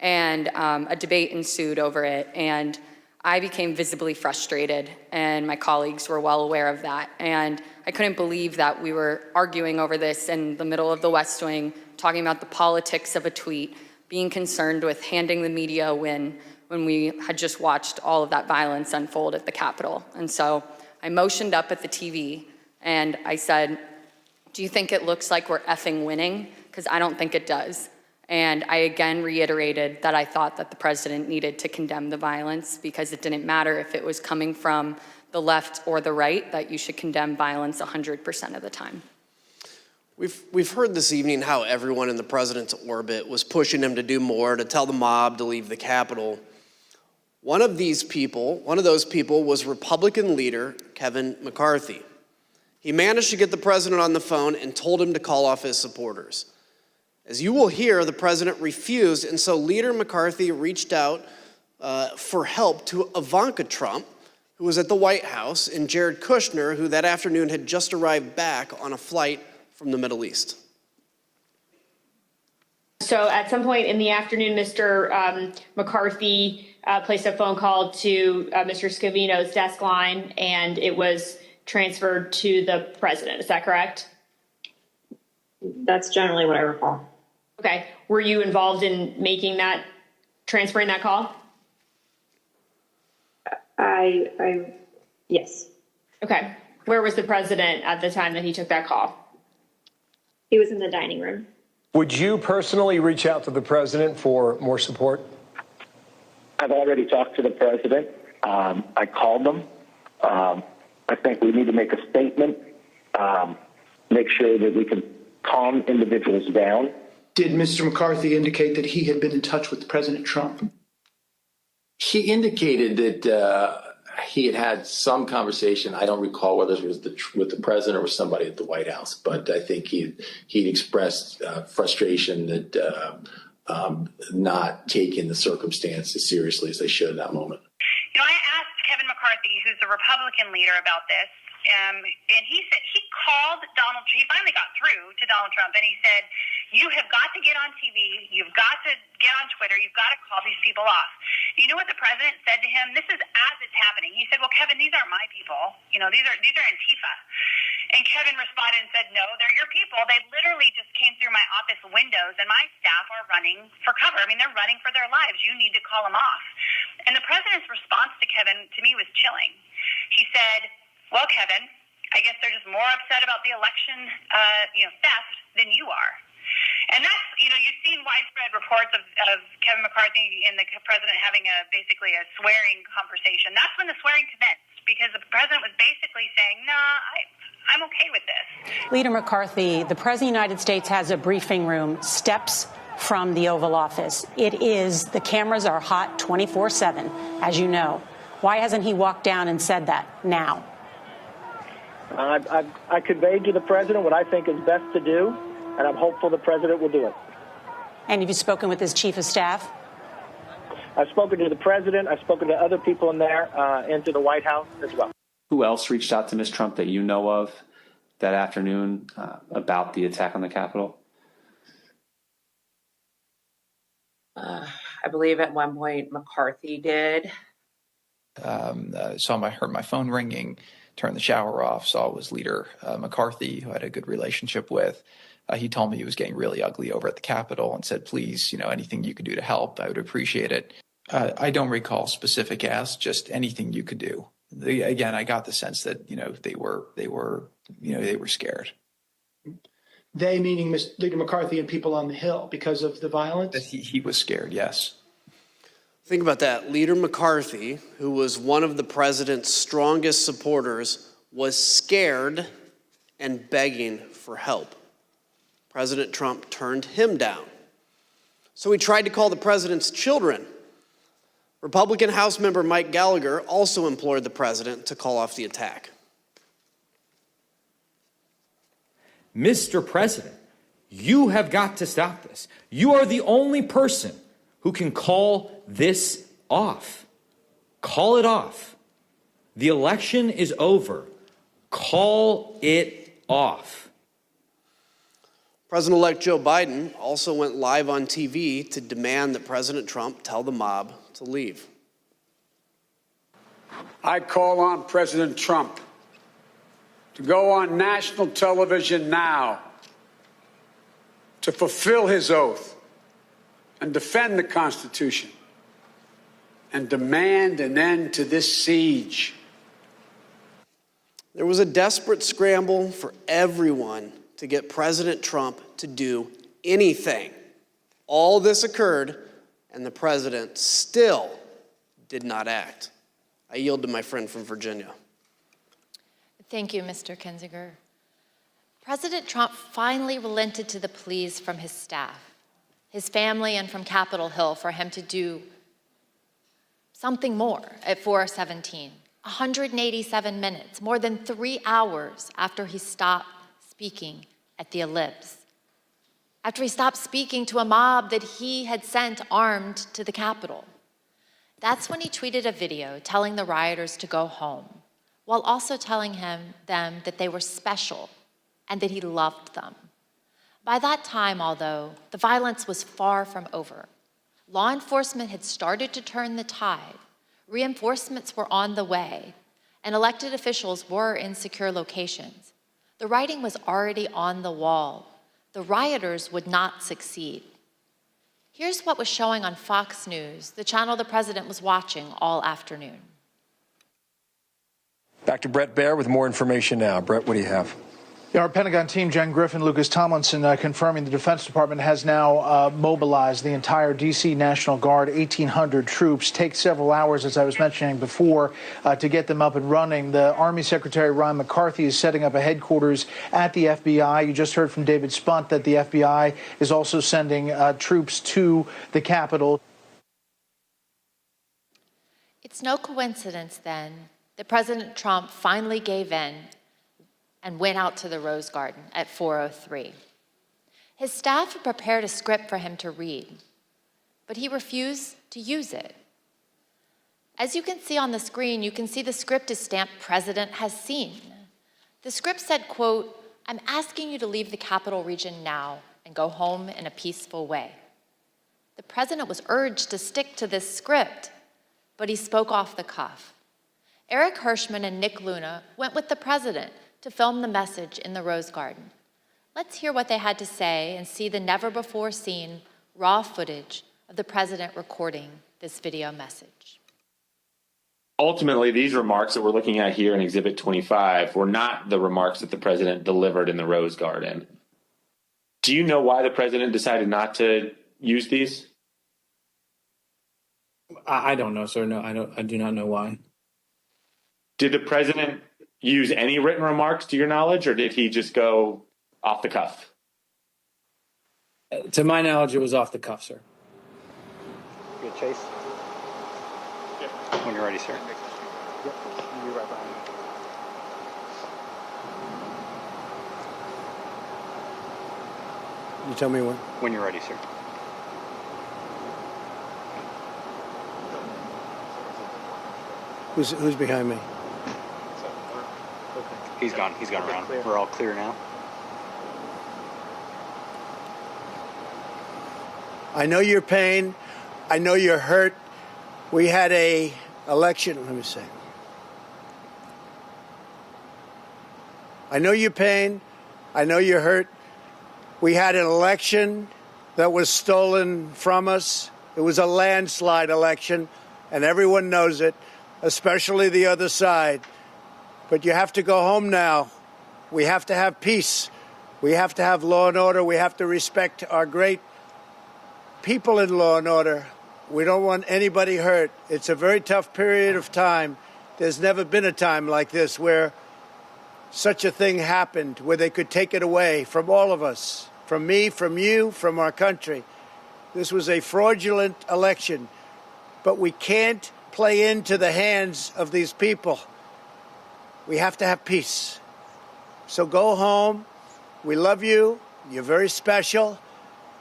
And a debate ensued over it. And I became visibly frustrated, and my colleagues were well aware of that. And I couldn't believe that we were arguing over this in the middle of the West Wing, talking about the politics of a tweet, being concerned with handing the media a win when we had just watched all of that violence unfold at the Capitol. And so I motioned up at the TV and I said, do you think it looks like we're effing winning? Because I don't think it does. And I again reiterated that I thought that the president needed to condemn the violence because it didn't matter if it was coming from the left or the right, that you should condemn violence 100% of the time. We've heard this evening how everyone in the president's orbit was pushing him to do more, to tell the mob to leave the Capitol. One of those people was Republican leader Kevin McCarthy. He managed to get the president on the phone and told him to call off his supporters. As you will hear, the president refused, and so Leader McCarthy reached out for help to Ivanka Trump, who was at the White House, and Jared Kushner, who that afternoon had just arrived back on a flight from the Middle East. So at some point in the afternoon, Mr. McCarthy placed a phone call to Mr. Scavino's desk line, and it was transferred to the president. Is that correct? That's generally what I recall. Okay. Were you involved in transferring that call? Yes. Okay. Where was the president at the time that he took that call? He was in the dining room. Would you personally reach out to the president for more support? I've already talked to the president. I called him. I think we need to make a statement, make sure that we can calm individuals down. Did Mr. McCarthy indicate that he had been in touch with President Trump? He indicated that he had had some conversation. I don't recall whether it was with the president or with somebody at the White House, but I think he'd expressed frustration that not taking the circumstances seriously as they should in that moment. You know, I asked Kevin McCarthy, who's the Republican leader, about this, and he said he called Donald. He finally got through to Donald Trump, and he said, "You have got to get on TV. You've got to get on Twitter. You've got to call these people off." You know what the president said to him? This is as it's happening. He said, "Well, Kevin, these aren't my people. You know, these are Antifa." And Kevin responded and said, "No, they're your people. They literally just came through my office windows, and my staff are running for cover. I mean, they're running for their lives. You need to call them off." And the president's response to Kevin, to me, was chilling. He said, "Well, Kevin, I guess they're just more upset about the election, theft than you are." And that's, you've seen widespread reports of Kevin McCarthy and the president having basically a swearing conversation. That's when the swearing commenced, because the president was basically saying, I'm okay with this. Leader McCarthy, the President of the United States has a briefing room steps from the Oval Office. The cameras are hot 24/7, as you know. Why hasn't he walked down and said that now? I conveyed to the president what I think is best to do, and I'm hopeful the president will do it. And have you spoken with his chief of staff? I've spoken to the president. I've spoken to other people in there and to the White House as well. Who else reached out to Ms. Trump that you know of that afternoon about the attack on the Capitol? I believe at one point McCarthy did. Heard my phone ringing, turned the shower off, saw it was Leader McCarthy, who I had a good relationship with. He told me he was getting really ugly over at the Capitol and said, please, anything you could do to help, I would appreciate it. I don't recall specific asks, just anything you could do. Again, I got the sense that, they were scared. They, meaning Leader McCarthy and people on the Hill, because of the violence? He was scared, yes. Think about that. Leader McCarthy, who was one of the president's strongest supporters, was scared and begging for help. President Trump turned him down. So he tried to call the president's children. Republican House member Mike Gallagher also implored the president to call off the attack. Mr. President, you have got to stop this. You are the only person who can call this off. Call it off. The election is over. Call it off. President-elect Joe Biden also went live on TV to demand that President Trump tell the mob to leave. I call on President Trump to go on national television now to fulfill his oath and defend the Constitution and demand an end to this siege. There was a desperate scramble for everyone to get President Trump to do anything. All this occurred, and the president still did not act. I yield to my friend from Virginia. Thank you, Mr. Kinzinger. President Trump finally relented to the pleas from his staff, his family, and from Capitol Hill for him to do something more at 4:17. 187 minutes, more than 3 hours after he stopped speaking at the Ellipse, after he stopped speaking to a mob that he had sent armed to the Capitol. That's when he tweeted a video telling the rioters to go home, while also telling them that they were special and that he loved them. By that time, although, the violence was far from over. Law enforcement had started to turn the tide. Reinforcements were on the way, and elected officials were in secure locations. The writing was already on the wall. The rioters would not succeed. Here's what was showing on Fox News, the channel the president was watching all afternoon. Back to Brett Baer with more information now. Brett, what do you have? Yeah, our Pentagon team, Jen Griffin, Lucas Tomlinson, confirming the Defense Department has now mobilized the entire D.C. National Guard, 1,800 troops. Takes several hours, as I was mentioning before, to get them up and running. The Army Secretary Ron McCarthy is setting up a headquarters at the FBI. You just heard from David Spunt that the FBI is also sending troops to the Capitol. It's no coincidence, then, that President Trump finally gave in and went out to the Rose Garden at 4:03. His staff had prepared a script for him to read, but he refused to use it. As you can see on the screen, you can see the script is stamped "President has seen." The script said, quote, "I'm asking you to leave the Capital Region now and go home in a peaceful way." The president was urged to stick to this script, but he spoke off the cuff. Eric Hirschman and Nick Luna went with the president to film the message in the Rose Garden. Let's hear what they had to say and see the never-before-seen raw footage of the president recording this video message. Ultimately, these remarks that we're looking at here in Exhibit 25 were not the remarks that the president delivered in the Rose Garden. Do you know why the president decided not to use these? I don't know, sir. No, I do not know why. Did the president use any written remarks to your knowledge, or did he just go off the cuff? To my knowledge, it was off the cuff, sir. Good, Chase? When you're ready, sir. Yep, you're right behind me. You tell me when? When you're ready, sir. Who's behind me? He's gone around. We're all clear now. I know your pain. I know you're hurt. We had a election. Let me see. I know your pain. I know you're hurt. We had an election that was stolen from us. It was a landslide election, and everyone knows it, especially the other side. But you have to go home now. We have to have peace. We have to have law and order. We have to respect our great people in law and order. We don't want anybody hurt. It's a very tough period of time. There's never been a time like this where such a thing happened, where they could take it away from all of us, from me, from you, from our country. This was a fraudulent election, but we can't play into the hands of these people. We have to have peace. So go home. We love you. You're very special.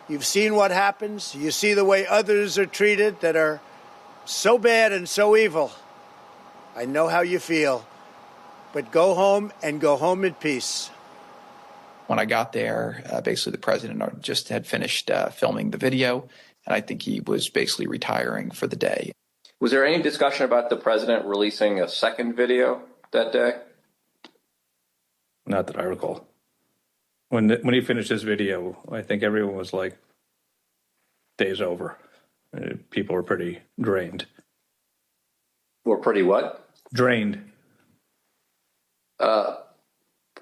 You've seen what happens. You see the way others are treated that are so bad and so evil. I know how you feel. But go home and go home in peace. When I got there, basically the president just had finished filming the video, and I think he was basically retiring for the day. Was there any discussion about the president releasing a second video that day? Not that I recall. When he finished his video, I think everyone was like, day's over. People were pretty drained. Were pretty what? Drained. But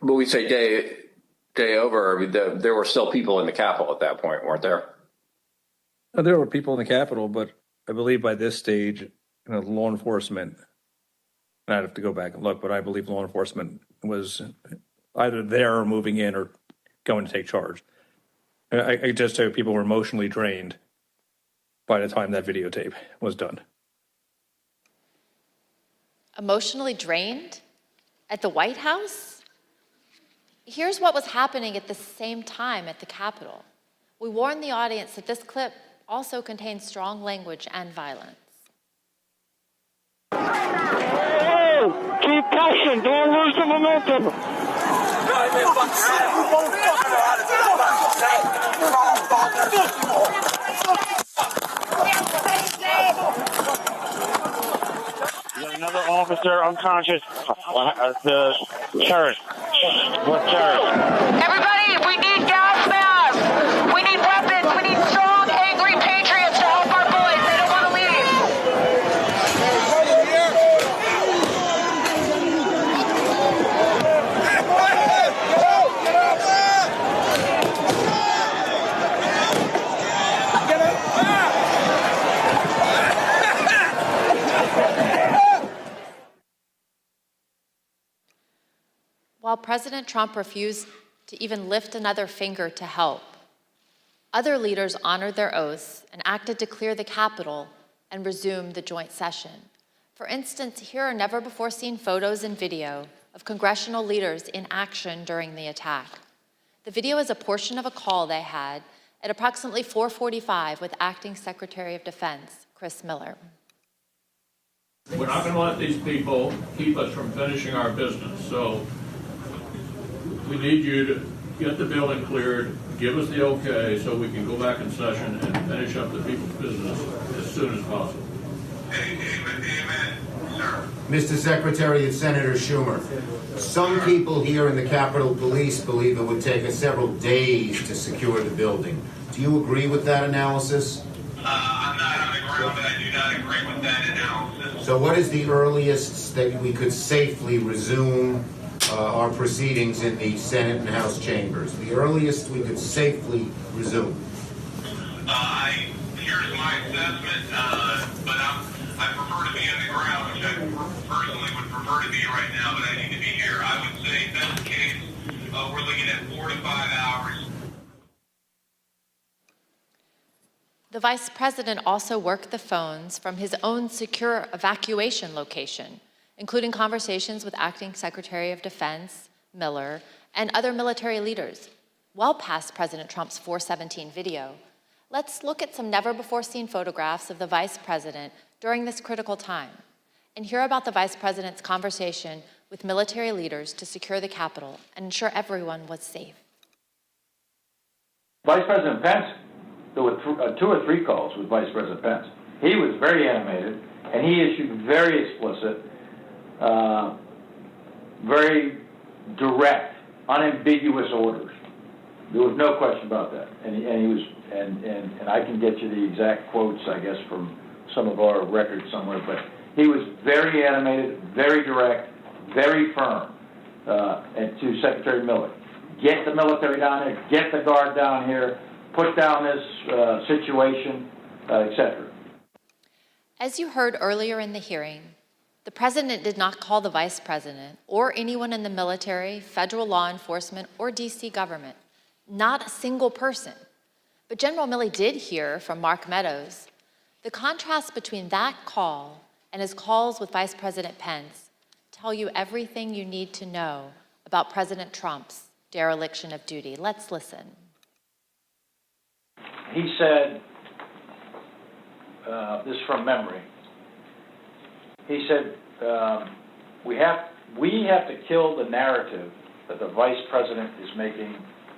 we say day over. I mean, there were still people in the Capitol at that point, weren't there? There were people in the Capitol, but I believe by this stage, law enforcement, and I'd have to go back and look, but I believe law enforcement was either there or moving in or going to take charge. I just say people were emotionally drained by the time that videotape was done. Emotionally drained? At the White House? Here's what was happening at the same time at the Capitol. We warned the audience that this clip also contains strong language and violence. Hey, keep pushing, don't lose the momentum. They're unconscious. The terrorists. What terrorists? Everybody, we need gas masks. We need weapons. We need strong, angry patriots to help our boys. They don't want to leave. While President Trump refused to even lift another finger to help, other leaders honored their oaths and acted to clear the Capitol and resume the joint session. For instance, here are never-before-seen photos and video of congressional leaders in action during the attack. The video is a portion of a call they had at approximately 4:45 with Acting Secretary of Defense, Chris Miller. We're not going to let these people keep us from finishing our business. So we need you to get the building cleared, give us the okay so we can go back in session and finish up the people's business as soon as possible. Mr. Secretary and Senator Schumer, some people here in the Capitol Police believe it would take us several days to secure the building. Do you agree with that analysis? I'm not on the ground, but I do not agree with that analysis. So what is the earliest that we could safely resume our proceedings in the Senate and House chambers? The earliest we could safely resume? Here's my assessment, but I prefer to be on the ground, which I personally would prefer to be right now, but I need to be here. I would say, best case, we're looking at 4 to 5 hours. The Vice President also worked the phones from his own secure evacuation location, including conversations with Acting Secretary of Defense, Miller, and other military leaders, well past President Trump's 417 video. Let's look at some never-before-seen photographs of the Vice President during this critical time, and hear about the Vice President's conversation with military leaders to secure the Capitol and ensure everyone was safe. Vice President Pence, there were 2 or 3 calls with Vice President Pence. He was very animated, and he issued very explicit, very direct, unambiguous orders. There was no question about that, and he was, and I can get you the exact quotes, I guess, from some of our records somewhere. But he was very animated, very direct, very firm, and to Secretary Miller, get the military down here, get the Guard down here, put down this situation, etc. As you heard earlier in the hearing, the President did not call the Vice President or anyone in the military, federal law enforcement, or DC government. Not a single person. But General Milley did hear from Mark Meadows. The contrast between that call and his calls with Vice President Pence tell you everything you need to know about President Trump's dereliction of duty. Let's listen. He said, this is from memory, he said, we have to kill the narrative that the Vice President is making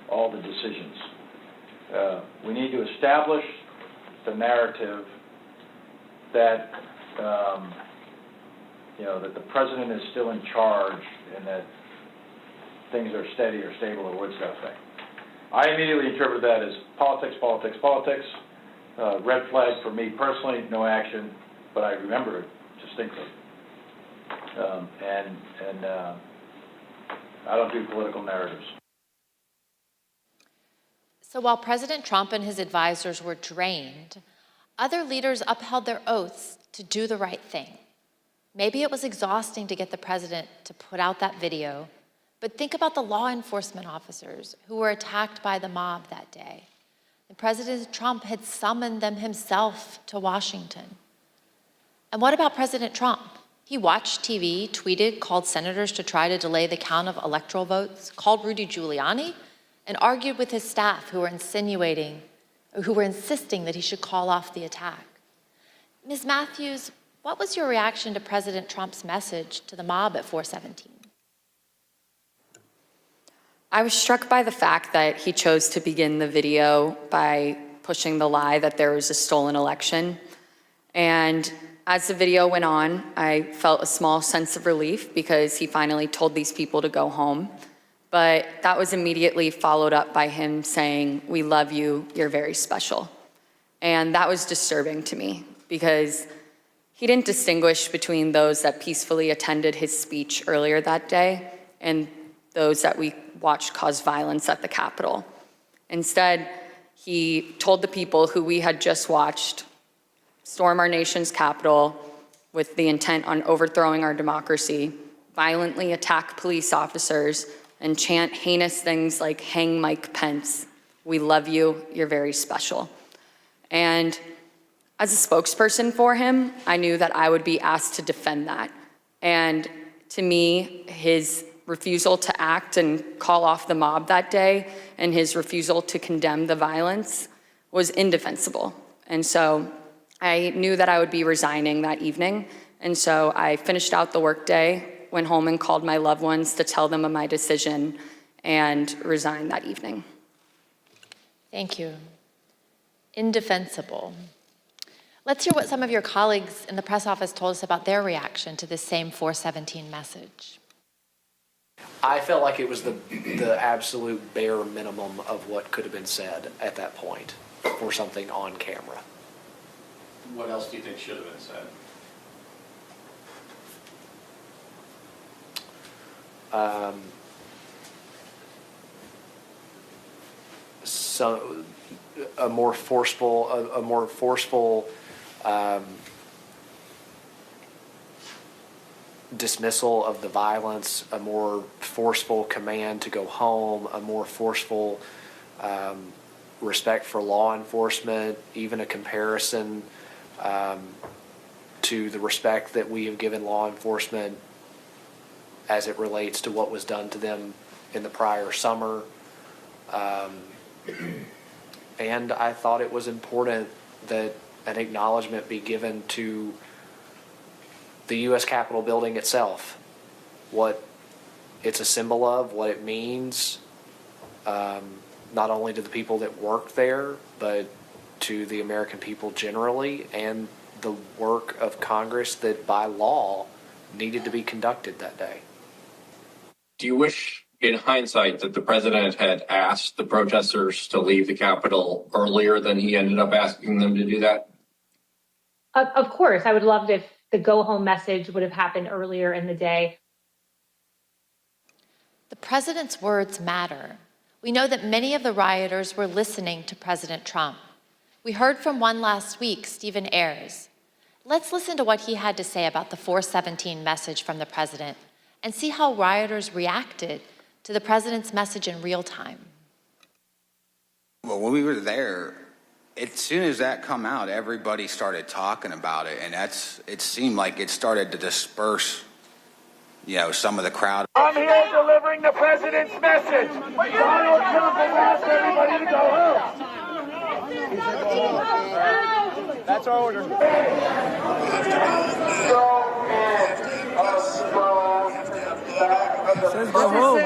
all the decisions. We need to establish the narrative that, that the President is still in charge and that things are steady or stable or what's that thing. I immediately interpret that as politics, politics, politics. Red flag for me personally, no action, but I remember it distinctly. And I don't do political narratives. So while President Trump and his advisors were drained, other leaders upheld their oaths to do the right thing. Maybe it was exhausting to get the president to put out that video, but think about the law enforcement officers who were attacked by the mob that day. And President Trump had summoned them himself to Washington. And what about President Trump? He watched TV, tweeted, called senators to try to delay the count of electoral votes, called Rudy Giuliani, and argued with his staff who were insisting that he should call off the attack. Ms. Matthews, what was your reaction to President Trump's message to the mob at 417? I was struck by the fact that he chose to begin the video by pushing the lie that there was a stolen election. And As the video went on, I felt a small sense of relief because he finally told these people to go home. But that was immediately followed up by him saying, "We love you, you're very special." And that was disturbing to me because he didn't distinguish between those that peacefully attended his speech earlier that day and those that we watched cause violence at the Capitol. Instead, he told the people who we had just watched storm our nation's Capitol with the intent on overthrowing our democracy, violently attack police officers, and chant heinous things like "Hang Mike Pence, we love you, you're very special." And as a spokesperson for him, I knew that I would be asked to defend that. And to me, his refusal to act and call off the mob that day and his refusal to condemn the violence was indefensible. And so I knew that I would be resigning that evening. And so I finished out the workday, went home and called my loved ones to tell them of my decision, and resigned that evening. Thank you. Indefensible. Let's hear what some of your colleagues in the press office told us about their reaction to this same 417 message. I felt like it was the absolute bare minimum of what could have been said at that point for something on camera. What else do you think should have been said? So a more forceful dismissal of the violence, a more forceful command to go home, a more forceful respect for law enforcement, even a comparison to the respect that we have given law enforcement as it relates to what was done to them in the prior summer. And I thought it was important that an acknowledgement be given to the U.S. Capitol building itself, what it's a symbol of, what it means, not only to the people that work there, but to the American people generally, and the work of Congress that by law needed to be conducted that day. Do you wish, in hindsight, that the president had asked the protesters to leave the Capitol earlier than he ended up asking them to do that? Of course, I would love if the go home message would have happened earlier in the day. The president's words matter. We know that many of the rioters were listening to President Trump. We heard from one last week, Stephen Ayers. Let's listen to what he had to say about the 417 message from the president and see how rioters reacted to the president's message in real time. Well, when we were there, as soon as that come out, everybody started talking about it, and it seemed like it started to disperse, some of the crowd. I'm here delivering the president's message. Donald Trump has asked everybody to go home. That's our order. He says go home.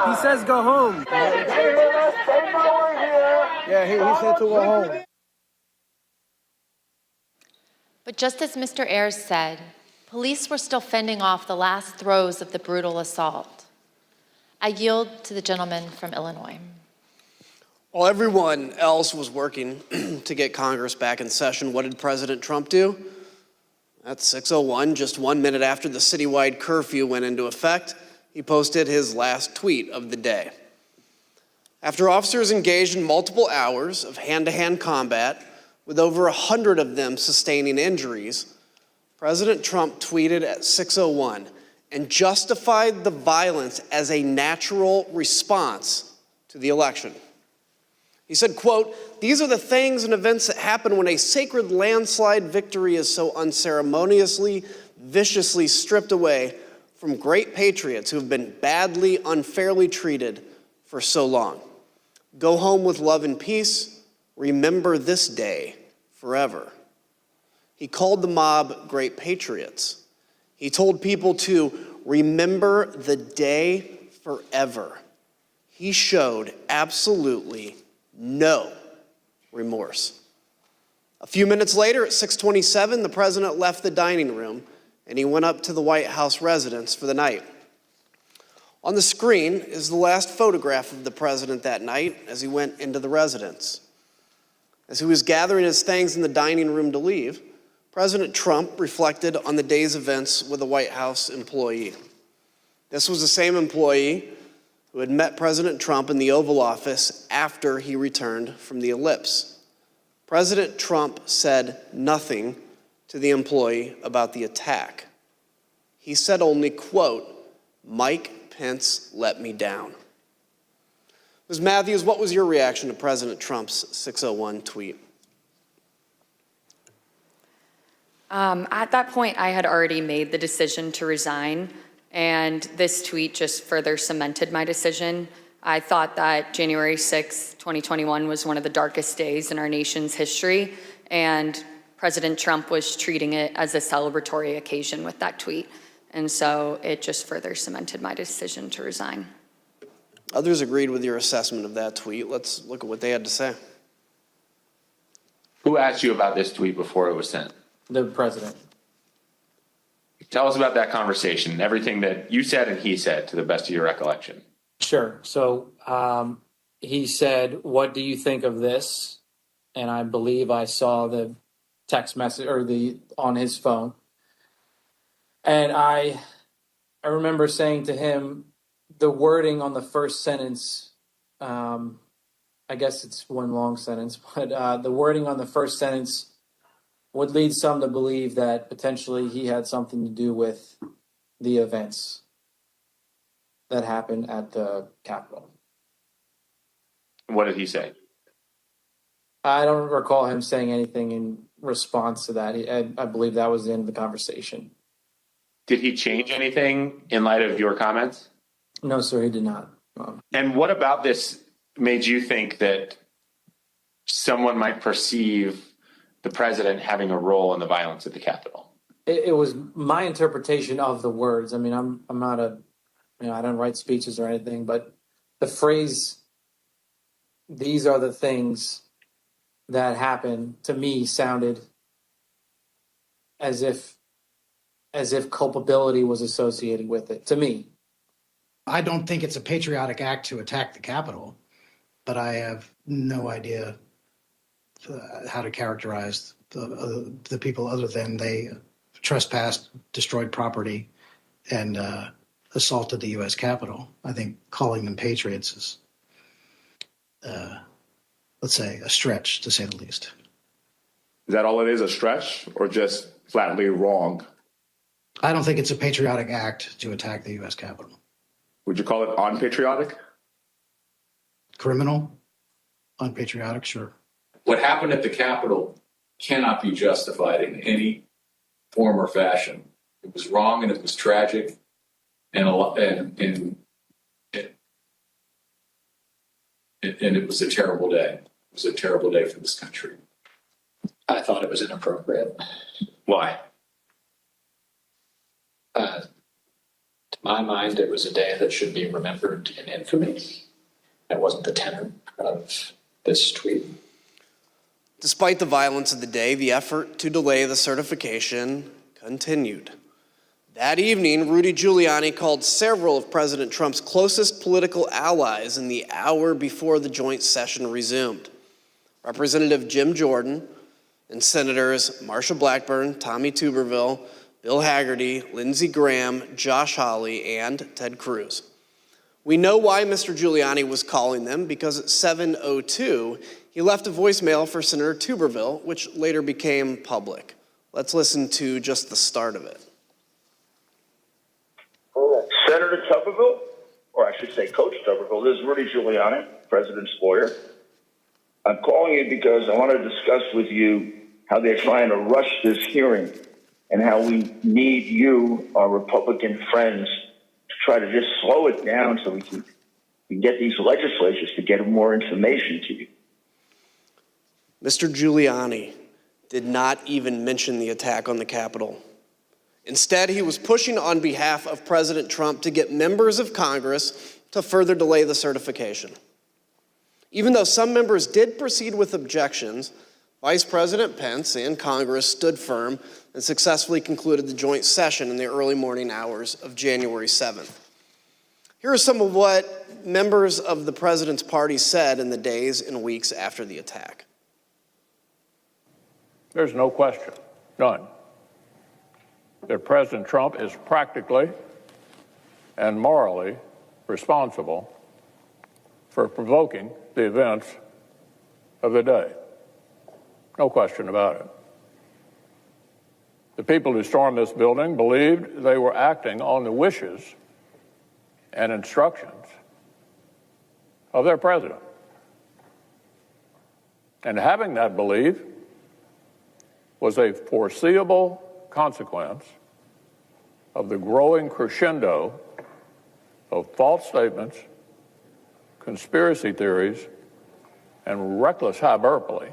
He says go home. Yeah, he said to go home. But just as Mr. Ayers said, police were still fending off the last throes of the brutal assault. I yield to the gentleman from Illinois. While everyone else was working to get Congress back in session, what did President Trump do? At 6:01, just 1 minute after the citywide curfew went into effect, he posted his last tweet of the day. After officers engaged in multiple hours of hand-to-hand combat, with over 100 of them sustaining injuries, President Trump tweeted at 6:01 and justified the violence as a natural response to the election. He said, quote, "These are the things and events that happen when a sacred landslide victory is so unceremoniously, viciously stripped away from great patriots who have been badly, unfairly treated for so long. Go home with love and peace. Remember this day forever." He called the mob great patriots. He told people to remember the day forever. He showed absolutely no remorse. A few minutes later, at 6:27, the president left the dining room and he went up to the White House residence for the night. On the screen is the last photograph of the president that night as he went into the residence. As he was gathering his things in the dining room to leave, President Trump reflected on the day's events with a White House employee. This was the same employee who had met President Trump in the Oval Office after he returned from the ellipse. President Trump said nothing to the employee about the attack. He said only, quote, "Mike Pence let me down." Ms. Matthews, what was your reaction to President Trump's 6:01 tweet? At that point, I had already made the decision to resign, and this tweet just further cemented my decision. I thought that January 6, 2021 was one of the darkest days in our nation's history, and President Trump was treating it as a celebratory occasion with that tweet. And so it just further cemented my decision to resign. Others agreed with your assessment of that tweet. Let's look at what they had to say. Who asked you about this tweet before it was sent? The president. Tell us about that conversation, everything that you said and he said, to the best of your recollection. Sure. So he said, "What do you think of this?" And I believe I saw the text message or on his phone. And I remember saying to him, the wording on the first sentence, I guess it's one long sentence, but the wording on the first sentence would lead some to believe that potentially he had something to do with the events that happened at the Capitol. What did he say? I don't recall him saying anything in response to that. I believe that was the end of the conversation. Did he change anything in light of your comments? No, sir, he did not. And what about this made you think that someone might perceive the president having a role in the violence at the Capitol? It was my interpretation of the words. I mean, I'm not I don't write speeches or anything, but the phrase, "these are the things that happened," to me sounded as if culpability was associated with it, to me. I don't think it's a patriotic act to attack the Capitol, but I have no idea how to characterize the people other than they trespassed, destroyed property, and assaulted the U.S. Capitol. I think calling them patriots is, let's say, a stretch, to say the least. Is that all it is, a stretch, or just flatly wrong? I don't think it's a patriotic act to attack the U.S. Capitol. Would you call it unpatriotic? Criminal? Unpatriotic? Sure. What happened at the Capitol cannot be justified in any form or fashion. It was wrong and it was tragic, and it was a terrible day. It was a terrible day for this country. I thought it was inappropriate. Why? To my mind, it was a day that should be remembered in infamy. That wasn't the tenor of this tweet. Despite the violence of the day, the effort to delay the certification continued. That evening, Rudy Giuliani called several of President Trump's closest political allies in the hour before the joint session resumed. Representative Jim Jordan and Senators Marsha Blackburn, Tommy Tuberville, Bill Hagerty, Lindsey Graham, Josh Hawley, and Ted Cruz. We know why Mr. Giuliani was calling them, because at 7:02, he left a voicemail for Senator Tuberville, which later became public. Let's listen to just the start of it. Senator Tuberville, or I should say Coach Tuberville, this is Rudy Giuliani, President's lawyer. I'm calling you because I want to discuss with you how they're trying to rush this hearing and how we need you, our Republican friends, to try to just slow it down so we can get these legislatures to get more information to you. Mr. Giuliani did not even mention the attack on the Capitol. Instead, he was pushing on behalf of President Trump to get members of Congress to further delay the certification. Even though some members did proceed with objections, Vice President Pence and Congress stood firm and successfully concluded the joint session in the early morning hours of January 7th. Here are some of what members of the president's party said in the days and weeks after the attack. There's no question, none, that President Trump is practically and morally responsible for provoking the events of the day. No question about it. The people who stormed this building believed they were acting on the wishes and instructions of their president. And having that belief was a foreseeable consequence of the growing crescendo of false statements, conspiracy theories, and reckless hyperbole,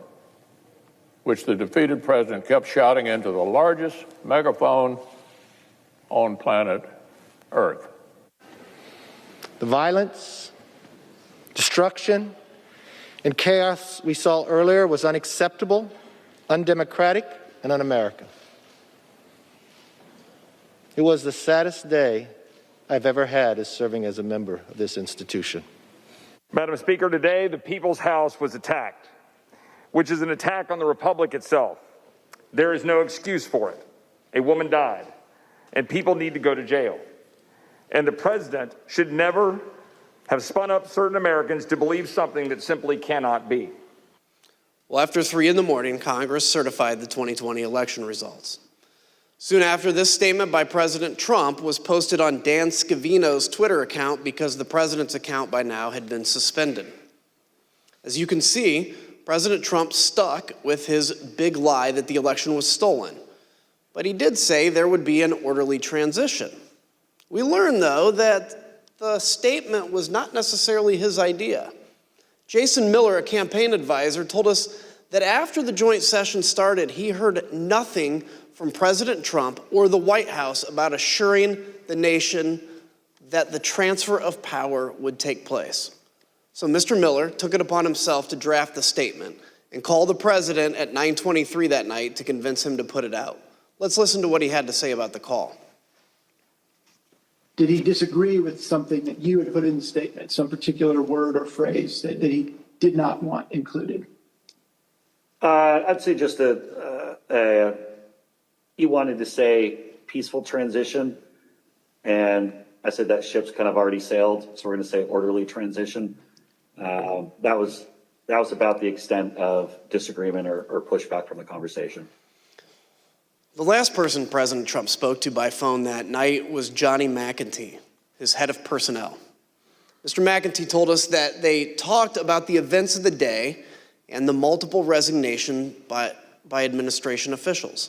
which the defeated president kept shouting into the largest megaphone on planet Earth. The violence, destruction, and chaos we saw earlier was unacceptable, undemocratic, and un-American. It was the saddest day I've ever had as serving as a member of this institution. Madam Speaker, today the People's House was attacked, which is an attack on the Republic itself. There is no excuse for it. A woman died, and people need to go to jail. And the president should never have spun up certain Americans to believe something that simply cannot be. Well, after 3 a.m, Congress certified the 2020 election results. Soon after, this statement by President Trump was posted on Dan Scavino's Twitter account because the president's account by now had been suspended. As you can see, President Trump stuck with his big lie that the election was stolen. But he did say there would be an orderly transition. We learned, though, that the statement was not necessarily his idea. Jason Miller, a campaign advisor, told us that after the joint session started, he heard nothing from President Trump or the White House about assuring the nation that the transfer of power would take place. So Mr. Miller took it upon himself to draft the statement and call the president at 9:23 that night to convince him to put it out. Let's listen to what he had to say about the call. Did he disagree with something that you had put in the statement, some particular word or phrase that he did not want included? I'd say just he wanted to say peaceful transition, and I said that ship's kind of already sailed, so we're going to say orderly transition. That was about the extent of disagreement or pushback from the conversation. The last person President Trump spoke to by phone that night was Johnny McEntee, his head of personnel. Mr. McEntee told us that they talked about the events of the day and the multiple resignation by administration officials.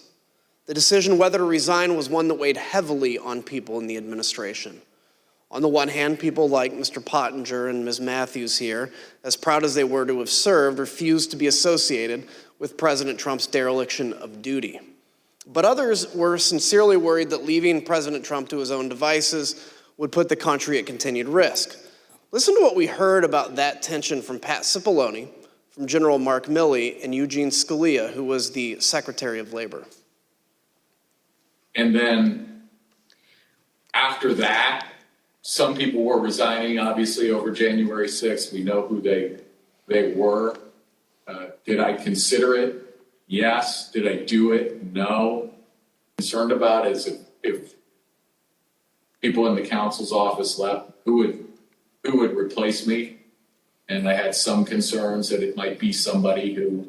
The decision whether to resign was one that weighed heavily on people in the administration. On the one hand, people like Mr. Pottinger and Ms. Matthews here, as proud as they were to have served, refused to be associated with President Trump's dereliction of duty. But others were sincerely worried that leaving President Trump to his own devices would put the country at continued risk. Listen to what we heard about that tension from Pat Cipollone, from General Mark Milley, and Eugene Scalia, who was the Secretary of Labor. And then after that, some people were resigning, obviously, over January 6th. We know who they were. Did I consider it? Yes. Did I do it? No. Concerned about is if people in the counsel's office left, who would replace me? And I had some concerns that it might be somebody who,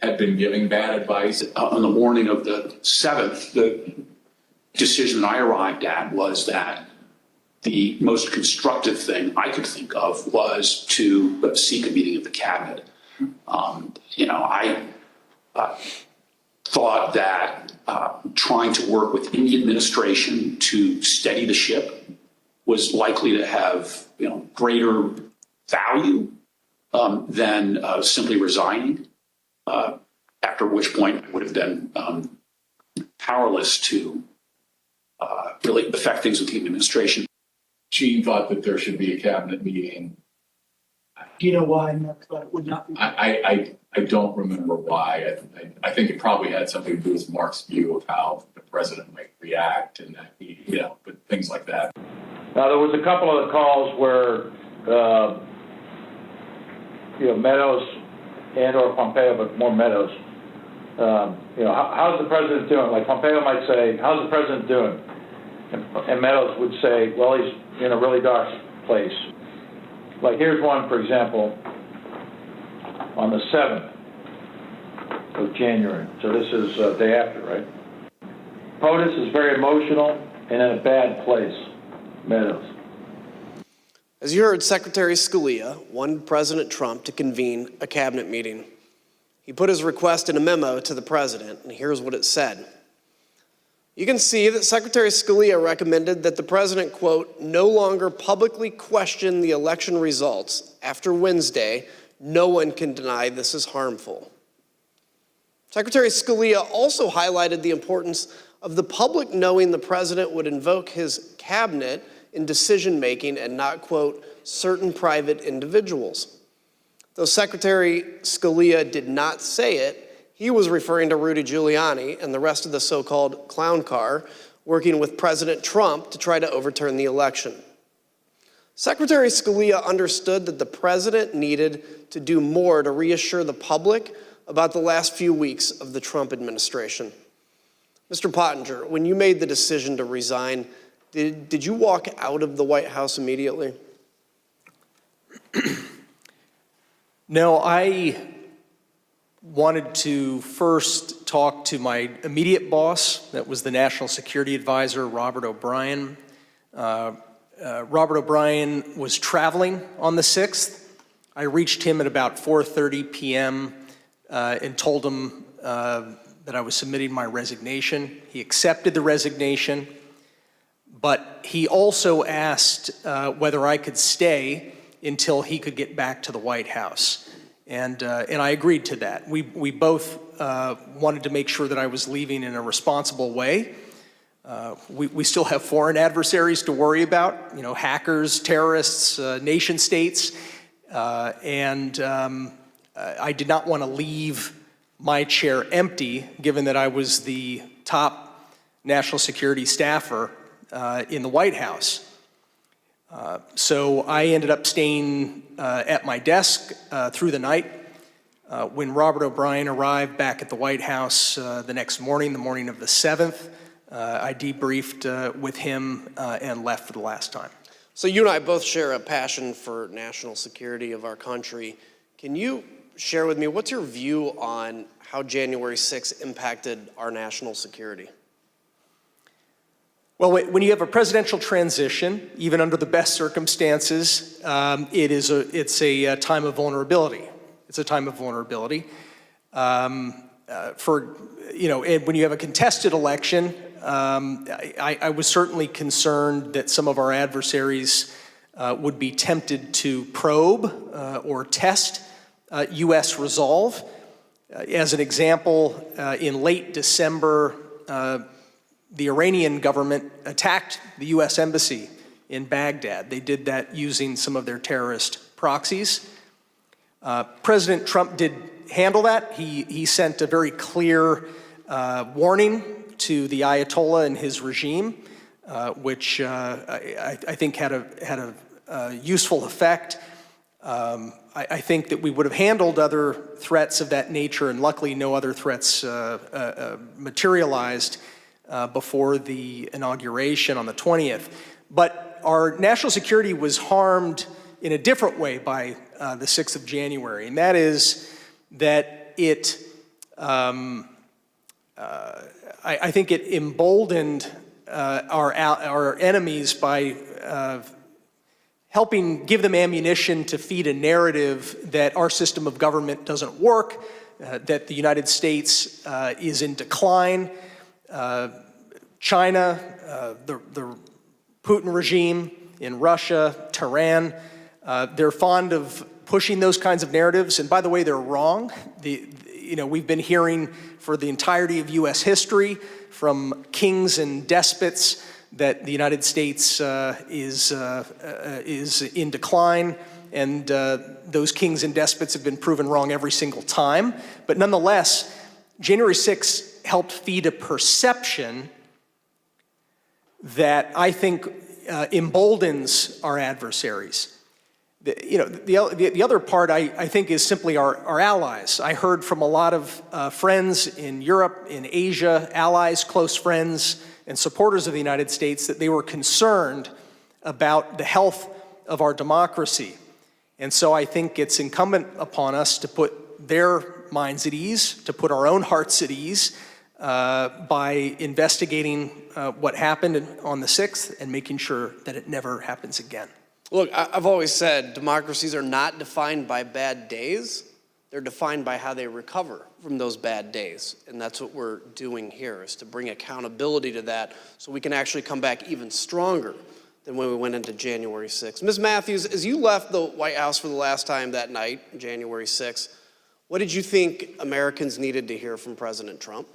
had been giving bad advice. On the morning of the 7th, the decision I arrived at was that the most constructive thing I could think of was to seek a meeting of the cabinet. I thought that trying to work within the administration to steady the ship was likely to have greater value than simply resigning. After which point I would have been powerless to really affect things with the administration. Gene thought that there should be a cabinet meeting. Do you know why Mark thought it would not be? I don't remember why. I think it probably had something to do with Mark's view of how the president might react and that he, but things like that. Now, there was a couple of calls where, Meadows and or Pompeo, but more Meadows, how's the president doing? Like Pompeo might say, how's the president doing? And Meadows would say, well, he's in a really dark place. Like here's one, for example, on the 7th of January. So this is day after, right? POTUS is very emotional and in a bad place. Meadows. As you heard, Secretary Scalia wanted President Trump to convene a cabinet meeting. He put his request in a memo to the president, and here's what it said. You can see that Secretary Scalia recommended that the president, quote, no longer publicly question the election results. After Wednesday, no one can deny this is harmful. Secretary Scalia also highlighted the importance of the public knowing the president would invoke his cabinet in decision-making and not, quote, certain private individuals. Though Secretary Scalia did not say it, he was referring to Rudy Giuliani and the rest of the so-called clown car working with President Trump to try to overturn the election. Secretary Scalia understood that the president needed to do more to reassure the public about the last few weeks of the Trump administration. Mr. Pottinger, when you made the decision to resign, did you walk out of the White House immediately? No, I wanted to first talk to my immediate boss, that was the National Security Advisor, Robert O'Brien. Robert O'Brien was traveling on the 6th. I reached him at about 4:30 p.m. And told him that I was submitting my resignation. He accepted the resignation, but he also asked whether I could stay until he could get back to the White House. And I agreed to that. We both wanted to make sure that I was leaving in a responsible way. We still have foreign adversaries to worry about, hackers, terrorists, nation states. I did not want to leave my chair empty, given that I was the top national security staffer in the White House. So I ended up staying at my desk through the night. When Robert O'Brien arrived back at the White House the next morning, the morning of the 7th, I debriefed with him and left for the last time. So you and I both share a passion for national security of our country. Can you share with me, what's your view on how January 6th impacted our national security? Well, when you have a presidential transition, even under the best circumstances, it's a time of vulnerability. It's a time of vulnerability. And when you have a contested election, I was certainly concerned that some of our adversaries would be tempted to probe or test U.S. resolve. As an example, in late December, the Iranian government attacked the U.S. embassy in Baghdad. They did that using some of their terrorist proxies. President Trump did handle that. He sent a very clear warning to the Ayatollah and his regime, which I think had a useful effect. I think that we would have handled other threats of that nature, and luckily no other threats materialized before the inauguration on the 20th. But our national security was harmed in a different way by the 6th of January, and that is that I think it emboldened our enemies by helping give them ammunition to feed a narrative that our system of government doesn't work, that the United States is in decline. China, the Putin regime in Russia, Tehran, they're fond of pushing those kinds of narratives. And by the way, they're wrong. We've been hearing for the entirety of U.S. history from kings and despots that the United States is in decline, and those kings and despots have been proven wrong every single time. But nonetheless, January 6th helped feed a perception that I think emboldens our adversaries. The other part I think is simply our allies. I heard from a lot of friends in Europe, in Asia, allies, close friends, and supporters of the United States that they were concerned about the health of our democracy. And so I think it's incumbent upon us to put their minds at ease, to put our own hearts at ease by investigating what happened on the 6th and making sure that it never happens again. Look, I've always said democracies are not defined by bad days. They're defined by how they recover from those bad days. And that's what we're doing here, is to bring accountability to that so we can actually come back even stronger than when we went into January 6th. Ms. Matthews, as you left the White House for the last time that night, January 6th, what did you think Americans needed to hear from President Trump?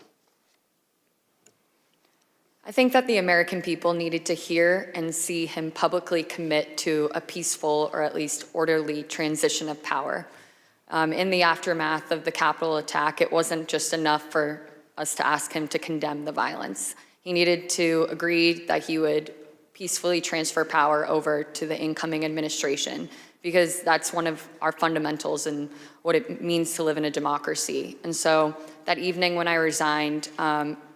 I think that the American people needed to hear and see him publicly commit to a peaceful or at least orderly transition of power. In the aftermath of the Capitol attack, it wasn't just enough for us to ask him to condemn the violence. He needed to agree that he would peacefully transfer power over to the incoming administration, because that's one of our fundamentals and what it means to live in a democracy. And so that evening when I resigned,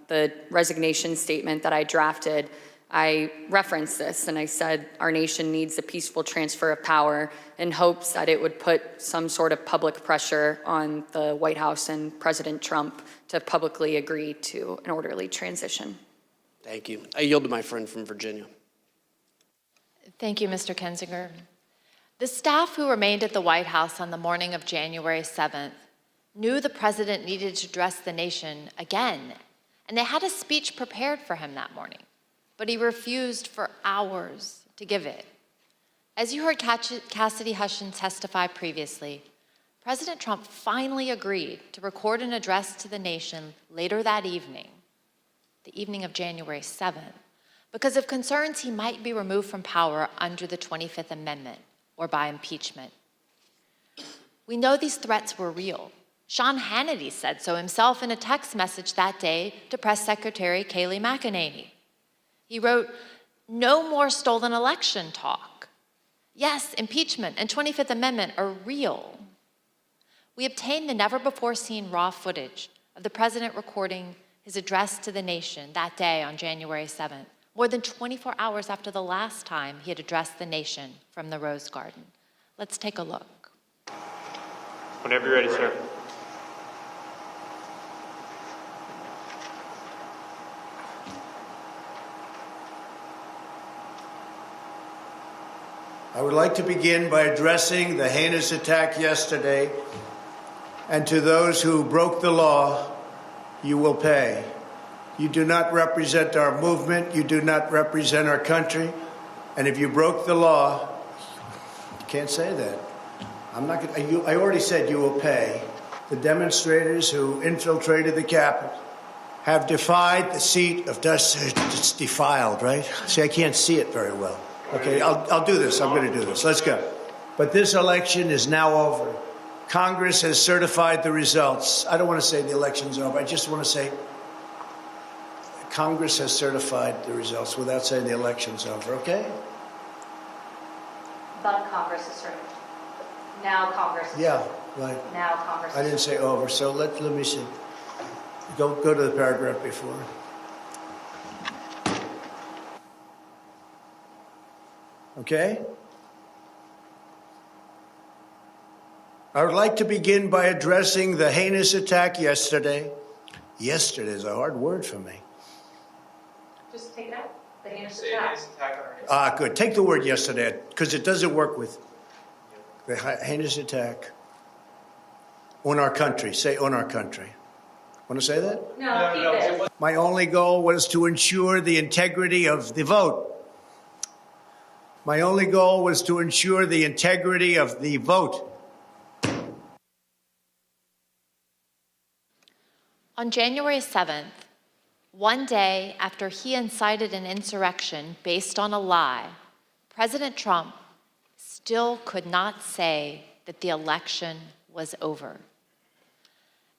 the resignation statement that I drafted, I referenced this and I said our nation needs a peaceful transfer of power in hopes that it would put some sort of public pressure on the White House and President Trump to publicly agree to an orderly transition. Thank you. I yield to my friend from Virginia. Thank you, Mr. Kinzinger. The staff who remained at the White House on the morning of January 7th knew the president needed to address the nation again, and they had a speech prepared for him that morning, but he refused for hours to give it. As you heard Cassidy Hutchins testify previously, President Trump finally agreed to record an address to the nation later that evening, the evening of January 7th, because of concerns he might be removed from power under the 25th Amendment or by impeachment. We know these threats were real. Sean Hannity said so himself in a text message that day to Press Secretary Kayleigh McEnany. He wrote, "No more stolen election talk. Yes, impeachment and 25th Amendment are real." We obtained the never-before-seen raw footage of the president recording his address to the nation that day on January 7th, more than 24 hours after the last time he had addressed the nation from the Rose Garden. Let's take a look. Whenever you're ready, sir. I would like to begin by addressing the heinous attack yesterday, and to those who broke the law, you will pay. You do not represent our movement, you do not represent our country, and if you broke the law, you can't say that. I already said you will pay. The demonstrators who infiltrated the Capitol have defied the seat of justice. It's defiled, right? See, I can't see it very well. Okay, I'll do this. I'm going to do this. Let's go. But this election is now over. Congress has certified the results. I don't want to say the election's over. I just want to say Congress has certified the results without saying the election's over, okay? But Congress is certified. Now Congress is Yeah, certified. right. Now Congress I didn't say over, so let me see. Go to the paragraph before. Okay? I would like to begin by addressing the heinous attack yesterday. Yesterday is a hard word for me. Just take it out. The heinous attack. Ah, good. Take the word yesterday, because it doesn't work with the heinous attack on our country. Say on our country. Want to say that? No, keep it. My only goal was to ensure the integrity of the vote. My only goal was to ensure the integrity of the vote. On January 7th, one day after he incited an insurrection based on a lie, President Trump still could not say that the election was over.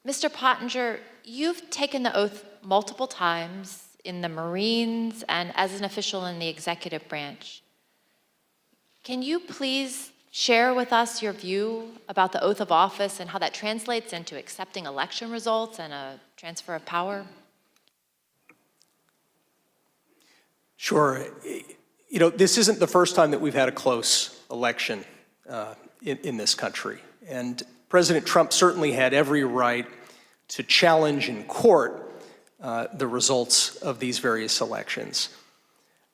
Mr. Pottinger, you've taken the oath multiple times in the Marines and as an official in the executive branch. Can you please share with us your view about the oath of office and how that translates into accepting election results and a transfer of power? Sure. You know, this isn't the first time that we've had a close election in this country. And President Trump certainly had every right to challenge in court the results of these various elections.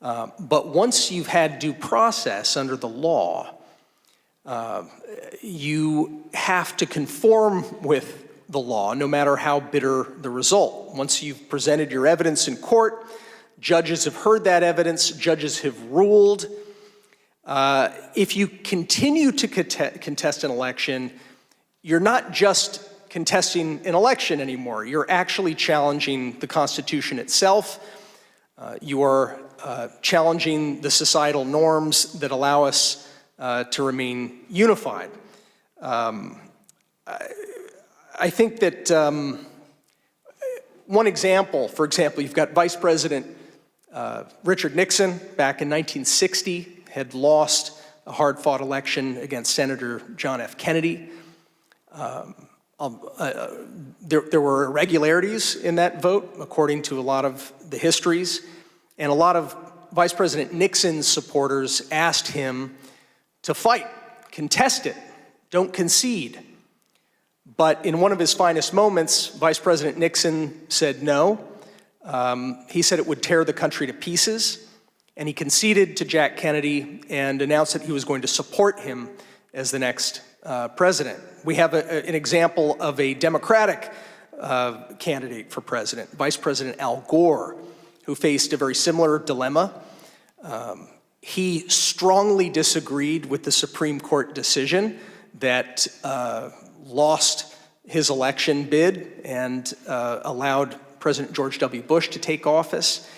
But once you've had due process under the law, you have to conform with the law, no matter how bitter the result. Once you've presented your evidence in court, judges have heard that evidence, judges have ruled. If you continue to contest an election, you're not just contesting an election anymore. You're actually challenging the Constitution itself. You are challenging the societal norms that allow us to remain unified. I think that one example, for example, you've got Vice President Richard Nixon back in 1960 had lost a hard-fought election against Senator John F. Kennedy. There were irregularities in that vote, according to a lot of the histories, and a lot of Vice President Nixon's supporters asked him to fight, contest it, don't concede. But in one of his finest moments, Vice President Nixon said no. He said it would tear the country to pieces, and he conceded to Jack Kennedy and announced that he was going to support him as the next president. We have an example of a Democratic candidate for president, Vice President Al Gore, who faced a very similar dilemma. He strongly disagreed with the Supreme Court decision that lost his election bid and allowed President George W. Bush to take office.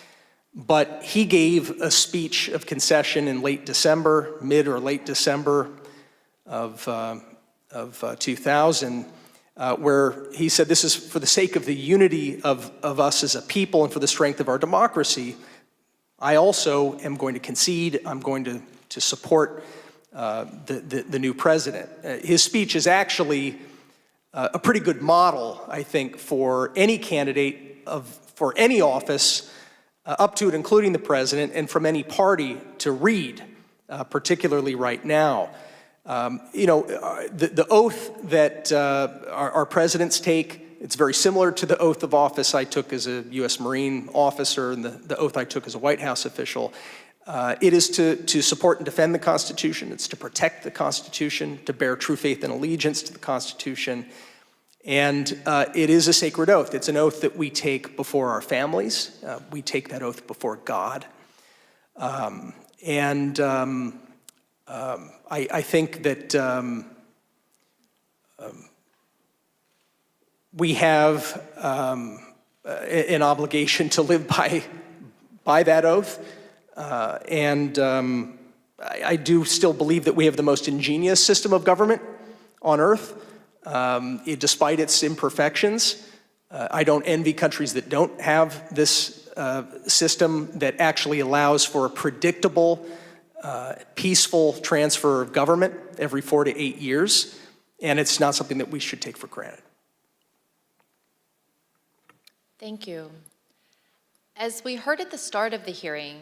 But he gave a speech of concession in late December, mid or late December of 2000, where he said, this is for the sake of the unity of us as a people and for the strength of our democracy. I also am going to concede. I'm going to support the new president. His speech is actually a pretty good model, I think, for any candidate for any office, up to and including the president, and from any party to read, particularly right now. The oath that our presidents take, it's very similar to the oath of office I took as a U.S. Marine officer and the oath I took as a White House official. It is to support and defend the Constitution. It's to protect the Constitution, to bear true faith and allegiance to the Constitution. And it is a sacred oath. It's an oath that we take before our families. We take that oath before God. I think that we have an obligation to live by that oath. I do still believe that we have the most ingenious system of government on earth, despite its imperfections. I don't envy countries that don't have this system that actually allows for a predictable, peaceful transfer of government every 4 to 8 years, and it's not something that we should take for granted. Thank you. As we heard at the start of the hearing,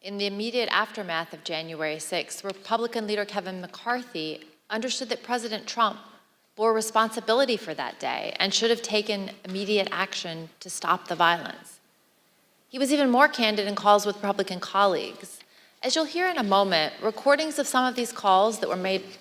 in the immediate aftermath of January 6th, Republican leader Kevin McCarthy understood that President Trump bore responsibility for that day and should have taken immediate action to stop the violence. He was even more candid in calls with Republican colleagues. As you'll hear in a moment, recordings of some of these calls that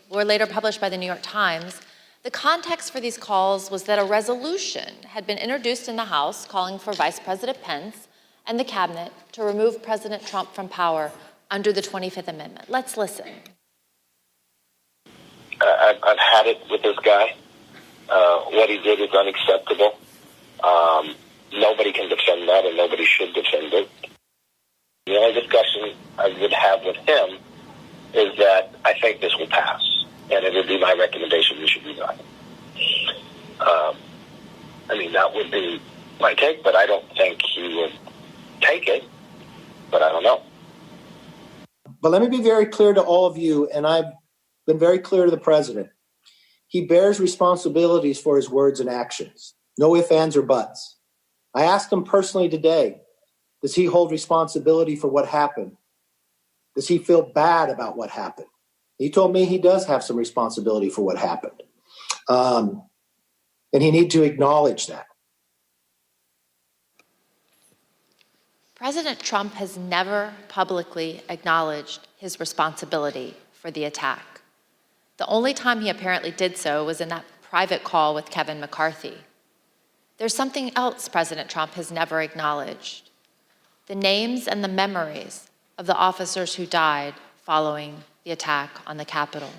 were later published by the New York Times, the context for these calls was that a resolution had been introduced in the House calling for Vice President Pence and the cabinet to remove President Trump from power under the 25th Amendment. Let's listen. I've had it with this guy. What he did is unacceptable. Nobody can defend that, and nobody should defend it. The only discussion I would have with him is that I think this will pass, and it would be my recommendation we should resign. I mean, that would be my take, but I don't think he would take it, but I don't know. But let me be very clear to all of you, and I've been very clear to the president. He bears responsibilities for his words and actions. No ifs, ands, or buts. I asked him personally today, does he hold responsibility for what happened? Does he feel bad about what happened? He told me he does have some responsibility for what happened. And he needs to acknowledge that. President Trump has never publicly acknowledged his responsibility for the attack. The only time he apparently did so was in that private call with Kevin McCarthy. There's something else President Trump has never acknowledged: the names and the memories of the officers who died following the attack on the Capitol.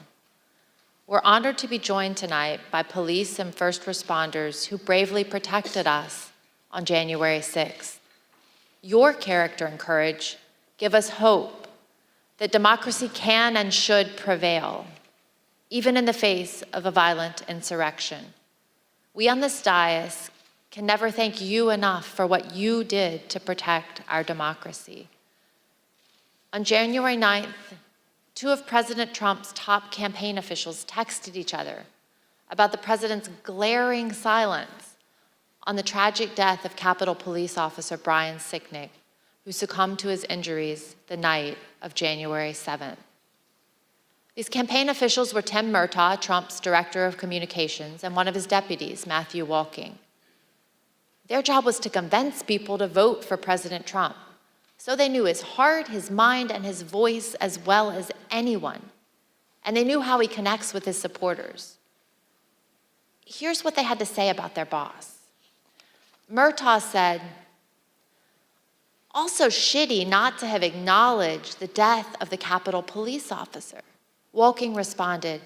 We're honored to be joined tonight by police and first responders who bravely protected us on January 6th. Your character and courage give us hope that democracy can and should prevail, even in the face of a violent insurrection. We on this dais can never thank you enough for what you did to protect our democracy. On January 9th, two of President Trump's top campaign officials texted each other about the president's glaring silence on the tragic death of Capitol Police Officer Brian Sicknick, who succumbed to his injuries the night of January 7th. These campaign officials were Tim Murtaugh, Trump's director of communications, and one of his deputies, Matthew Walking. Their job was to convince people to vote for President Trump, so they knew his heart, his mind, and his voice as well as anyone. And they knew how he connects with his supporters. Here's what they had to say about their boss. Murtaugh said, "Also shitty not to have acknowledged the death of the Capitol police officer." Walking responded,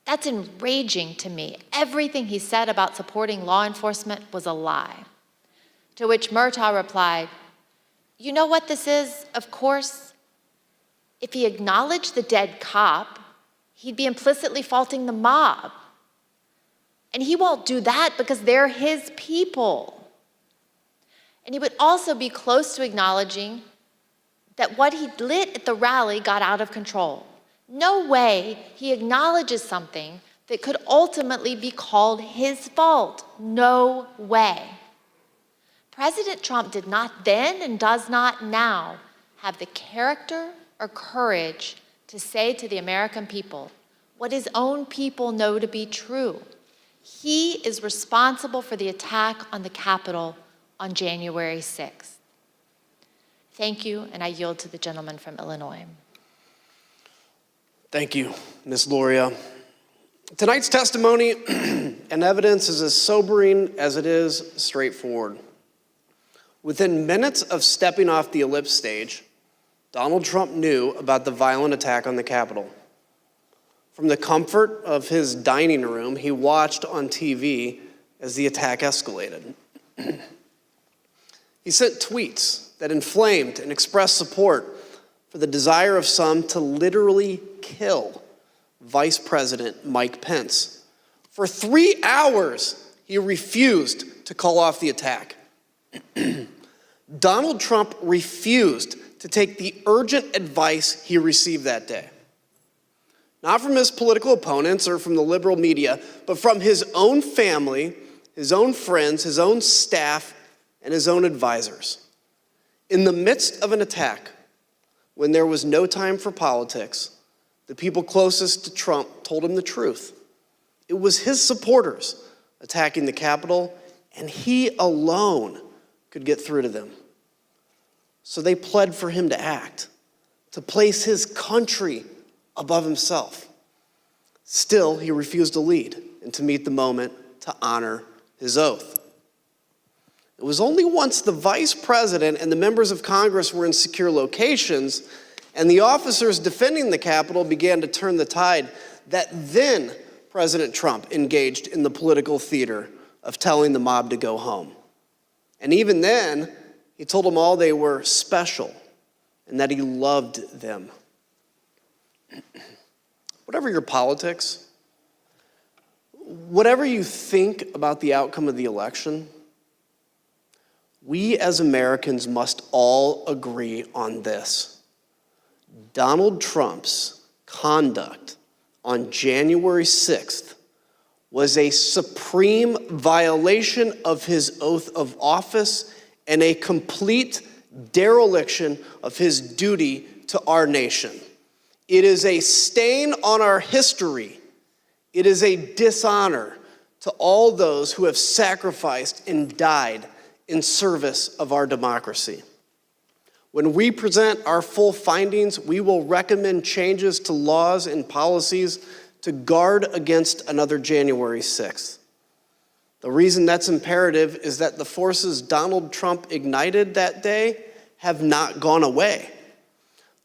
"That's enraging to me. Everything he said about supporting law enforcement was a lie." To which Murtaugh replied, "You know what this is, of course? If he acknowledged the dead cop, he'd be implicitly faulting the mob. And he won't do that because they're his people." And he would also be close to acknowledging that what he lit at the rally got out of control. No way he acknowledges something that could ultimately be called his fault. No way. President Trump did not then and does not now have the character or courage to say to the American people what his own people know to be true. He is responsible for the attack on the Capitol on January 6th. Thank you, and I yield to the gentleman from Illinois. Thank you, Ms. Luria. Tonight's testimony and evidence is as sobering as it is straightforward. Within minutes of stepping off the ellipse stage, Donald Trump knew about the violent attack on the Capitol. From the comfort of his dining room, he watched on TV as the attack escalated. He sent tweets that inflamed and expressed support for the desire of some to literally kill Vice President Mike Pence. For 3 hours, he refused to call off the attack. Donald Trump refused to take the urgent advice he received that day. Not from his political opponents or from the liberal media, but from his own family, his own friends, his own staff, and his own advisors. In the midst of an attack, when there was no time for politics, the people closest to Trump told him the truth. It was his supporters attacking the Capitol, and he alone could get through to them. So they pled for him to act, to place his country above himself. Still, he refused to lead and to meet the moment to honor his oath. It was only once the vice president and the members of Congress were in secure locations and the officers defending the Capitol began to turn the tide that then President Trump engaged in the political theater of telling the mob to go home. And even then, he told them all they were special and that he loved them. Whatever your politics, whatever you think about the outcome of the election, we as Americans must all agree on this. Donald Trump's conduct on January 6th was a supreme violation of his oath of office and a complete dereliction of his duty to our nation. It is a stain on our history. It is a dishonor to all those who have sacrificed and died in service of our democracy. When we present our full findings, we will recommend changes to laws and policies to guard against another January 6th. The reason that's imperative is that the forces Donald Trump ignited that day have not gone away.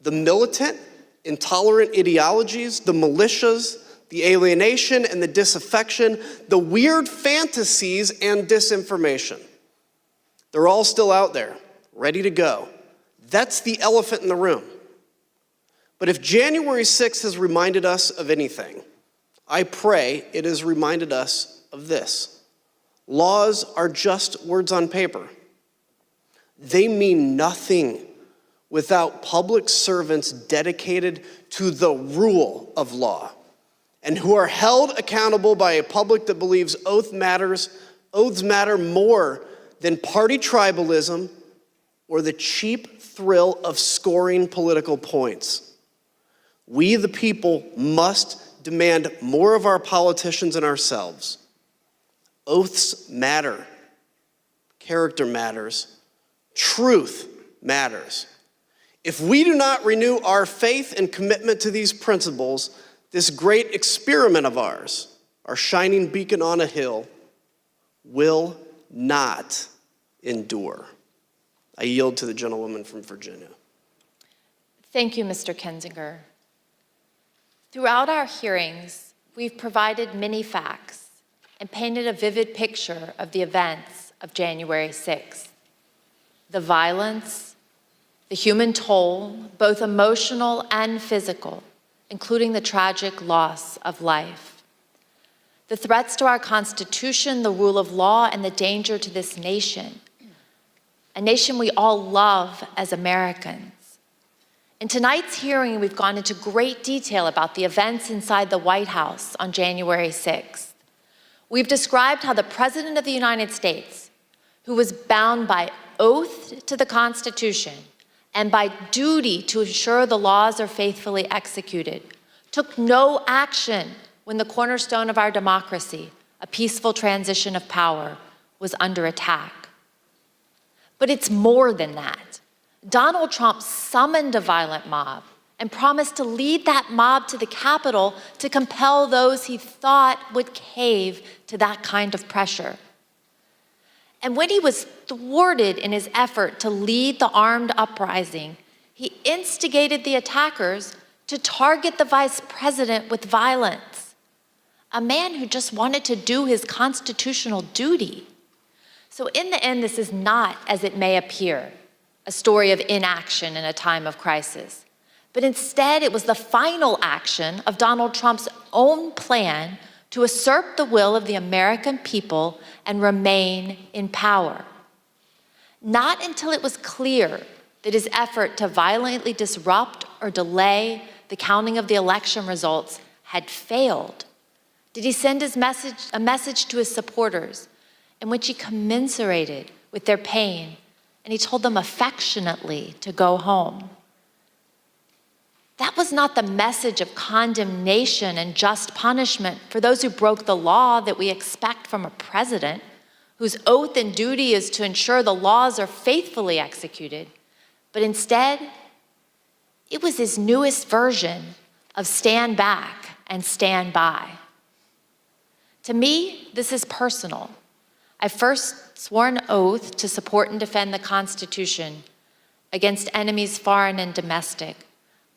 The militant, intolerant ideologies, the militias, the alienation and the disaffection, the weird fantasies and disinformation. They're all still out there, ready to go. That's the elephant in the room. But if January 6th has reminded us of anything, I pray it has reminded us of this. Laws are just words on paper. They mean nothing without public servants dedicated to the rule of law and who are held accountable by a public that believes oaths matter more than party tribalism or the cheap thrill of scoring political points. We, the people, must demand more of our politicians and ourselves. Oaths matter. Character matters. Truth matters. If we do not renew our faith and commitment to these principles, this great experiment of ours, our shining beacon on a hill, will not endure. I yield to the gentlewoman from Virginia. Thank you, Mr. Kinzinger. Throughout our hearings, we've provided many facts and painted a vivid picture of the events of January 6th. The violence, the human toll, both emotional and physical, including the tragic loss of life. The threats to our Constitution, the rule of law, and the danger to this nation, a nation we all love as Americans. In tonight's hearing, we've gone into great detail about the events inside the White House on January 6th. We've described how the President of the United States, who was bound by oath to the Constitution and by duty to ensure the laws are faithfully executed, took no action when the cornerstone of our democracy, a peaceful transition of power, was under attack. But it's more than that. Donald Trump summoned a violent mob and promised to lead that mob to the Capitol to compel those he thought would cave to that kind of pressure. And when he was thwarted in his effort to lead the armed uprising, he instigated the attackers to target the vice president with violence, a man who just wanted to do his constitutional duty. So in the end, this is not, as it may appear, a story of inaction in a time of crisis. But instead, it was the final action of Donald Trump's own plan to assert the will of the American people and remain in power. Not until it was clear that his effort to violently disrupt or delay the counting of the election results had failed did he send a message to his supporters in which he commiserated with their pain, and he told them affectionately to go home. That was not the message of condemnation and just punishment for those who broke the law that we expect from a president whose oath and duty is to ensure the laws are faithfully executed. But instead, it was his newest version of stand back and stand by. To me, this is personal. I first swore an oath to support and defend the Constitution against enemies foreign and domestic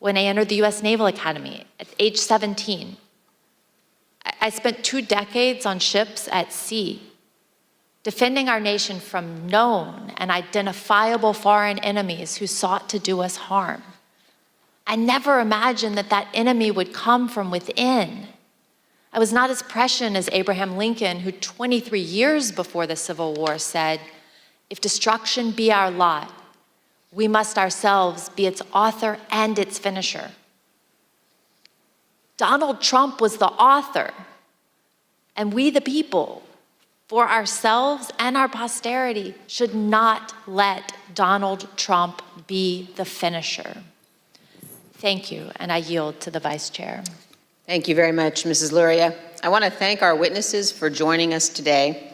when I entered the U.S. Naval Academy at age 17. I spent 2 decades on ships at sea, defending our nation from known and identifiable foreign enemies who sought to do us harm. I never imagined that that enemy would come from within. I was not as prescient as Abraham Lincoln, who 23 years before the Civil War said, "If destruction be our lot, we must ourselves be its author and its finisher." Donald Trump was the author, and we the people, for ourselves and our posterity, should not let Donald Trump be the finisher. Thank you, and I yield to the Vice Chair. Thank you very much, Mrs. Luria. I want to thank our witnesses for joining us today.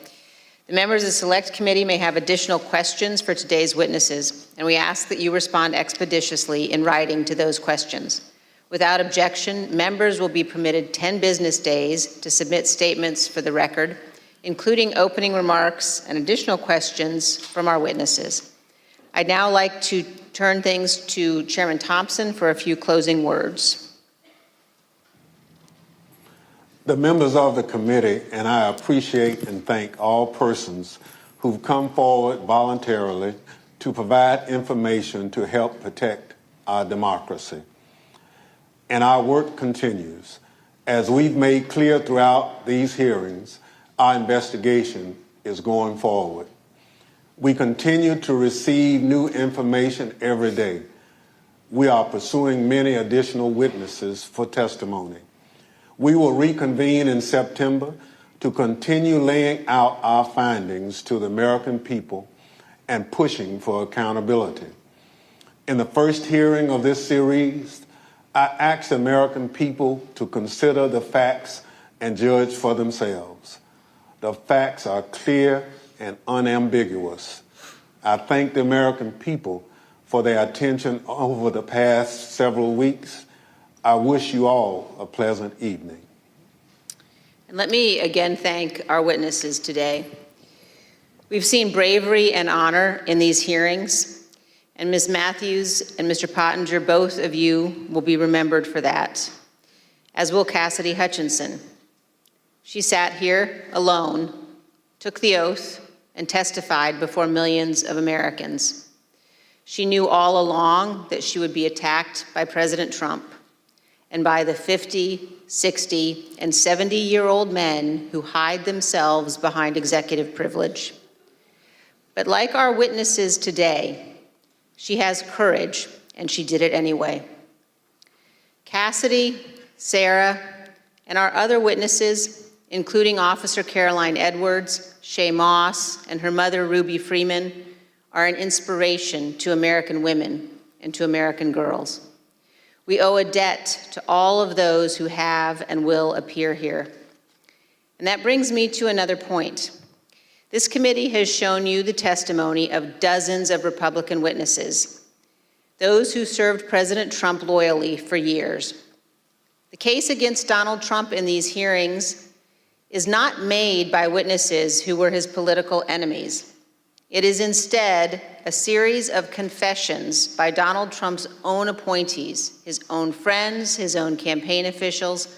The members of the Select Committee may have additional questions for today's witnesses, and we ask that you respond expeditiously in writing to those questions. Without objection, members will be permitted 10 business days to submit statements for the record, including opening remarks and additional questions from our witnesses. I'd now like to turn things to Chairman Thompson for a few closing words. The members of the committee and I appreciate and thank all persons who've come forward voluntarily to provide information to help protect our democracy. And our work continues. As we've made clear throughout these hearings, our investigation is going forward. We continue to receive new information every day. We are pursuing many additional witnesses for testimony. We will reconvene in September to continue laying out our findings to the American people and pushing for accountability. In the first hearing of this series, I asked the American people to consider the facts and judge for themselves. The facts are clear and unambiguous. I thank the American people for their attention over the past several weeks. I wish you all a pleasant evening. And let me again thank our witnesses today. We've seen bravery and honor in these hearings, and Ms. Matthews and Mr. Pottinger, both of you will be remembered for that, as will Cassidy Hutchinson. She sat here alone, took the oath, and testified before millions of Americans. She knew all along that she would be attacked by President Trump and by the 50, 60, and 70-year-old men who hide themselves behind executive privilege. But like our witnesses today, she has courage, and she did it anyway. Cassidy, Sarah, and our other witnesses, including Officer Caroline Edwards, Shay Moss, and her mother, Ruby Freeman, are an inspiration to American women and to American girls. We owe a debt to all of those who have and will appear here. And that brings me to another point. This committee has shown you the testimony of dozens of Republican witnesses, those who served President Trump loyally for years. The case against Donald Trump in these hearings is not made by witnesses who were his political enemies. It is instead a series of confessions by Donald Trump's own appointees, his own friends, his own campaign officials,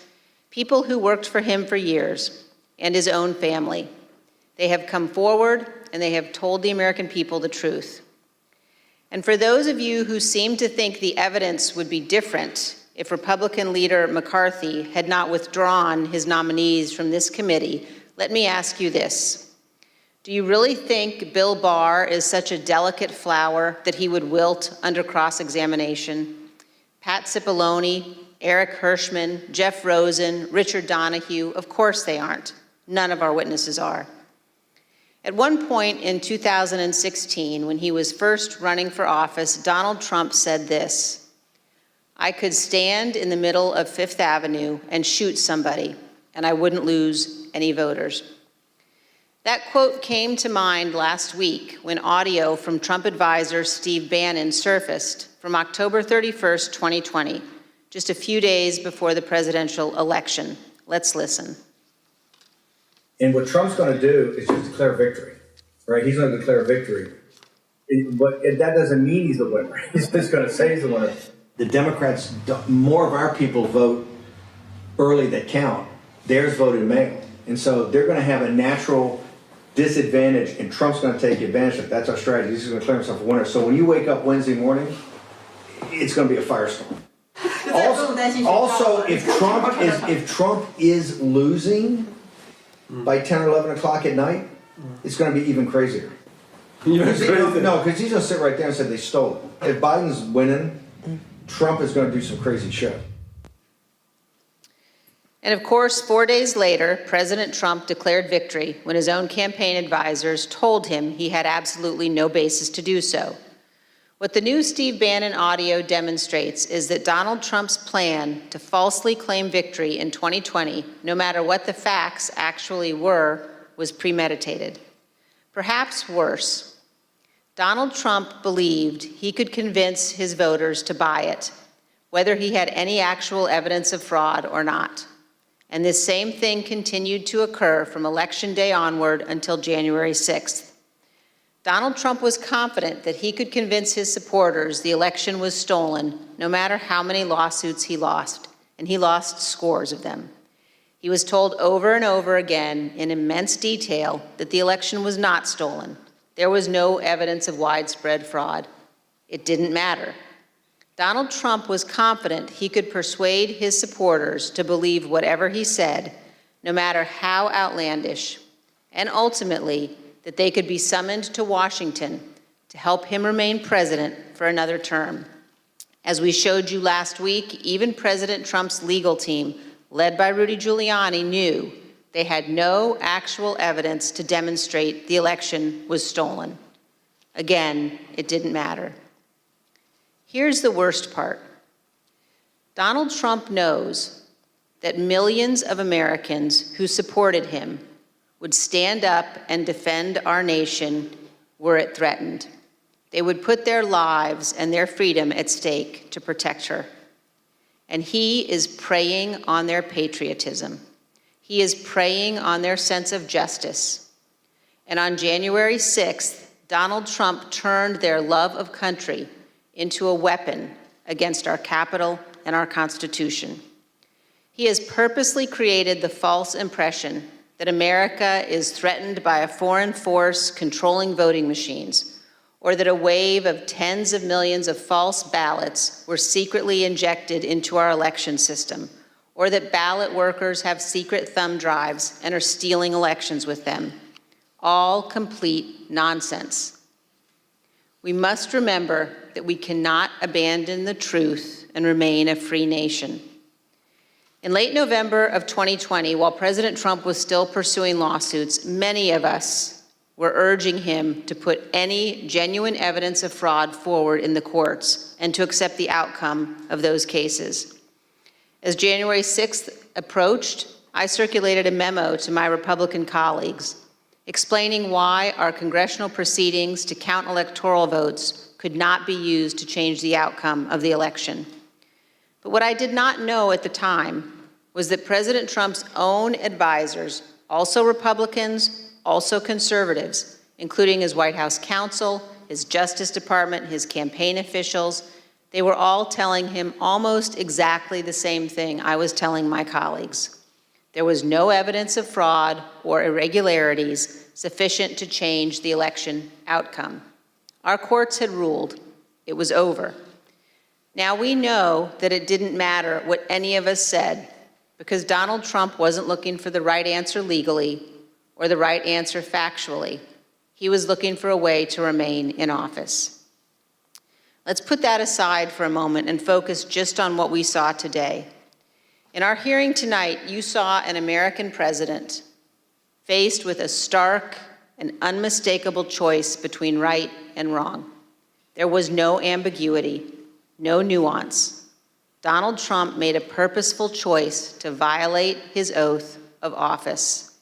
people who worked for him for years, and his own family. They have come forward and they have told the American people the truth. And for those of you who seem to think the evidence would be different if Republican leader McCarthy had not withdrawn his nominees from this committee, let me ask you this. Do you really think Bill Barr is such a delicate flower that he would wilt under cross-examination? Pat Cipollone, Eric Hirschman, Jeff Rosen, Richard Donahue, of course they aren't. None of our witnesses are. At one point in 2016, when he was first running for office, Donald Trump said this: "I could stand in the middle of Fifth Avenue and shoot somebody, and I wouldn't lose any voters." That quote came to mind last week when audio from Trump advisor Steve Bannon surfaced from October 31st, 2020, just a few days before the presidential election. Let's listen. And what Trump's going to do is just declare victory, right? He's going to declare victory. But that doesn't mean he's the winner. He's just going to say he's the winner. The Democrats, more of our people vote early that count. Theirs voted mail. And so they're going to have a natural disadvantage, and Trump's going to take advantage of it. That's our strategy. He's going to declare himself a winner. So when you wake up Wednesday morning, it's going to be a firestorm. Also, if Trump is losing by 10 or 11 o'clock at night, it's going to be even crazier. No, because he's going to sit right there and say they stole it. If Biden's winning, Trump is going to do some crazy shit. And of course, 4 days later, President Trump declared victory when his own campaign advisors told him he had absolutely no basis to do so. What the new Steve Bannon audio demonstrates is that Donald Trump's plan to falsely claim victory in 2020, no matter what the facts actually were, was premeditated. Perhaps worse, Donald Trump believed he could convince his voters to buy it, whether he had any actual evidence of fraud or not. And this same thing continued to occur from Election Day onward until January 6th. Donald Trump was confident that he could convince his supporters the election was stolen, no matter how many lawsuits he lost, and he lost scores of them. He was told over and over again in immense detail that the election was not stolen. There was no evidence of widespread fraud. It didn't matter. Donald Trump was confident he could persuade his supporters to believe whatever he said, no matter how outlandish, and ultimately that they could be summoned to Washington to help him remain president for another term. As we showed you last week, even President Trump's legal team, led by Rudy Giuliani, knew they had no actual evidence to demonstrate the election was stolen. Again, it didn't matter. Here's the worst part. Donald Trump knows that millions of Americans who supported him would stand up and defend our nation were it threatened. They would put their lives and their freedom at stake to protect her. And he is preying on their patriotism. He is preying on their sense of justice. And on January 6th, Donald Trump turned their love of country into a weapon against our Capitol and our Constitution. He has purposely created the false impression that America is threatened by a foreign force controlling voting machines, or that a wave of tens of millions of false ballots were secretly injected into our election system, or that ballot workers have secret thumb drives and are stealing elections with them. All complete nonsense. We must remember that we cannot abandon the truth and remain a free nation. In late November of 2020, while President Trump was still pursuing lawsuits, many of us were urging him to put any genuine evidence of fraud forward in the courts and to accept the outcome of those cases. As January 6th approached, I circulated a memo to my Republican colleagues explaining why our congressional proceedings to count electoral votes could not be used to change the outcome of the election. But what I did not know at the time was that President Trump's own advisors, also Republicans, also conservatives, including his White House counsel, his Justice Department, his campaign officials, they were all telling him almost exactly the same thing I was telling my colleagues. There was no evidence of fraud or irregularities sufficient to change the election outcome. Our courts had ruled. It was over. Now we know that it didn't matter what any of us said because Donald Trump wasn't looking for the right answer legally or the right answer factually. He was looking for a way to remain in office. Let's put that aside for a moment and focus just on what we saw today. In our hearing tonight, you saw an American president faced with a stark and unmistakable choice between right and wrong. There was no ambiguity, no nuance. Donald Trump made a purposeful choice to violate his oath of office,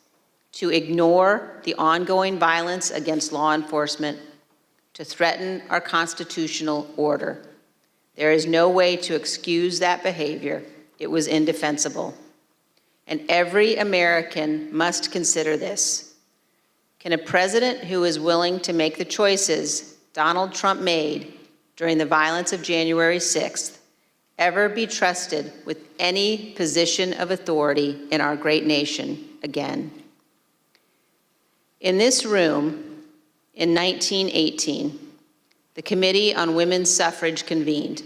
to ignore the ongoing violence against law enforcement, to threaten our constitutional order. There is no way to excuse that behavior. It was indefensible. And every American must consider this. Can a president who is willing to make the choices Donald Trump made during the violence of January 6th ever be trusted with any position of authority in our great nation again? In this room, in 1918, the Committee on Women's Suffrage convened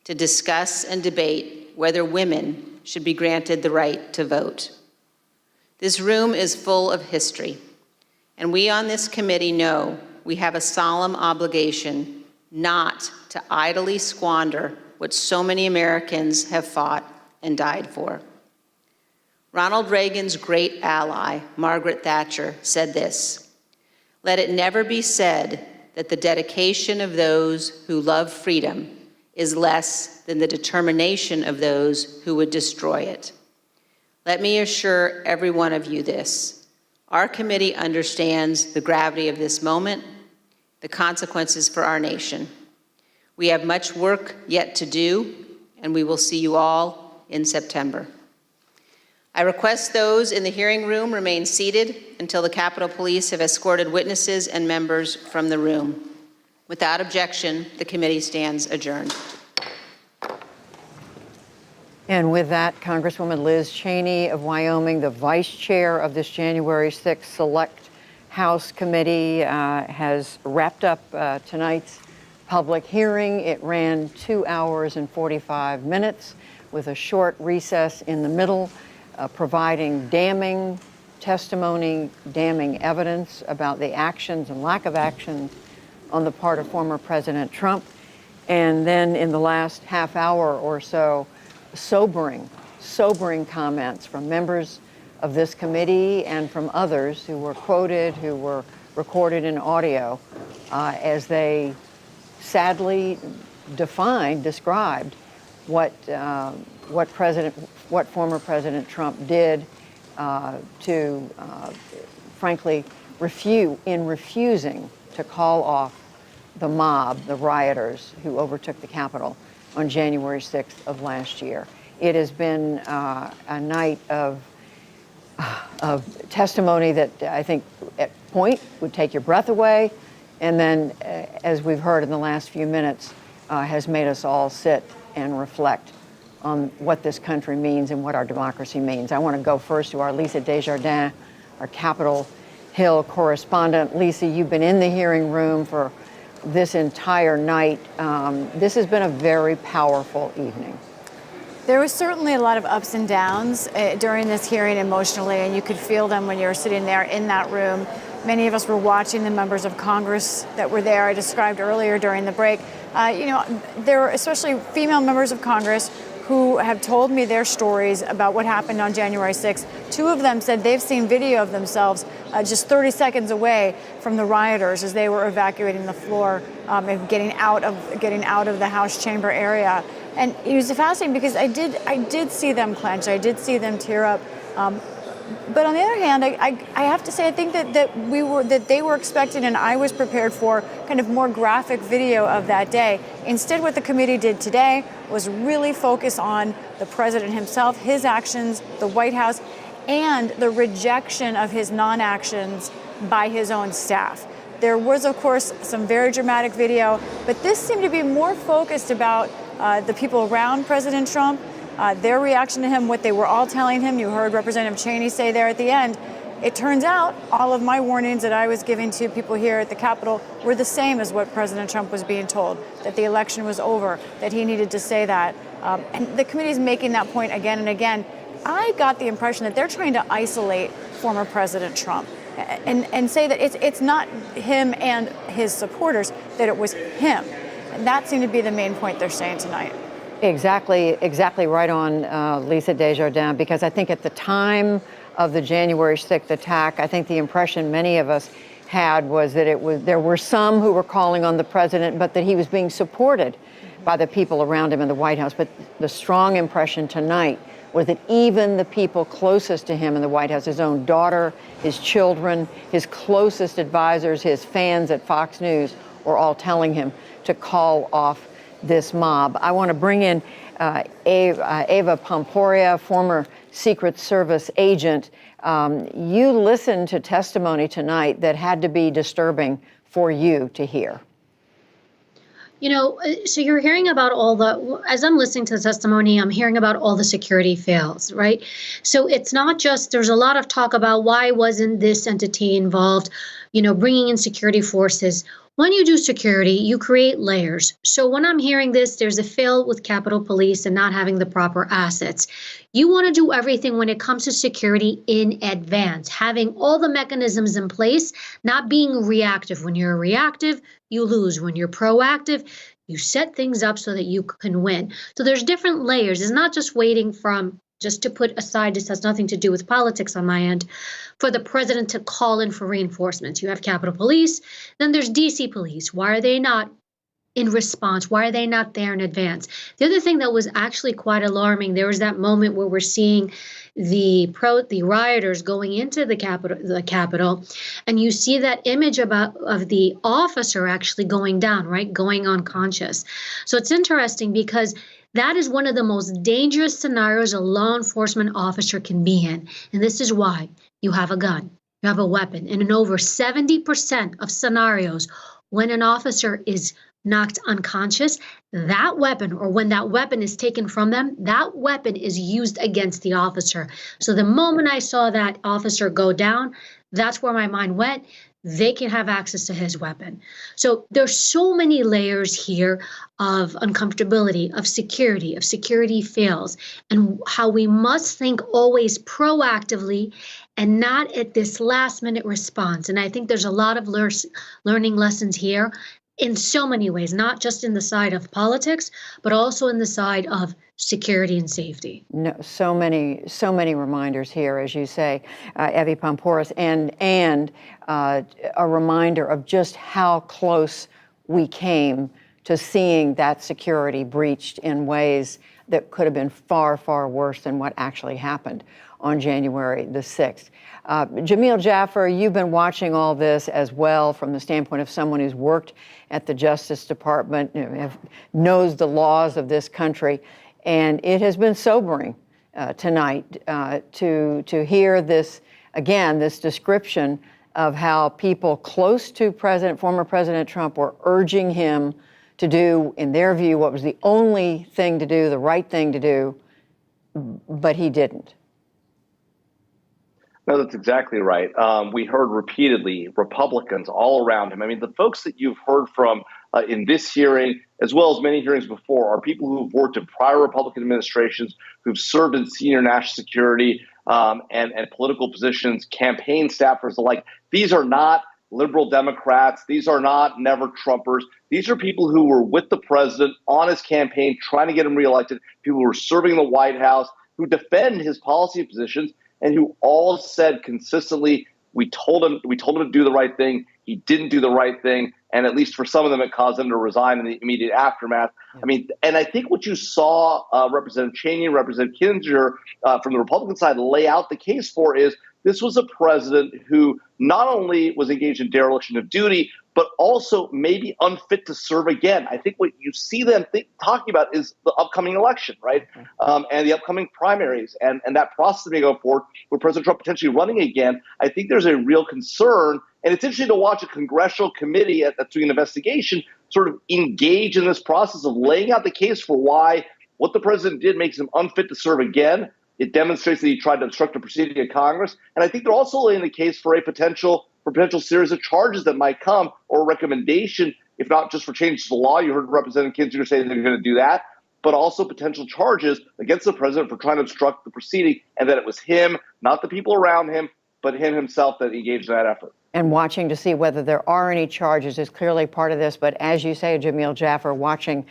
to discuss and debate whether women should be granted the right to vote. This room is full of history, and we on this committee know we have a solemn obligation not to idly squander what so many Americans have fought and died for. Ronald Reagan's great ally, Margaret Thatcher, said this: "Let it never be said that the dedication of those who love freedom is less than the determination of those who would destroy it." Let me assure every one of you this: our committee understands the gravity of this moment, the consequences for our nation. We have much work yet to do, and we will see you all in September. I request those in the hearing room remain seated until the Capitol Police have escorted witnesses and members from the room. Without objection, the committee stands adjourned. And with that, Congresswoman Liz Cheney of Wyoming, the vice chair of this January 6th Select House Committee, has wrapped up tonight's public hearing. It ran 2 hours and 45 minutes with a short recess in the middle, providing damning testimony, damning evidence about the actions and lack of actions on the part of former President Trump. And then in the last half hour or so, sobering comments from members of this committee and from others who were quoted, who were recorded in audio, as they sadly described what former President Trump did to, frankly, refusing to call off the mob, the rioters who overtook the Capitol on January 6th of last year. It has been a night of testimony that I think at point would take your breath away, and then, as we've heard in the last few minutes, has made us all sit and reflect on what this country means and what our democracy means. I want to go first to our Lisa Desjardins, our Capitol Hill correspondent. Lisa, you've been in the hearing room for this entire night. This has been a very powerful evening. There was certainly a lot of ups and downs during this hearing emotionally, and you could feel them when you were sitting there in that room. Many of us were watching the members of Congress that were there. I described earlier during the break. There were especially female members of Congress who have told me their stories about what happened on January 6th. Two of them said they've seen video of themselves just 30 seconds away from the rioters as they were evacuating the floor and getting out of the House chamber area. And it was fascinating because I did see them clench. I did see them tear up. But on the other hand, I have to say I think that they were expecting, and I was prepared for, kind of more graphic video of that day. Instead, what the committee did today was really focus on the president himself, his actions, the White House, and the rejection of his non-actions by his own staff. There was, of course, some very dramatic video, but this seemed to be more focused about the people around President Trump, their reaction to him, what they were all telling him. You heard Representative Cheney say there at the end, it turns out all of my warnings that I was giving to people here at the Capitol were the same as what President Trump was being told, that the election was over, that he needed to say that. And the committee is making that point again and again. I got the impression that they're trying to isolate former President Trump and say that it's not him and his supporters, that it was him. And that seemed to be the main point they're saying tonight. Exactly right on, Lisa Desjardins, because I think at the time of the January 6th attack, I think the impression many of us had was that there were some who were calling on the president, but that he was being supported by the people around him in the White House. But the strong impression tonight was that even the people closest to him in the White House, his own daughter, his children, his closest advisors, his fans at Fox News, were all telling him to call off this mob. I want to bring in Eva Pomporia, former Secret Service agent. You listened to testimony tonight that had to be disturbing for you to hear. So you're hearing about as I'm listening to the testimony, I'm hearing about all the security fails, right? So it's not just, there's a lot of talk about why wasn't this entity involved. bringing in security forces. When you do security, you create layers. So when I'm hearing this, there's a fail with Capitol Police and not having the proper assets. You want to do everything when it comes to security in advance, having all the mechanisms in place, not being reactive. When you're reactive, you lose. When you're proactive, you set things up so that you can win. So there's different layers. It's not just waiting from, just to put aside, this has nothing to do with politics on my end, for the president to call in for reinforcements. You have Capitol Police, then there's DC Police. Why are they not in response? Why are they not there in advance? The other thing that was actually quite alarming, there was that moment where we're seeing the rioters going into the Capitol, and you see that image of the officer actually going down, right, going unconscious. So it's interesting because that is one of the most dangerous scenarios a law enforcement officer can be in. And this is why. You have a gun, you have a weapon. And in over 70% of scenarios, when an officer is knocked unconscious, that weapon, or when that weapon is taken from them, that weapon is used against the officer. So the moment I saw that officer go down, that's where my mind went. They can have access to his weapon. So there's so many layers here of uncomfortability, of security fails, and how we must think always proactively and not at this last minute response. And I think there's a lot of learning lessons here in so many ways, not just in the side of politics, but also in the side of security and safety. No, so many reminders here, as you say, Evie Poumpouras, and a reminder of just how close we came to seeing that security breached in ways that could have been far, far worse than what actually happened on January the 6th. Jamil Jaffer, you've been watching all this as well from the standpoint of someone who's worked at the Justice Department, knows the laws of this country, and it has been sobering tonight to hear this, again, this description of how people close to former President Trump were urging him to do, in their view, what was the only thing to do, the right thing to do, but he didn't. No, that's exactly right. We heard repeatedly Republicans all around him. I mean, the folks that you've heard from in this hearing, as well as many hearings before, are people who've worked in prior Republican administrations, who've served in senior national security and political positions, campaign staffers alike. These are not liberal Democrats. These are not never Trumpers. These are people who were with the president on his campaign, trying to get him reelected, people who were serving in the White House, who defend his policy positions, and who all said consistently, we told him to do the right thing. He didn't do the right thing. And at least for some of them, it caused them to resign in the immediate aftermath. I mean, and I think what you saw Representative Cheney and Representative Kinzinger from the Republican side lay out the case for is this was a president who not only was engaged in dereliction of duty, but also maybe unfit to serve again. I think what you see them talking about is the upcoming election, right? And the upcoming primaries and that process may go forward with President Trump potentially running again. I think there's a real concern. And it's interesting to watch a congressional committee that's doing an investigation sort of engage in this process of laying out the case for why what the president did makes him unfit to serve again. It demonstrates that he tried to obstruct a proceeding of Congress. And I think they're also laying the case for a potential series of charges that might come, or a recommendation, if not just for changes to the law. You heard Representative Kinzinger say they're going to do that, but also potential charges against the president for trying to obstruct the proceeding, and that it was him, not the people around him, but him himself that engaged in that effort. And watching to see whether there are any charges is clearly part of this. But as you say, Jamil Jaffer, watching,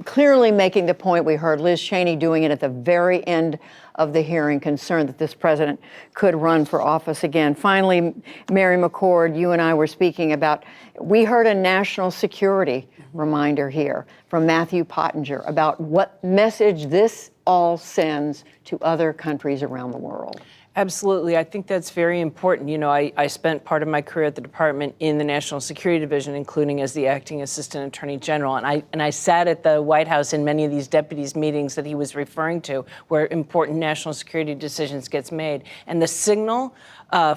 clearly making the point, we heard Liz Cheney doing it at the very end of the hearing, concerned that this president could run for office again. Finally, Mary McCord, you and I were speaking about, we heard a national security reminder here from Matthew Pottinger about what message this all sends to other countries around the world. Absolutely. I think that's very important. You know, I spent part of my career at the department in the National Security Division, including as the acting assistant attorney general. And I sat at the White House in many of these deputies' meetings that he was referring to, where important national security decisions gets made. And the signal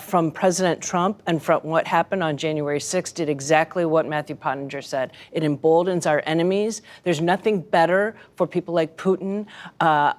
from President Trump and from what happened on January 6th did exactly what Matthew Pottinger said. It emboldens our enemies. There's nothing better for people like Putin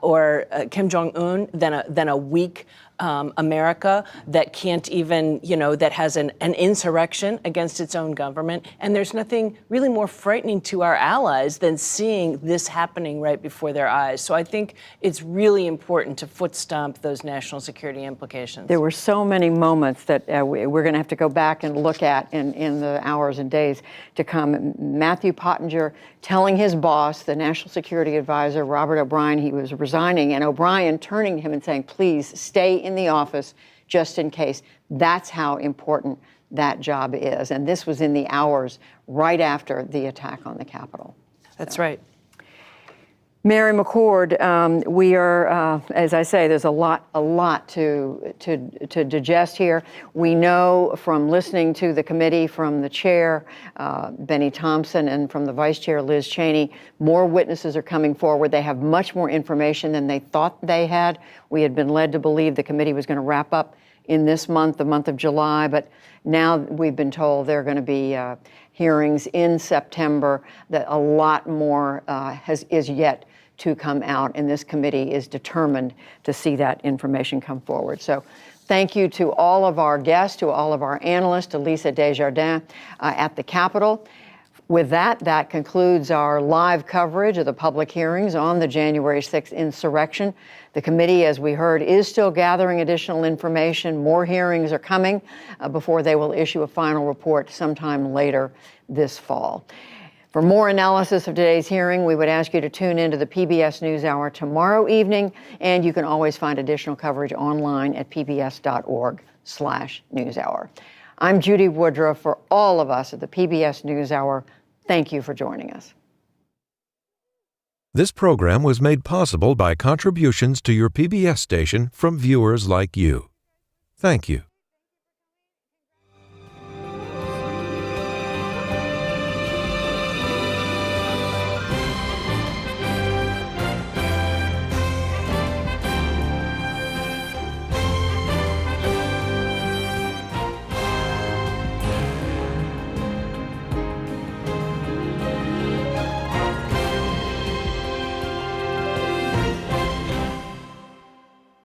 or Kim Jong-un than a weak America that can't even, that has an insurrection against its own government. And there's nothing really more frightening to our allies than seeing this happening right before their eyes. So I think it's really important to foot stomp those national security implications. There were so many moments that we're going to have to go back and look at in the hours and days to come. Matthew Pottinger telling his boss, the National Security Advisor, Robert O'Brien, he was resigning, and O'Brien turning to him and saying, please stay in the office just in case. That's how important that job is. And this was in the hours right after the attack on the Capitol. That's right. Mary McCord, we are, as I say, there's a lot to digest here. We know from listening to the committee, from the chair, Benny Thompson, and from the vice chair, Liz Cheney, more witnesses are coming forward. They have much more information than they thought they had. We had been led to believe the committee was going to wrap up in this month, the month of July, but now we've been told there are going to be hearings in September, that a lot more is yet to come out, and this committee is determined to see that information come forward. So thank you to all of our guests, to all of our analysts, to Lisa Desjardins at the Capitol. With that concludes our live coverage of the public hearings on the January 6th insurrection. The committee, as we heard, is still gathering additional information. More hearings are coming before they will issue a final report sometime later this fall. For more analysis of today's hearing, we would ask you to tune into the PBS NewsHour tomorrow evening, and you can always find additional coverage online at pbs.org/newshour. I'm Judy Woodruff. For all of us at the PBS NewsHour, thank you for joining us. This program was made possible by contributions to your PBS station from viewers like you. Thank you.